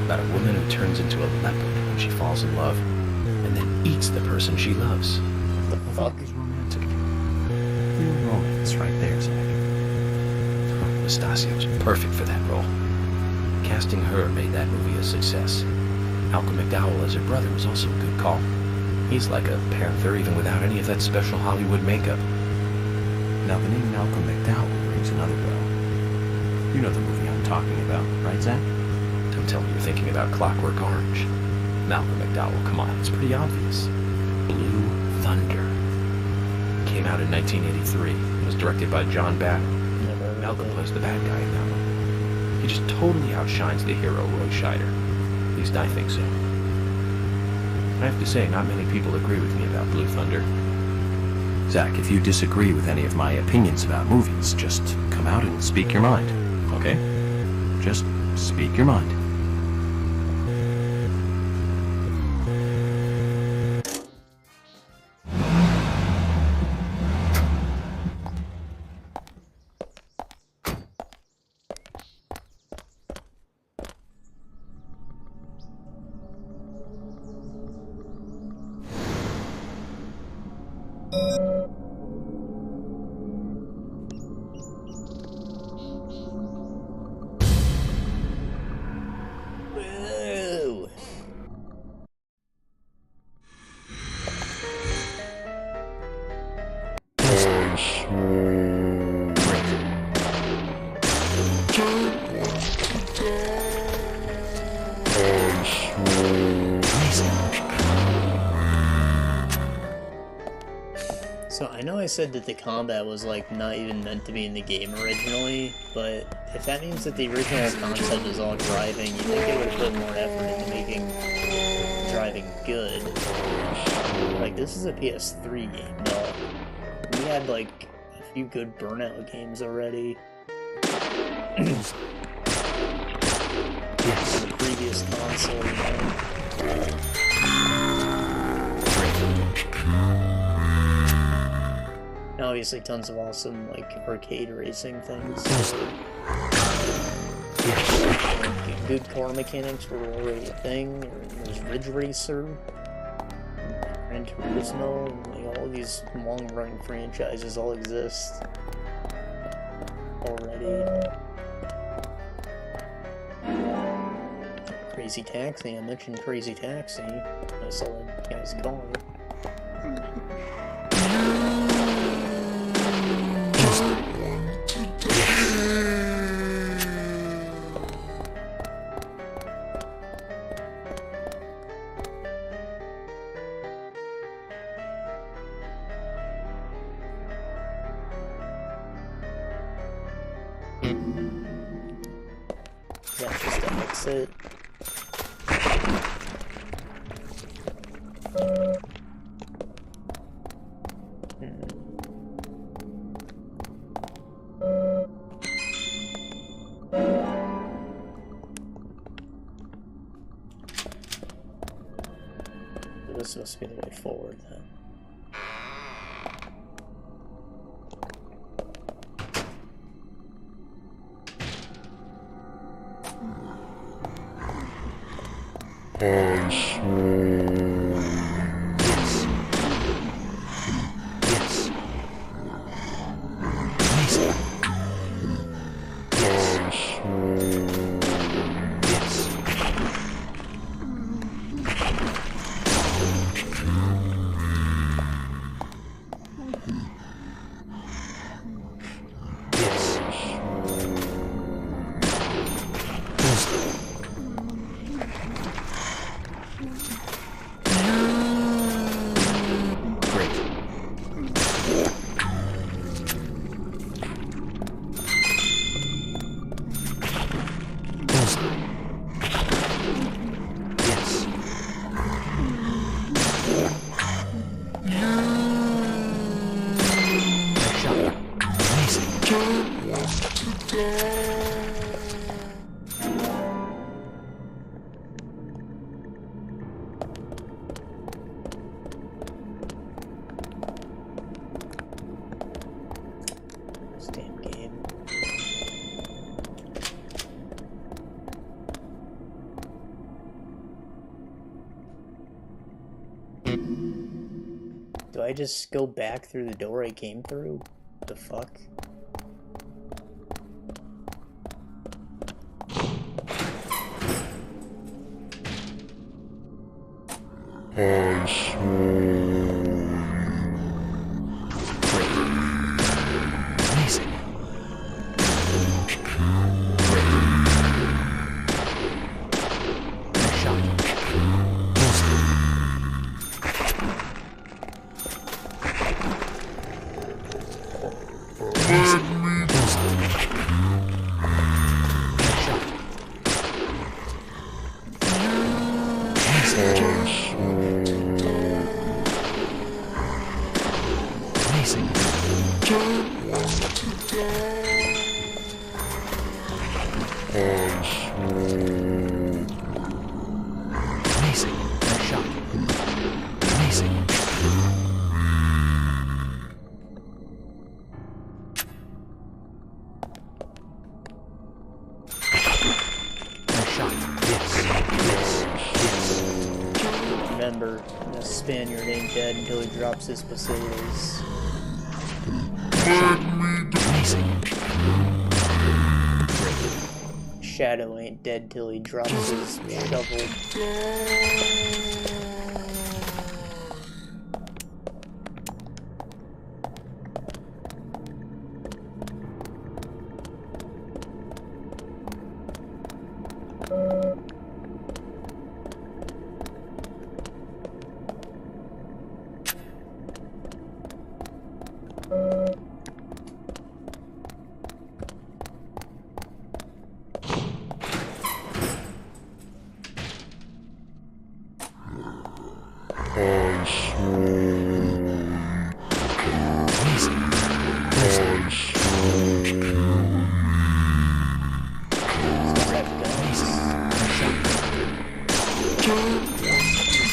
About a woman who turns into a leopard when she falls in love, and then eats the person she loves. The fuck is romantic? Real romance right there, Zach. Nastasia was perfect for that role. Casting her made that movie a success. Malcolm McDowell as her brother was also a good call. He's like a panther even without any of that special Hollywood makeup. Now the name Malcolm McDowell rings another bell. You know the movie I'm talking about, right, Zach? Don't tell me you're thinking about Clockwork Orange. Malcolm McDowell, come on, it's pretty obvious. Blue Thunder. Came out in 1983. It was directed by John Badham. Malcolm plays the bad guy in that one. He just totally outshines the hero, Roy Scheider. At least I think so. I have to say, not many people agree with me about Blue Thunder. Zach, if you disagree with any of my opinions about movies, just come out and speak your mind, okay? Just speak your mind. So I know I said that the combat was like not even meant to be in the game originally, but if that means that the original concept is all driving, you think they would have put more effort into making driving good. Like, this is a PS3 game, though. We had like a few good Burnout games already. Yes. The previous console, you know? And obviously tons of awesome, like, arcade racing things. Like, good car mechanics were already a thing. There's Ridge Racer, Gran Turismo, and like, all of these long-running franchises all exist already. Crazy Taxi, I mentioned Crazy Taxi. I saw that guy's car. Yeah, just to exit. This is supposed to be the way forward then. This damn game. Do I just go back through the door I came through? The fuck? Remember, the Spaniard ain't dead until he drops his potatoes. Shadow ain't dead till he drops his shovel.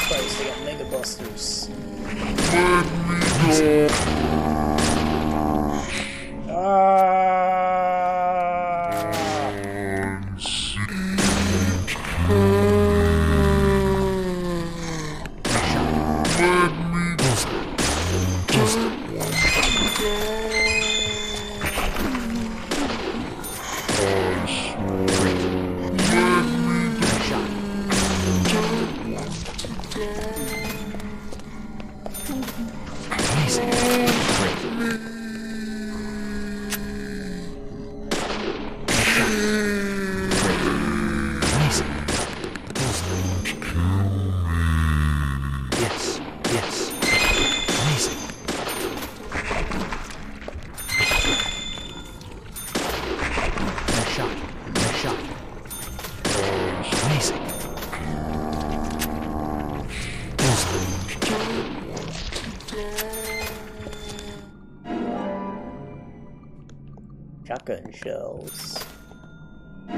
Christ, they got Mega Busters. Shotgun shells. I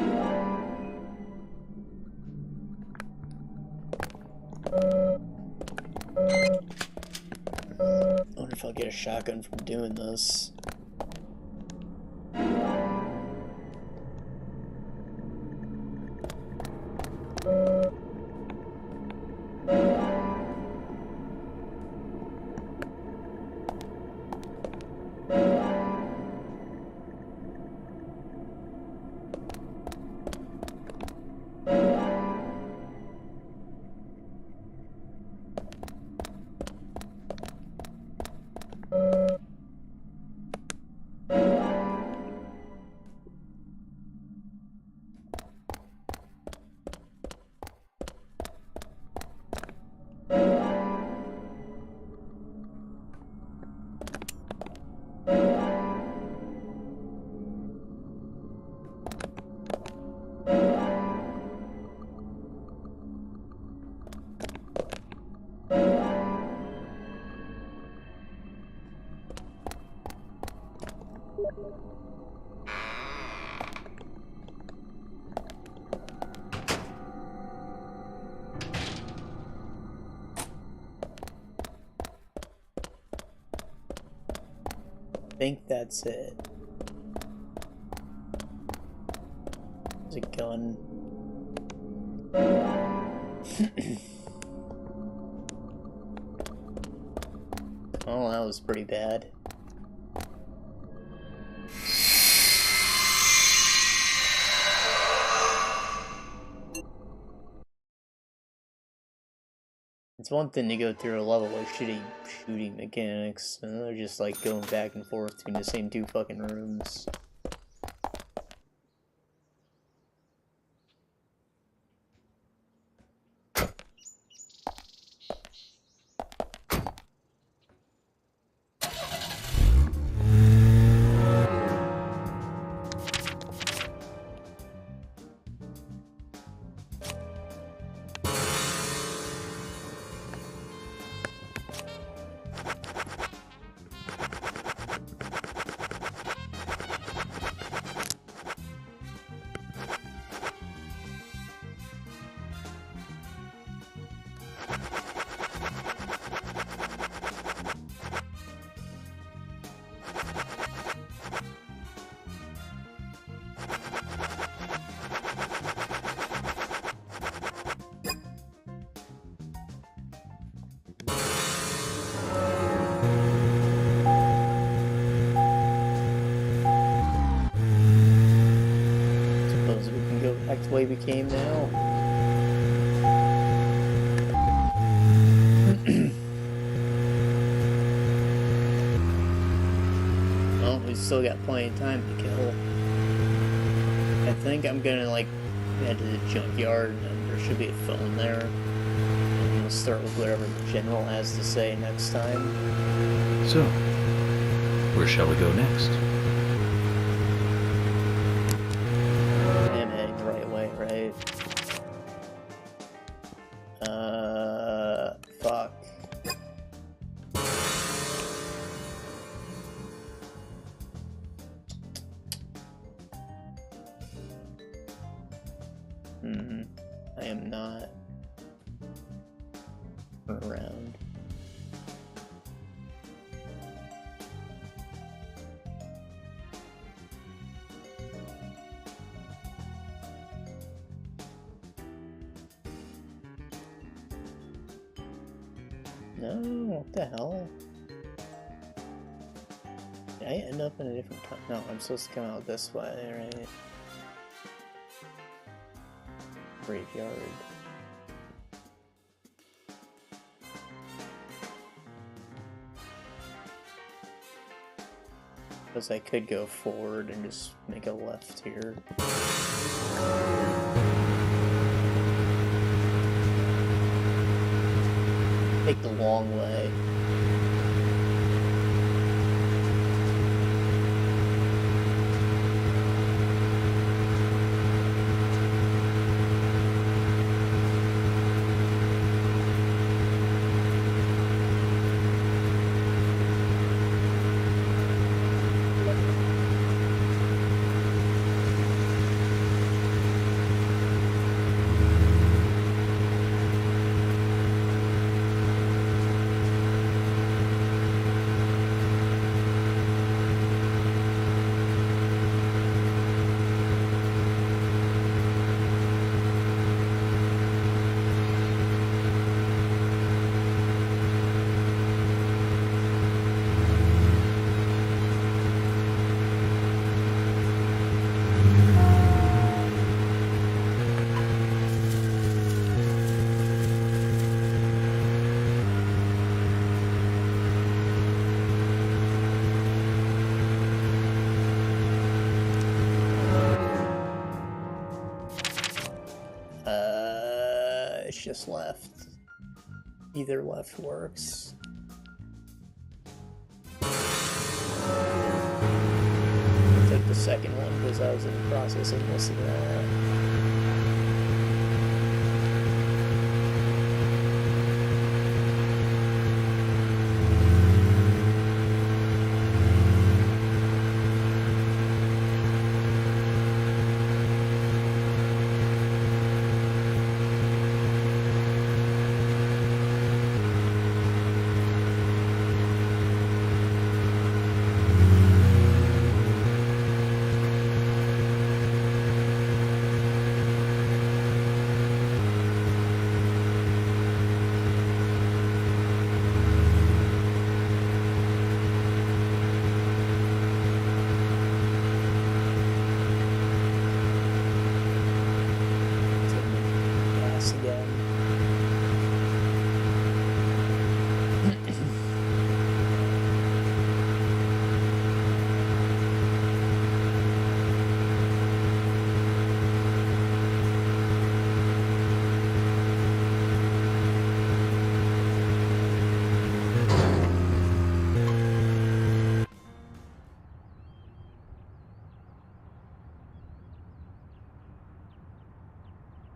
wonder if I'll get a shotgun from doing this. think that's it. There's a gun. Oh, that was pretty bad. It's one thing to go through a level with shitty shooting mechanics, and they're just like going back and forth between the same two fucking rooms. Back the way we came now. Well, we still got plenty of time to kill. I think I'm gonna like head to the junkyard, and there should be a phone there. And we'll start with whatever the general has to say next time. So, where shall we go next? Fuck. I am not around. No, what the hell? Did I end up in a different time? No, I'm supposed to come out this way, right? Graveyard. Because I could go forward and just make a left here. Take the long way. It's just left. Either left works. I'll take the second one because I was in the process of missing that.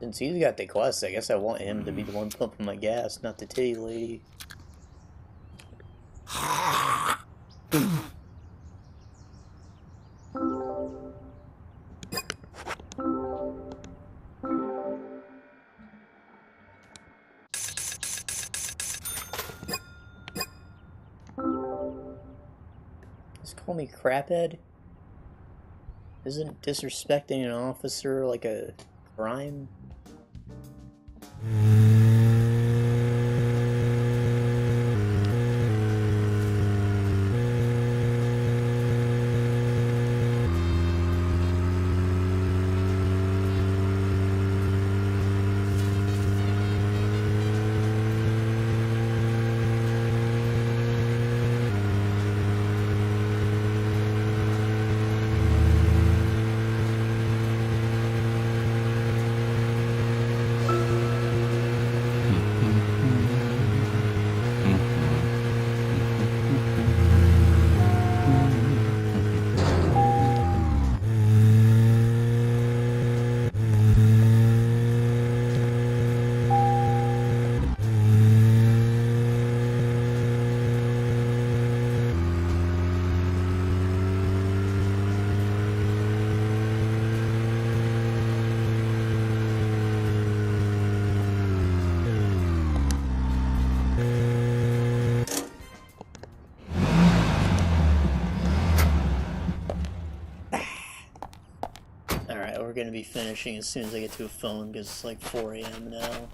Since he's got the quest, I guess I want him to be the one pumping my gas, not the titty lady. Just call me craphead? Isn't disrespecting an officer like a crime? Alright, we're gonna be finishing as soon as I get to a phone because it's like 4 AM now.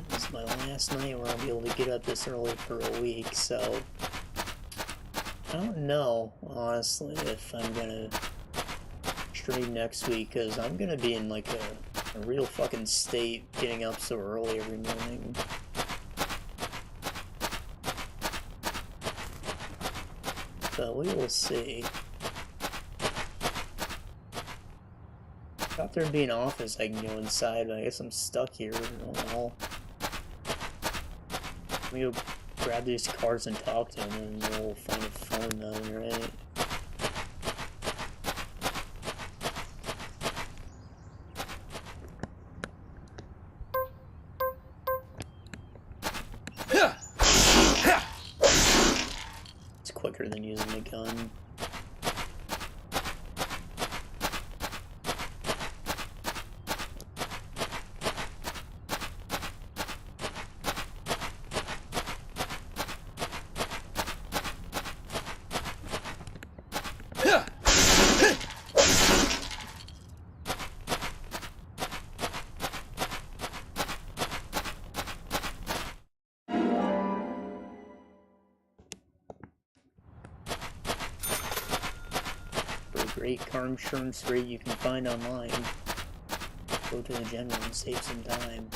This is my last night where I'll be able to get up this early for a week, so I don't know, honestly, if I'm gonna stream next week, because I'm gonna be in like a real fucking state getting up so early every morning. So we will see. Out there being office, I can go inside, but I guess I'm stuck here. I don't know. Let me go grab these cards and talk to them, and we'll find a phone then, right? Quicker than using a gun. Great car insurance rate you can find online. Go to the general and save some time.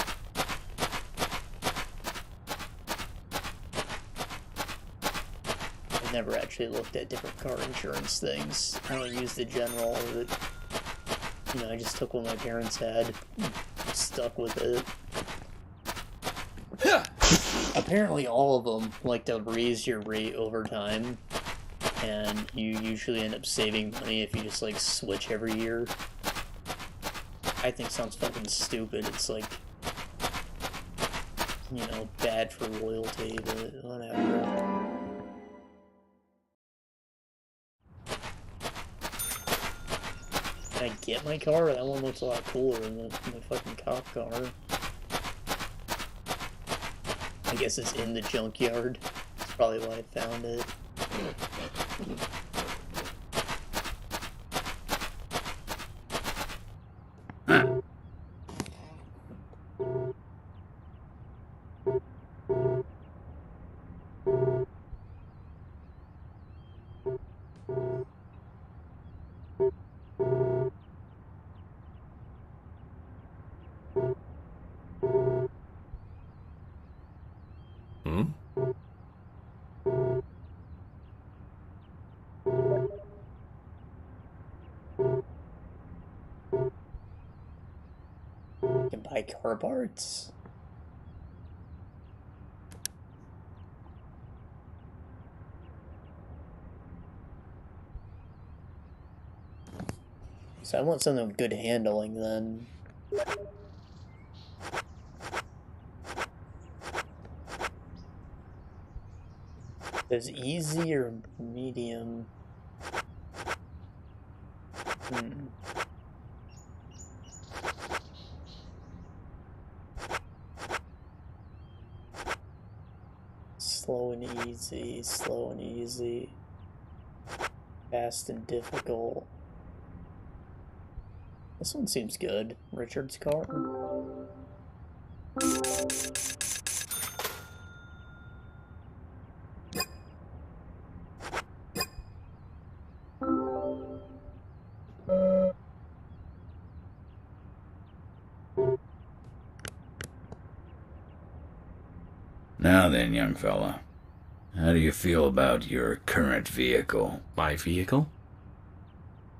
I've never actually looked at different car insurance things. I don't use the general, but, you know, I just took what my parents had, stuck with it. Apparently all of them like to raise your rate over time. And you usually end up saving money if you just, like, switch every year. I think sounds fucking stupid. It's, like, you know, bad for loyalty, but whatever. Can I get my car? That one looks a lot cooler than the fucking cop car. I guess it's in the junkyard. That's probably why I found it. Can buy car parts. So I want something with good handling then. Is easy or medium? Slow and easy, slow and easy. Fast and difficult. This one seems good. Richard's car. Now then, young fella. How do you feel about your current vehicle? My vehicle?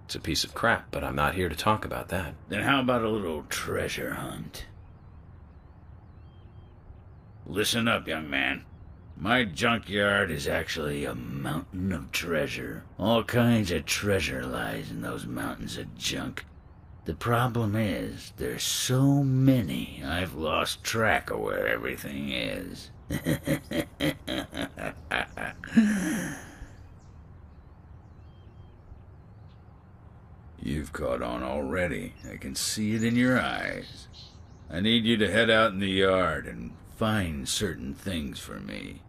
It's a piece of crap, but I'm not here to talk about that. Then how about a little treasure hunt? Listen up, young man. My junkyard is actually a mountain of treasure. All kinds of treasure lies in those mountains of junk. The problem is, there's so many, I've lost track of where everything is. You've caught on already. I can see it in your eyes. I need you to head out in the yard and find certain things for me.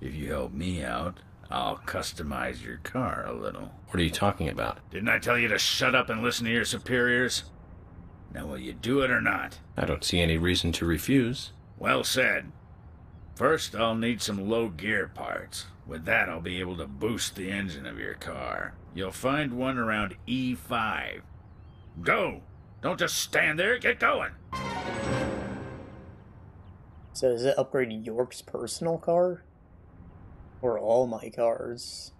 If you help me out, I'll customize your car a little. What are you talking about? Didn't I tell you to shut up and listen to your superiors? Now will you do it or not? I don't see any reason to refuse. Well said. First, I'll need some low gear parts. With that, I'll be able to boost the engine of your car. You'll find one around E5. Go! Don't just stand there, get going! So is it upgrading York's personal car? Or all my cars?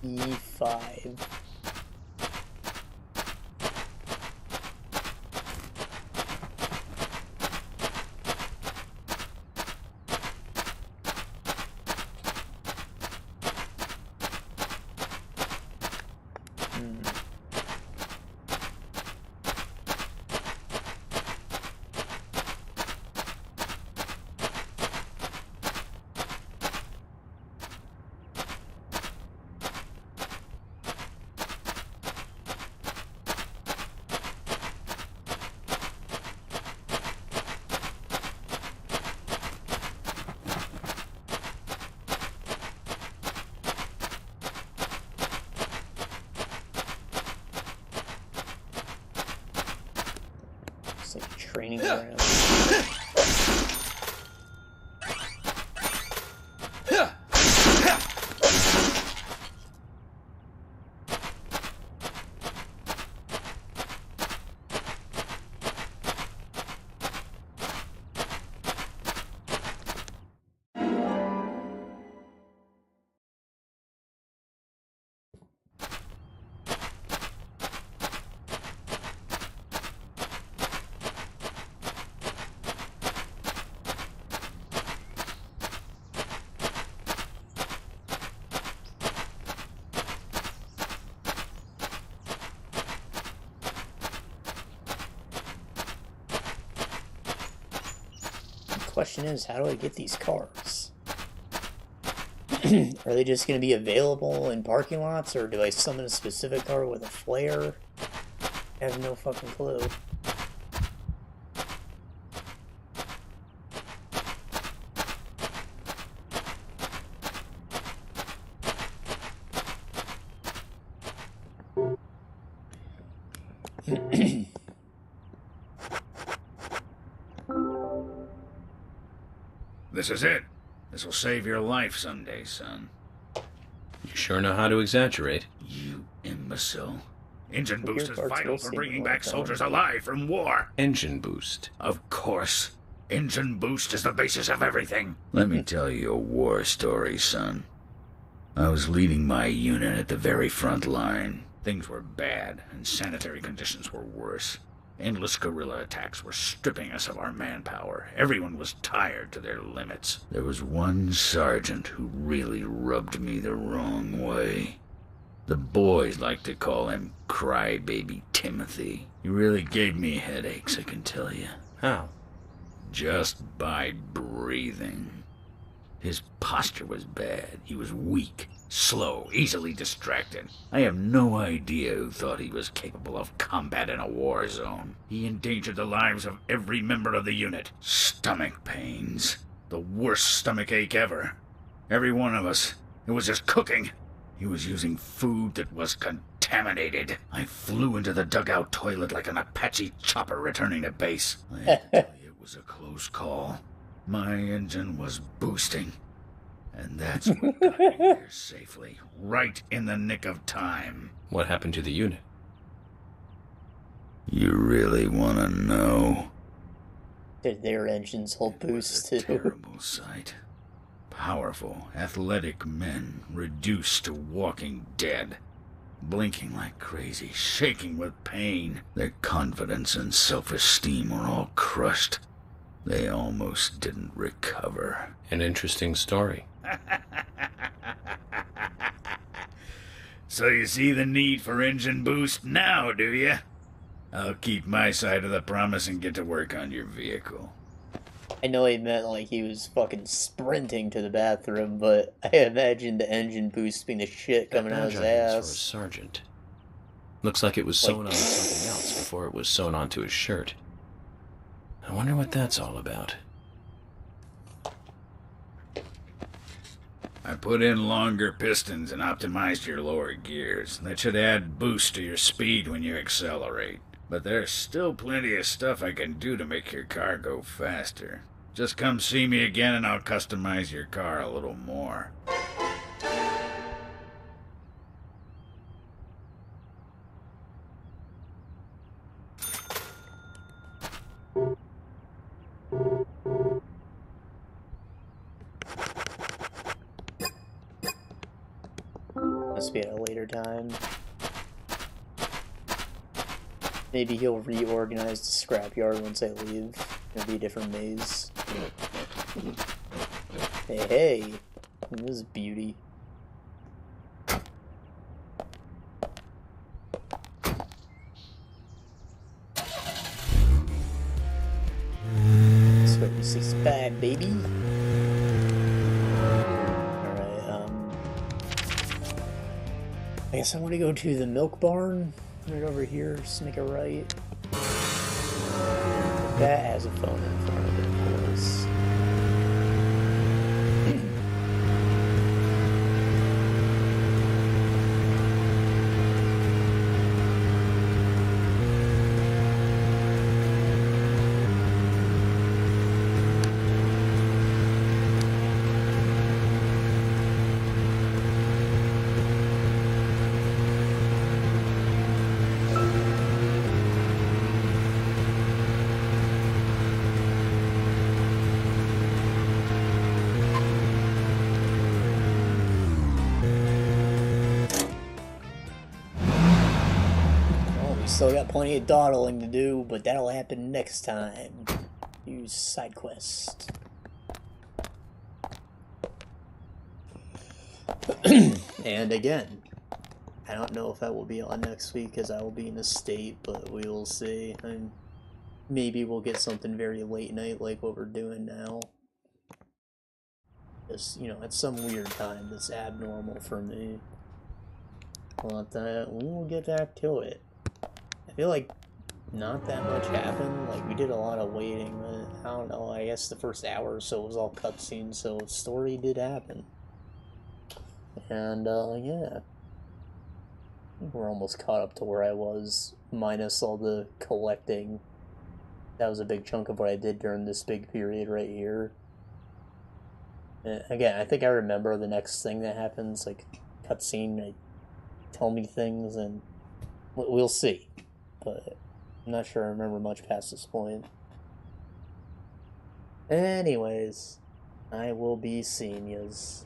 E5. It's like training ground. Question is, how do I get these cars? Are they just going to be available in parking lots, or do I summon a specific car with a flare? I have no fucking clue. This is it. This will save your life someday, son. You sure know how to exaggerate. You imbecile. Engine boost is vital for bringing back soldiers alive from war. Engine boost? Of course. Engine boost is the basis of everything. Let me tell you a war story, son. I was leading my unit at the very front line. Things were bad, and sanitary conditions were worse. Endless guerrilla attacks were stripping us of our manpower. Everyone was tired to their limits. There was one sergeant who really rubbed me the wrong way. The boys like to call him Crybaby Timothy. He really gave me headaches, I can tell you. How? Just by breathing. His posture was bad. He was weak, slow, easily distracted. I have no idea who thought he was capable of combat in a war zone. He endangered the lives of every member of the unit. Stomach pains. The worst stomach ache ever. Every one of us. It was just cooking. He was using food that was contaminated. I flew into the dugout toilet like an Apache chopper returning to base. I have to tell you, it was a close call. My engine was boosting. And that's what got me here safely. Right in the nick of time. What happened to the unit? You really want to know? Did their engines hold boost too? Terrible sight. Powerful, athletic men reduced to walking dead. Blinking like crazy, shaking with pain. Their confidence and self-esteem were all crushed. They almost didn't recover. An interesting story. So you see the need for engine boost now, do you? I'll keep my side of the promise and get to work on your vehicle. I know he meant like he was fucking sprinting to the bathroom, but I imagined the engine boost being the shit coming out of his ass. For a sergeant. Looks like it was sewn onto something else before it was sewn onto his shirt. I wonder what that's all about. I put in longer pistons and optimized your lower gears. That should add boost to your speed when you accelerate. But there's still plenty of stuff I can do to make your car go faster. Just come see me again and I'll customize your car a little more. Must be at a later time. Maybe he'll reorganize the scrapyard once I leave. It'll be a different maze. Hey, this is beauty. Sweaty 65, baby. I guess I want to go to the milk barn right over here, just make a right. That has a phone in front of it, of course. Still got plenty of dawdling to do, but that'll happen next time. Use side quest. And again, I don't know if I will be on next week because I will be in the state, but we will see. And maybe we'll get something very late night like what we're doing now. Just, you know, at some weird time that's abnormal for me. But we'll get back to it. I feel like not that much happened. Like, we did a lot of waiting, but I don't know, I guess the first hour or so was all cutscenes, so story did happen. And, yeah. I think we're almost caught up to where I was, minus all the collecting. That was a big chunk of what I did during this big period right here. And again, I think I remember the next thing that happens, like, cutscene, they tell me things, and we'll see. But I'm not sure I remember much past this point. Anyways, I will be seeing yous.